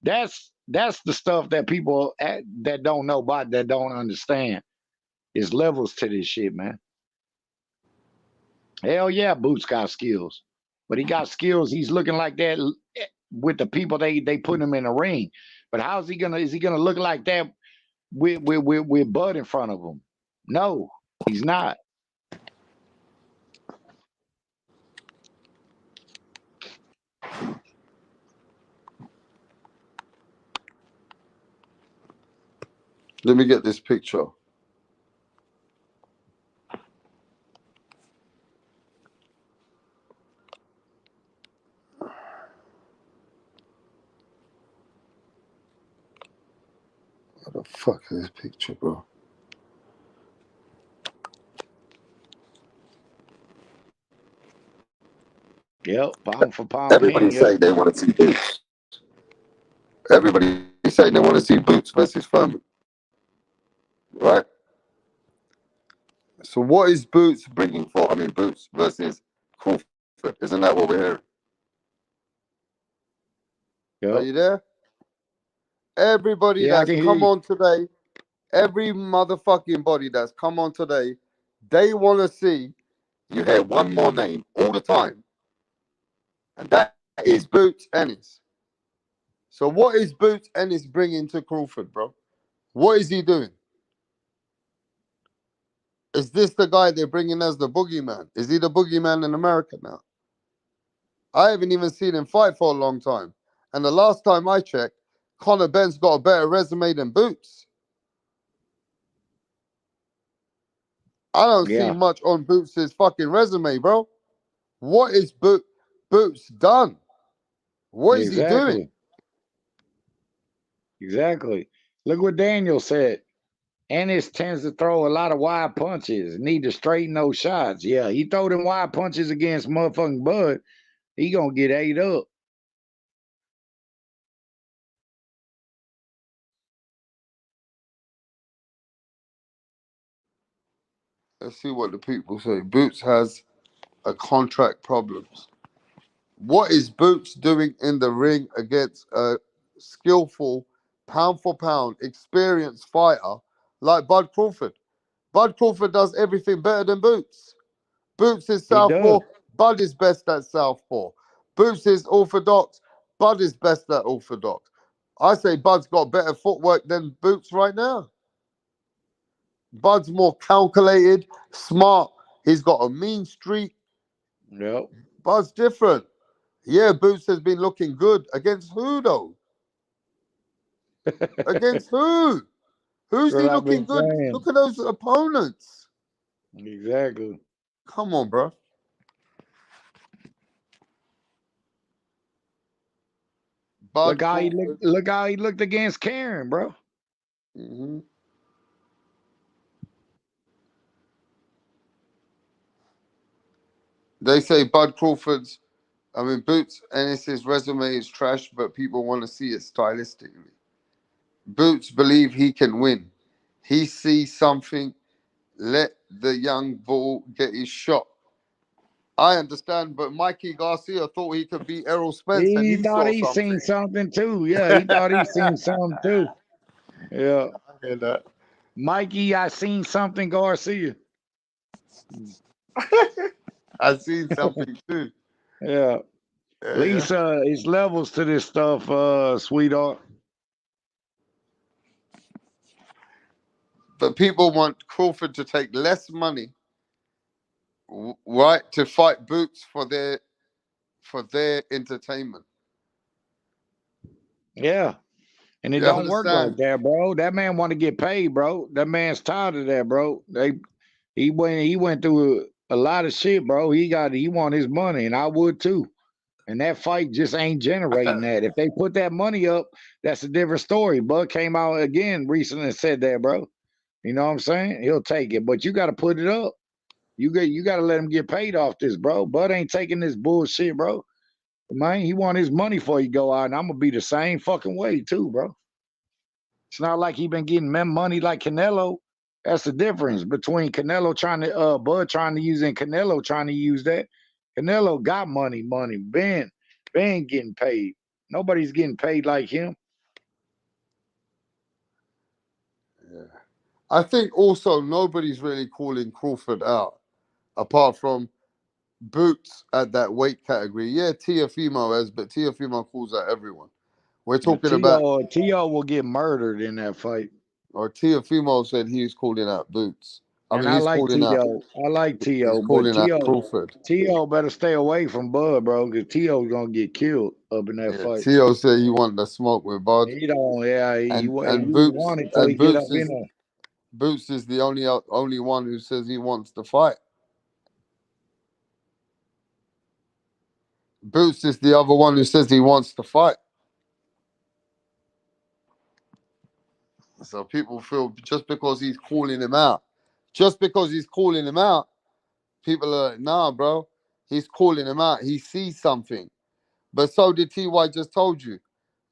That's the stuff that people that don't know about, that don't understand. Is levels to this shit, man. Hell yeah, Boots got skills, but he got skills. He's looking like that with the people they put him in the ring. But how's he gonna? Is he gonna look like that with Bud in front of him? No, he's not. Let me get this picture. What the fuck is this picture, bro? Yep, pound for pound king. Everybody Yep. say they want to see Boots. Everybody say they want to see Boots versus Thurman. Right? So what is Boots bringing for? I mean, Boots versus Crawford. Isn't that what we're hearing? Are Yep. you there? Everybody Yeah, I that's can hear come you. on today, every motherfucking body that's come on today, they want to see you hear one more name all the time. And that is Boots Ennis. So what is Boots Ennis bringing to Crawford, bro? What is he doing? Is this the guy they're bringing as the boogeyman? Is he the boogeyman in America now? I haven't even seen him fight for a long time. And the last time I checked, Conor Ben's got a better resume than Boots. I don't see Yeah, much on Boots' fucking resume, bro. What is Boots done? What is he doing? exactly. Exactly. Look what Daniel said. Ennis tends to throw a lot of wide punches. Need to straighten those shots. Yeah, he throw them wide punches against motherfucking Bud. He gonna get ate up. Let's see what the people say. Boots has a contract problems. What is Boots doing in the ring against a skillful, pound for pound, experienced fighter like Bud Crawford? Bud Crawford does everything better than Boots. Boots is He southpaw. does. Bud is best at southpaw. Boots is orthodox. Bud is best at orthodox. I say Bud's got better footwork than Boots right now. Bud's more calculated, smart. He's got a mean streak. Yep. Bud's different. Yeah, Boots has been looking good. Against who, though? Against who? Who's What he I've looking been good? saying. Look at those opponents. Exactly. Come on, bro. Bud Crawford. Look how he looked against Karen, bro. Mm-hmm. They say Bud Crawford's, Boots Ennis's resume is trash, but people want to see it stylistically. Boots believe he can win. He sees something. Let the young bull get his shot. I understand, but Mikey Garcia thought he could beat Errol Spence, and He he thought saw he seen something. something too. Yeah, he thought he seen something too. Yeah. I hear that. Mikey, I seen something, Garcia. I seen something too. Yeah. At least it's levels to this stuff, sweetheart. But people want Crawford to take less money, right, to fight Boots for their entertainment. Yeah. And it You don't work like understand? that, bro. That man want to get paid, bro. That man's tired of that, bro. He went through a lot of shit, bro. He want his money, and I would too. And that fight just ain't generating that. If they put that money up, that's a different story. Bud came out again recently and said that, bro. You know what I'm saying? He'll take it, but you got to put it up. You got to let him get paid off this, bro. Bud ain't taking this bullshit, bro. Man, he want his money before he go out, and I'm gonna be the same fucking way too, bro. It's not like he been getting money like Canelo. That's the difference between Canelo trying to Bud trying to use and Canelo trying to use that. Canelo got money. Ben getting paid. Nobody's getting paid like him. Yeah. I think also nobody's really calling Crawford out, apart from Boots at that weight category. Yeah, Teofimo has, but Teofimo calls out everyone. We're talking about. T.O. will get murdered in that fight. Or Teofimo said he's calling out Boots. I mean, I he's like calling out. T.O. I like He's T.O. But calling out Crawford. T.O. better stay away from Bud, bro, because T.O.'s gonna get killed up in that Yeah, fight. Teo said he wanted to smoke with Bud. He don't. Yeah, he Boots want it till he get up in there. Boots is the only one who says he wants to fight. Boots is the other one who says he wants to fight. So people feel just because he's calling him out, people are like, nah, bro, he's calling him out. He sees something. But so did TY just told you.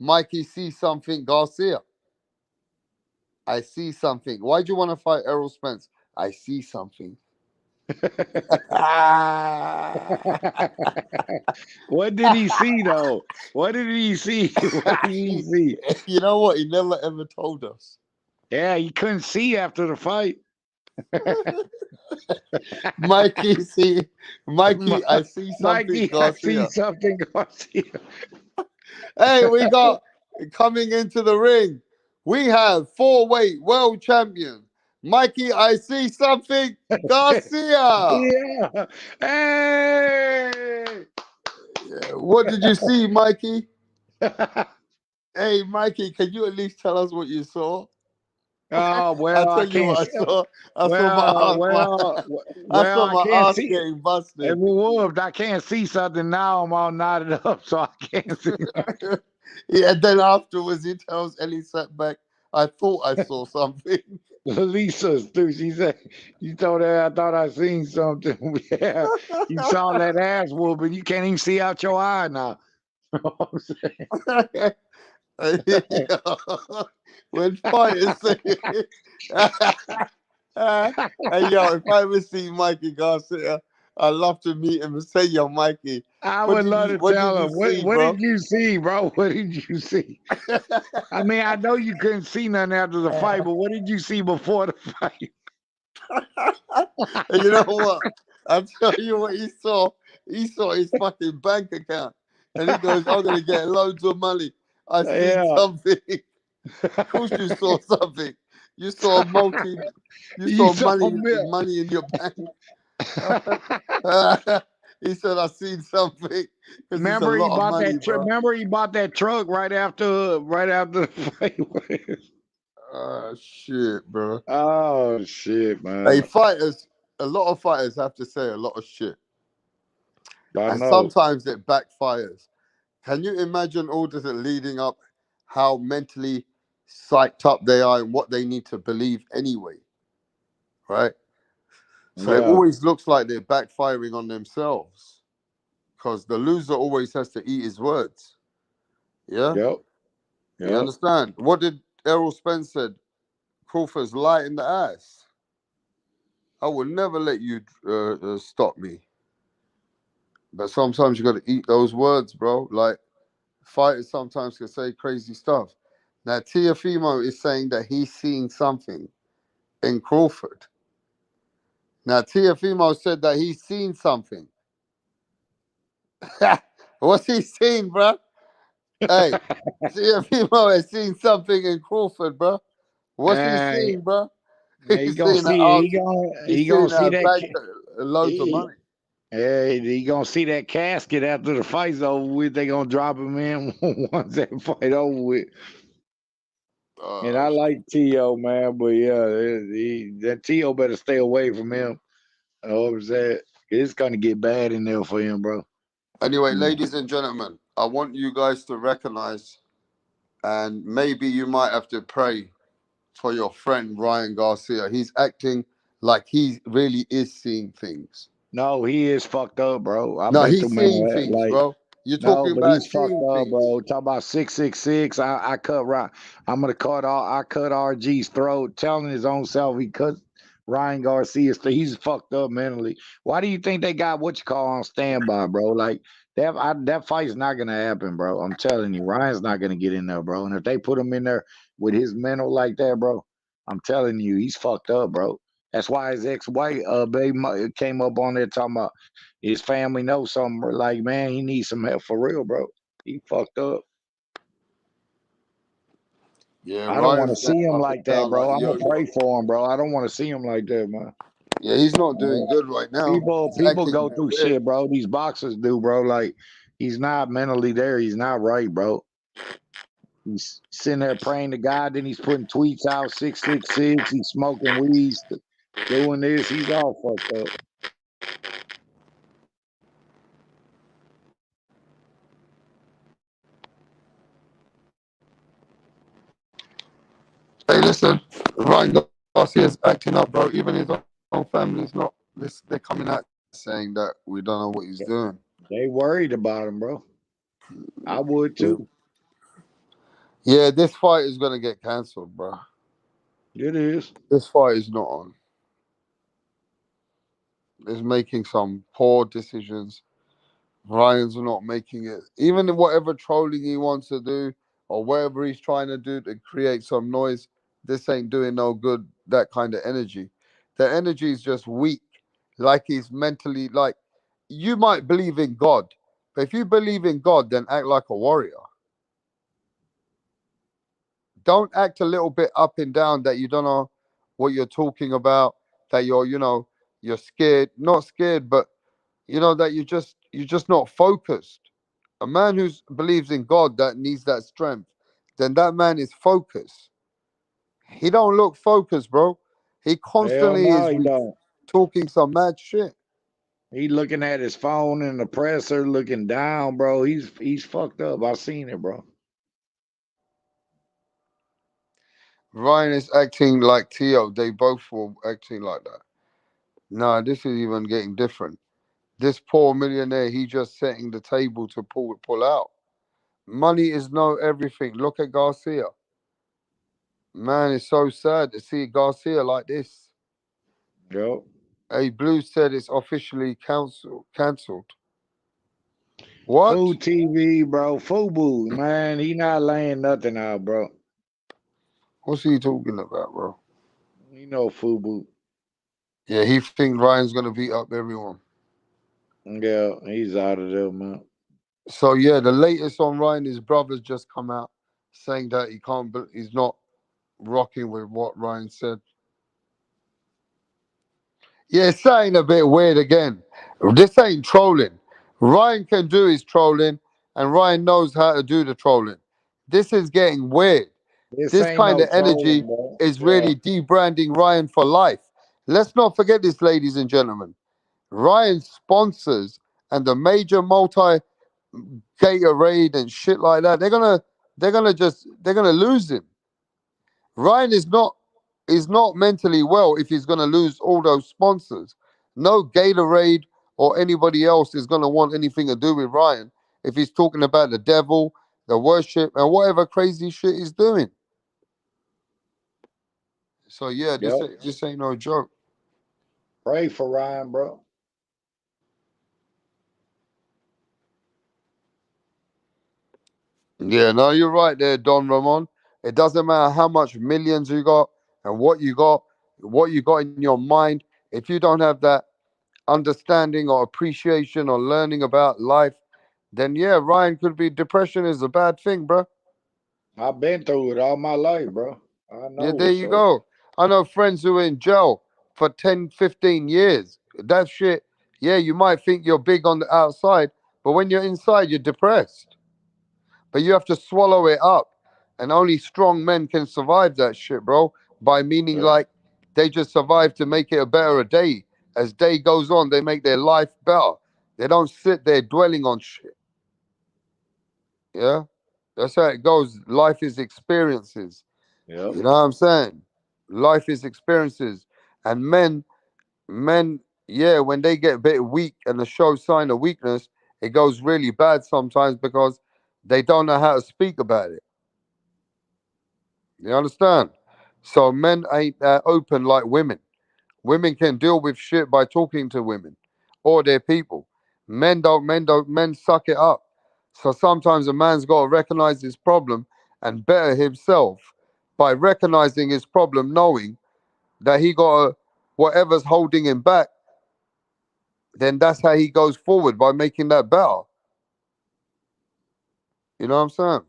Mikey sees something, Garcia. I see something. Why do you want to fight Errol Spence? I see something. What did he see though? What did he see? What did he see? You know what? He never ever told us. Yeah, he couldn't see after the fight. Mikey, I see something, Mikey, Garcia. I see something, Garcia. Hey, we got coming into the ring. We have 4-weight world champion Mikey. I see something, Garcia. Yeah. Hey. What did you see, Mikey? Hey, Mikey, can you at least tell us what you saw? Oh well, I'll tell you what I saw. I saw my ass getting busted. Hey, Wolf, I can't see something now. I'm all knotted up, so I can't see. Yeah, and then afterwards he tells Ellie sat back. I thought I saw something. Lisa, dude, she said, you told her I thought I seen something. Yeah, you saw that ass whooping. You can't even see out your eye now. You know what I'm saying? When fighters say, hey, yo, if I ever see Mikey Garcia, I'd love to meet him and say, yo, Mikey. I would love to tell him. What did you see, bro? What did you see? I mean, I know you couldn't see nothing after the fight, but what did you see before the fight? You know what? I'll tell you what he saw. He saw his fucking bank account. And he goes, I'm going to get loads of money. I see something. Of course you saw something. You saw money in your bank. He said, I seen something. Remember he bought that truck right after the fight. Oh shit, bro. Oh shit, man. Hey, a lot of fighters have to say a lot of shit. I know. Sometimes it backfires. Can you imagine all this leading up, how mentally psyched up they are and what they need to believe anyway? Right? So it always looks like they're backfiring on themselves. Because the loser always has to eat his words. Yeah? Yep. You understand? What did Errol Spence said? Crawford's light in the ass. I will never let you stop me. But sometimes you got to eat those words, bro. Like fighters sometimes can say crazy stuff. Now Tiafimo is saying that he's seeing something in Crawford. Now Tiafimo said that he's seen something. What's he seen, bro? Hey, Tiafimo has seen something in Crawford, bro. What's he Uh, seen, bro? he He's gonna seen see that he house. gonna He's he gonna seen see a that bank, loads of he, money. yeah, he gonna see that casket after the fight's over with. They gonna drop him in once that fight over with. And I like Tio, man, but yeah, that Tio better stay away from him. I know what I'm saying? It's gonna get bad in there for him, bro. Anyway, ladies and gentlemen, I want you guys to recognize, and maybe you might have to pray for your friend Ryan Garcia. He's acting like he really is seeing things. No, he is fucked up, bro. I've No, been he's through man seeing things, like bro. You're no, talking but about he's fucked seeing up, things. bro. Talk about 666. I cut right. I'm gonna cut all. I cut RG's throat, telling his own self he cut Ryan Garcia's. He's fucked up mentally. Why do you think they got what you call on standby, bro? Like that fight's not gonna happen, bro. I'm telling you, Ryan's not gonna get in there, bro. And if they put him in there with his mental like that, bro, I'm telling you, he's fucked up, bro. That's why his ex-wife, baby, came up on there talking about his family knows something. Like, man, he needs some help for real, bro. He fucked up. Yeah, I don't want to Ryan's see going him up like and that, down like bro. I'm gonna yo-yo. pray for him, bro. I don't want to see him like that, man. Yeah, he's not doing good right now. He's People acting a go bit through weird. shit, bro. These boxers do, bro. Like, he's not mentally there. He's not right, bro. He's sitting there praying to God. Then he's putting tweets out 666. He's smoking weed, doing this. He's all fucked up. Hey, listen, Ryan Garcia's acting up, bro. Even his own family's not. They're coming out saying that we don't know what he's doing. They worried about him, bro. I would too. Yeah, this fight is gonna get cancelled, bro. It is. This fight is not on. It's making some poor decisions. Ryan's not making it. Even in whatever trolling he wants to do or whatever he's trying to do to create some noise, this ain't doing no good. That kind of energy. The energy is just weak. Like he's mentally like you might believe in God, but if you believe in God, then act like a warrior. Don't act a little bit up and down that you don't know what you're talking about, that you're scared, not scared, but that you're just not focused. A man who believes in God that needs that strength, then that man is focused. He don't look focused, bro. He Hell constantly no, is he don't. talking some mad shit. He looking at his phone and the presser, looking down, bro. He's fucked up. I seen it, bro. Ryan is acting like Tio. They both were acting like that. Nah, this is even getting different. This poor millionaire, he just setting the table to pull out. Money is no everything. Look at Garcia. Man, it's so sad to see Garcia like this. Yep. A Blue said it's officially cancelled. What? Food TV, bro. Fubu, man. He not laying nothing out, bro. What's he talking about, bro? You know Fubu. Yeah, he think Ryan's gonna beat up everyone. Yeah, he's out of there, man. So yeah, the latest on Ryan, his brother's just come out saying that he's not rocking with what Ryan said. Yeah, it's saying a bit weird again. This ain't trolling. Ryan can do his trolling, and Ryan knows how to do the trolling. This is getting weird. This This ain't kind no of energy trolling, bro. is Yeah. really debranding Ryan for life. Let's not forget this, ladies and gentlemen. Ryan's sponsors and the major multi Gatorade and shit like that, they're gonna lose him. Ryan is not mentally well if he's gonna lose all those sponsors. No Gatorade or anybody else is gonna want anything to do with Ryan if he's talking about the devil, the worship, and whatever crazy shit he's doing. So yeah, Yep. this ain't no joke. Pray for Ryan, bro. Yeah, no, you're right there, Don Ramon. It doesn't matter how much millions you got and what you got in your mind. If you don't have that understanding or appreciation or learning about life, then yeah, Ryan could be depression is a bad thing, bro. I've been through it all my life, bro. I know Yeah, there what's you up. go. I know friends who are in jail for 10, 15 years. That shit, yeah, you might think you're big on the outside, but when you're inside, you're depressed. But you have to swallow it up. And only strong men can survive that shit, bro. By meaning Yeah. like they just survive to make it a better day. As day goes on, they make their life better. They don't sit there dwelling on shit. Yeah? That's how it goes. Life is experiences. Yep. You know what I'm saying? Life is experiences. And men, yeah, when they get a bit weak and the show sign of weakness, it goes really bad sometimes because they don't know how to speak about it. You understand? So men ain't open like women. Women can deal with shit by talking to women or their people. Men suck it up. So sometimes a man's got to recognize his problem and better himself by recognizing his problem, knowing that he got whatever's holding him back, then that's how he goes forward by making that better. You know what I'm saying?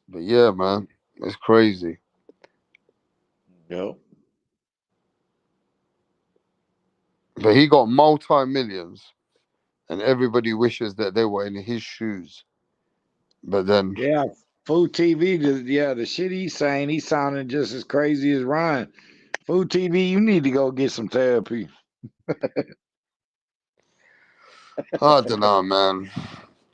But yeah, man, it's crazy. Yep. But he got multi millions, and everybody wishes that they were in his shoes. But then, Yeah. Food TV, yeah, the shit he's saying, he's sounding just as crazy as Ryan. Food TV, you need to go get some therapy. I don't know, man.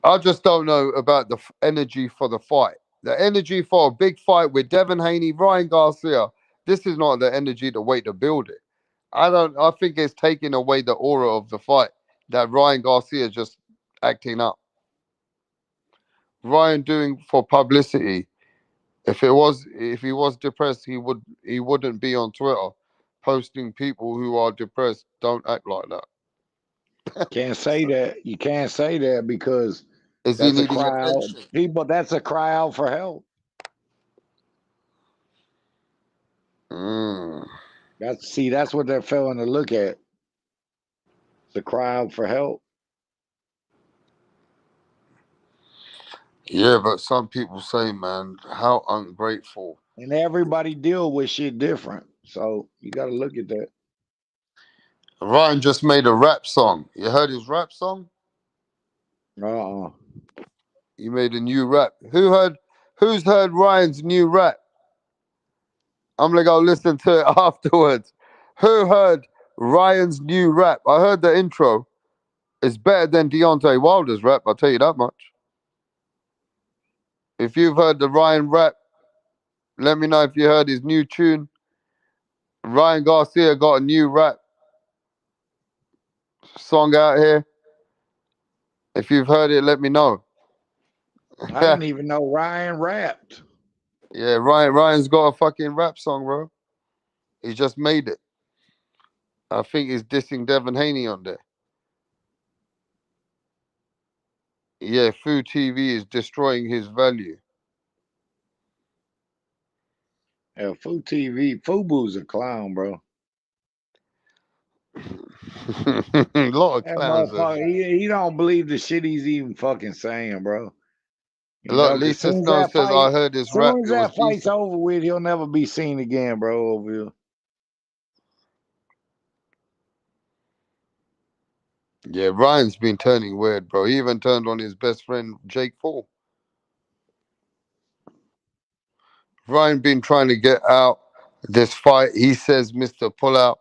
I just don't know about the energy for the fight. The energy for a big fight with Devin Haney, Ryan Garcia. This is not the energy to wait to build it. I don't. I think it's taking away the aura of the fight that Ryan Garcia is just acting up. Ryan doing for publicity. If he was depressed, he wouldn't be on Twitter posting people who are depressed don't act like that. Can't say that. You can't say that because Is he that's a needing cry out. attention? People, that's a cry out for help. Mm. That's what they're failing to look at. It's a cry out for help. Yeah, but some people say, man, how ungrateful. And everybody deal with shit different. So you gotta look at that. Ryan just made a rap song. You heard his rap song? Uh-uh. He made a new rap. Who's heard Ryan's new rap? I'm gonna go listen to it afterwards. Who heard Ryan's new rap? I heard the intro. It's better than Deontay Wilder's rap, I'll tell you that much. If you've heard the Ryan rap, let me know if you heard his new tune. Ryan Garcia got a new rap song out here. If you've heard it, let me know. I didn't even know Ryan rapped. Yeah, Ryan's got a fucking rap song, bro. He just made it. I think he's dissing Devin Haney on there. Yeah, Food TV is destroying his value. Yeah, Food TV. Fubu's a clown, bro. A lot of That clowns over motherfucker, there. he don't believe the shit he's even fucking saying, bro. You Look, know, cause Lisa Snow says I heard his rap. soon as It was that fight's decent. over with, he'll never be seen again, bro. Over here. Yeah, Ryan's been turning weird, bro. He even turned on his best friend Jake Paul. Ryan been trying to get out this fight. He says, Mr. Pullout,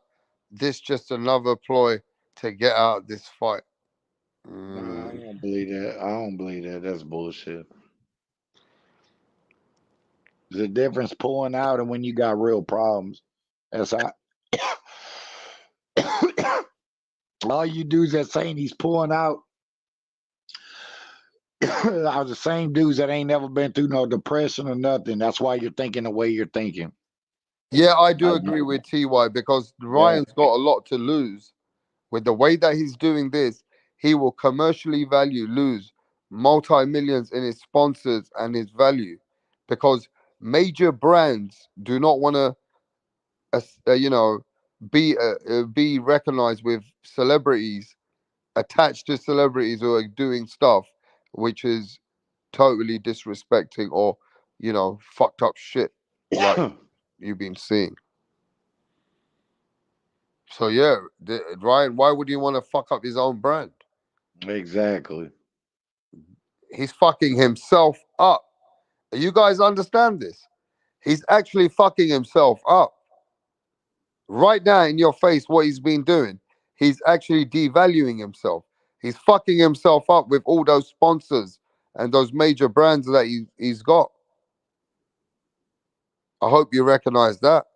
this just another ploy to get out this fight. Nah, I Mm. don't believe that. I don't believe that. That's bullshit. There's a difference pulling out and when you got real problems. That's how. All you dudes that saying he's pulling out are the same dudes that ain't never been through no depression or nothing. That's why you're thinking the way you're thinking. Yeah, I do Like, agree with TY because yeah, Ryan's got a lot to lose. With the way that he's doing this, he will commercially value lose multi-millions in his sponsors and his value, because major brands do not want to, be recognized with celebrities, attached to celebrities who are doing stuff which is totally disrespecting or, fucked up shit like you've been seeing. So yeah, Ryan, why would you want to fuck up his own brand? Exactly. He's fucking himself up. You guys understand this? He's actually fucking himself up. Right now in your face, what he's been doing, he's actually devaluing himself. He's fucking himself up with all those sponsors and those major brands that he's got. I hope you recognize that.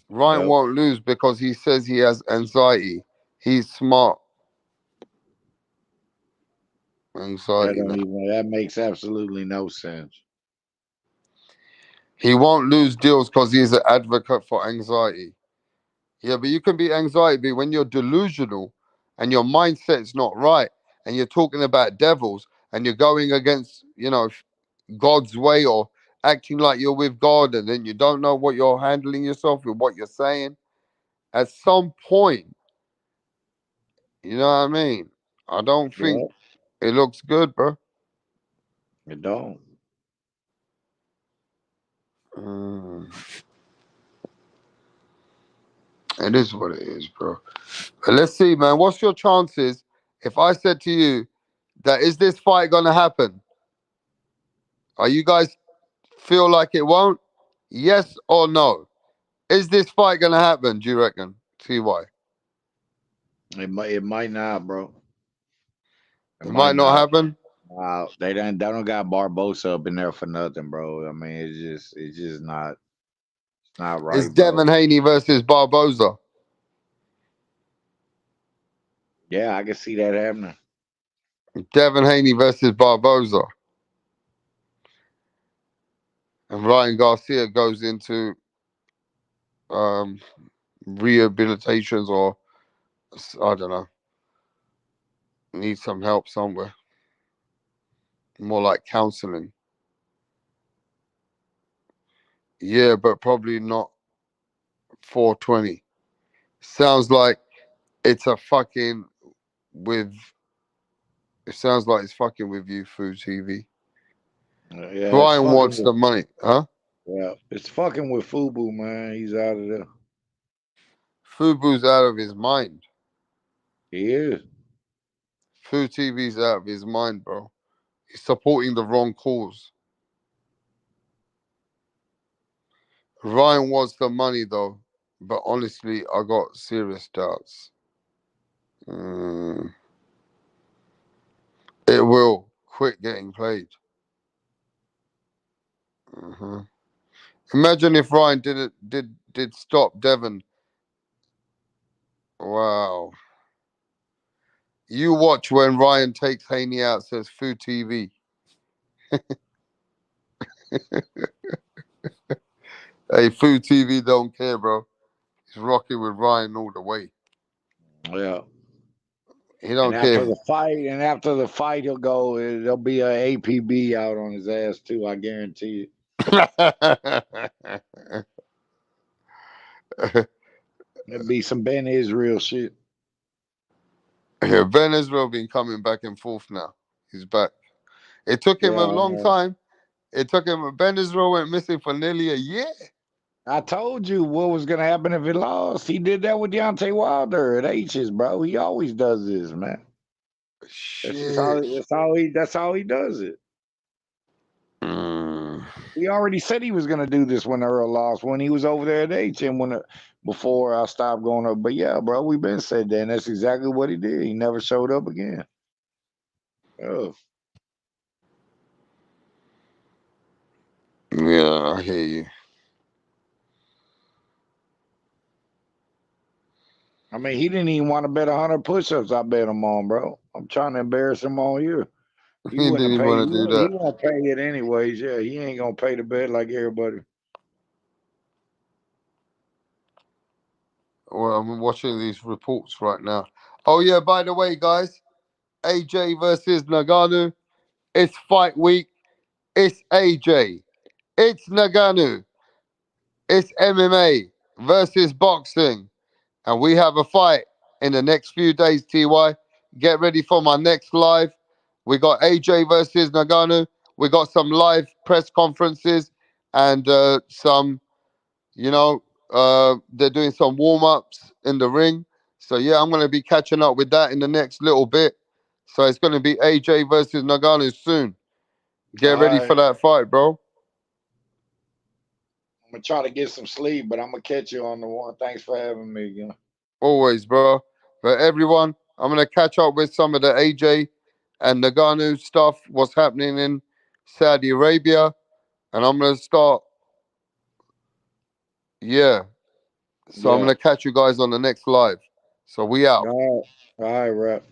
Ryan Yep. won't lose because he says he has anxiety. He's smart. Anxiety. That makes absolutely no sense. He won't lose deals because he's an advocate for anxiety. Yeah, but you can be anxiety when you're delusional and your mindset's not right and you're talking about devils and you're going against, God's way or acting like you're with God and then you don't know what you're handling yourself with what you're saying. At some point, you know what I mean? I don't think Yeah, it looks good, bro. it don't. Mm, it is what it is, bro. But let's see, man. What's your chances if I said to you that is this fight gonna happen? Are you guys feel like it won't? Yes or no? Is this fight gonna happen? Do you reckon? TY? It might not, bro. It It might might not not. happen. They don't got Barbosa up in there for nothing, bro. I mean, it's not It's right, bro. Devin Haney versus Barboza. Yeah, I can see that happening. Devin Haney versus Barboza. And Ryan Garcia goes into um, rehabilitations or I don't know, needs some help somewhere. More like counseling. Yeah, but probably not 420. Sounds like it's a fucking with. It sounds like it's fucking with you, Food TV. Yeah, it's Ryan fucking wants with the money, huh? it's fucking with Fubu, man. He's out of there. Fubu's out of his mind. He is. Food TV's out of his mind, bro. He's supporting the wrong cause. Ryan wants the money though, but honestly, I got serious doubts. Mm, it will quit getting played. Hmm. Imagine if Ryan did stop Devon. Wow. You watch when Ryan takes Haney out, says Food TV. Hey, Food TV don't care, bro. He's rocking with Ryan all the way. Yeah. He don't care. And after the fight, there'll be a APB out on his ass too. I guarantee There'll be some Ben Israel shit. Yeah, Ben Israel been coming back and forth now. He's back. It took him Yeah, a long time. It took him. Ben Israel went missing for nearly a year. I told you what was gonna happen if he lost. He did that with Deontay Wilder at H's, bro. He always does this, man. Shit. That's how he does it. Mm. He already said he was gonna do this when Earl lost, when he was over there at HM before I stopped going up. But yeah, bro, we've been said that, and that's exactly what he did. He never showed up again. Oh. Yeah, I hear you. I mean, he didn't even want to bet 100 push-ups. I bet him on, bro. I'm trying to embarrass him all year. He He wouldn't didn't have even paid. want to do He that. won't pay it anyways. Yeah, he ain't gonna pay the bet like everybody. Well, I'm watching these reports right now. Oh yeah, by the way, guys, AJ versus Nagano. It's fight week. It's AJ. It's Nagano. It's MMA versus boxing. And we have a fight in the next few days, TY. Get ready for my next live. We got AJ versus Nagano. We got some live press conferences and some, they're doing some warm-ups in the ring. So, yeah, I'm going to be catching up with that in the next little bit. So it's going to be AJ versus Nagano soon. Get All ready right. for that fight, bro. I'm gonna try to get some sleep, but I'm gonna catch you on the one. Thanks for having me again. Always, bro. But everyone, I'm going to catch up with some of the AJ and Nagano stuff, what's happening in Saudi Arabia. And I'm going to start, yeah. So I'm Yeah. going to catch you guys on the next live. So we out. All right, Rap.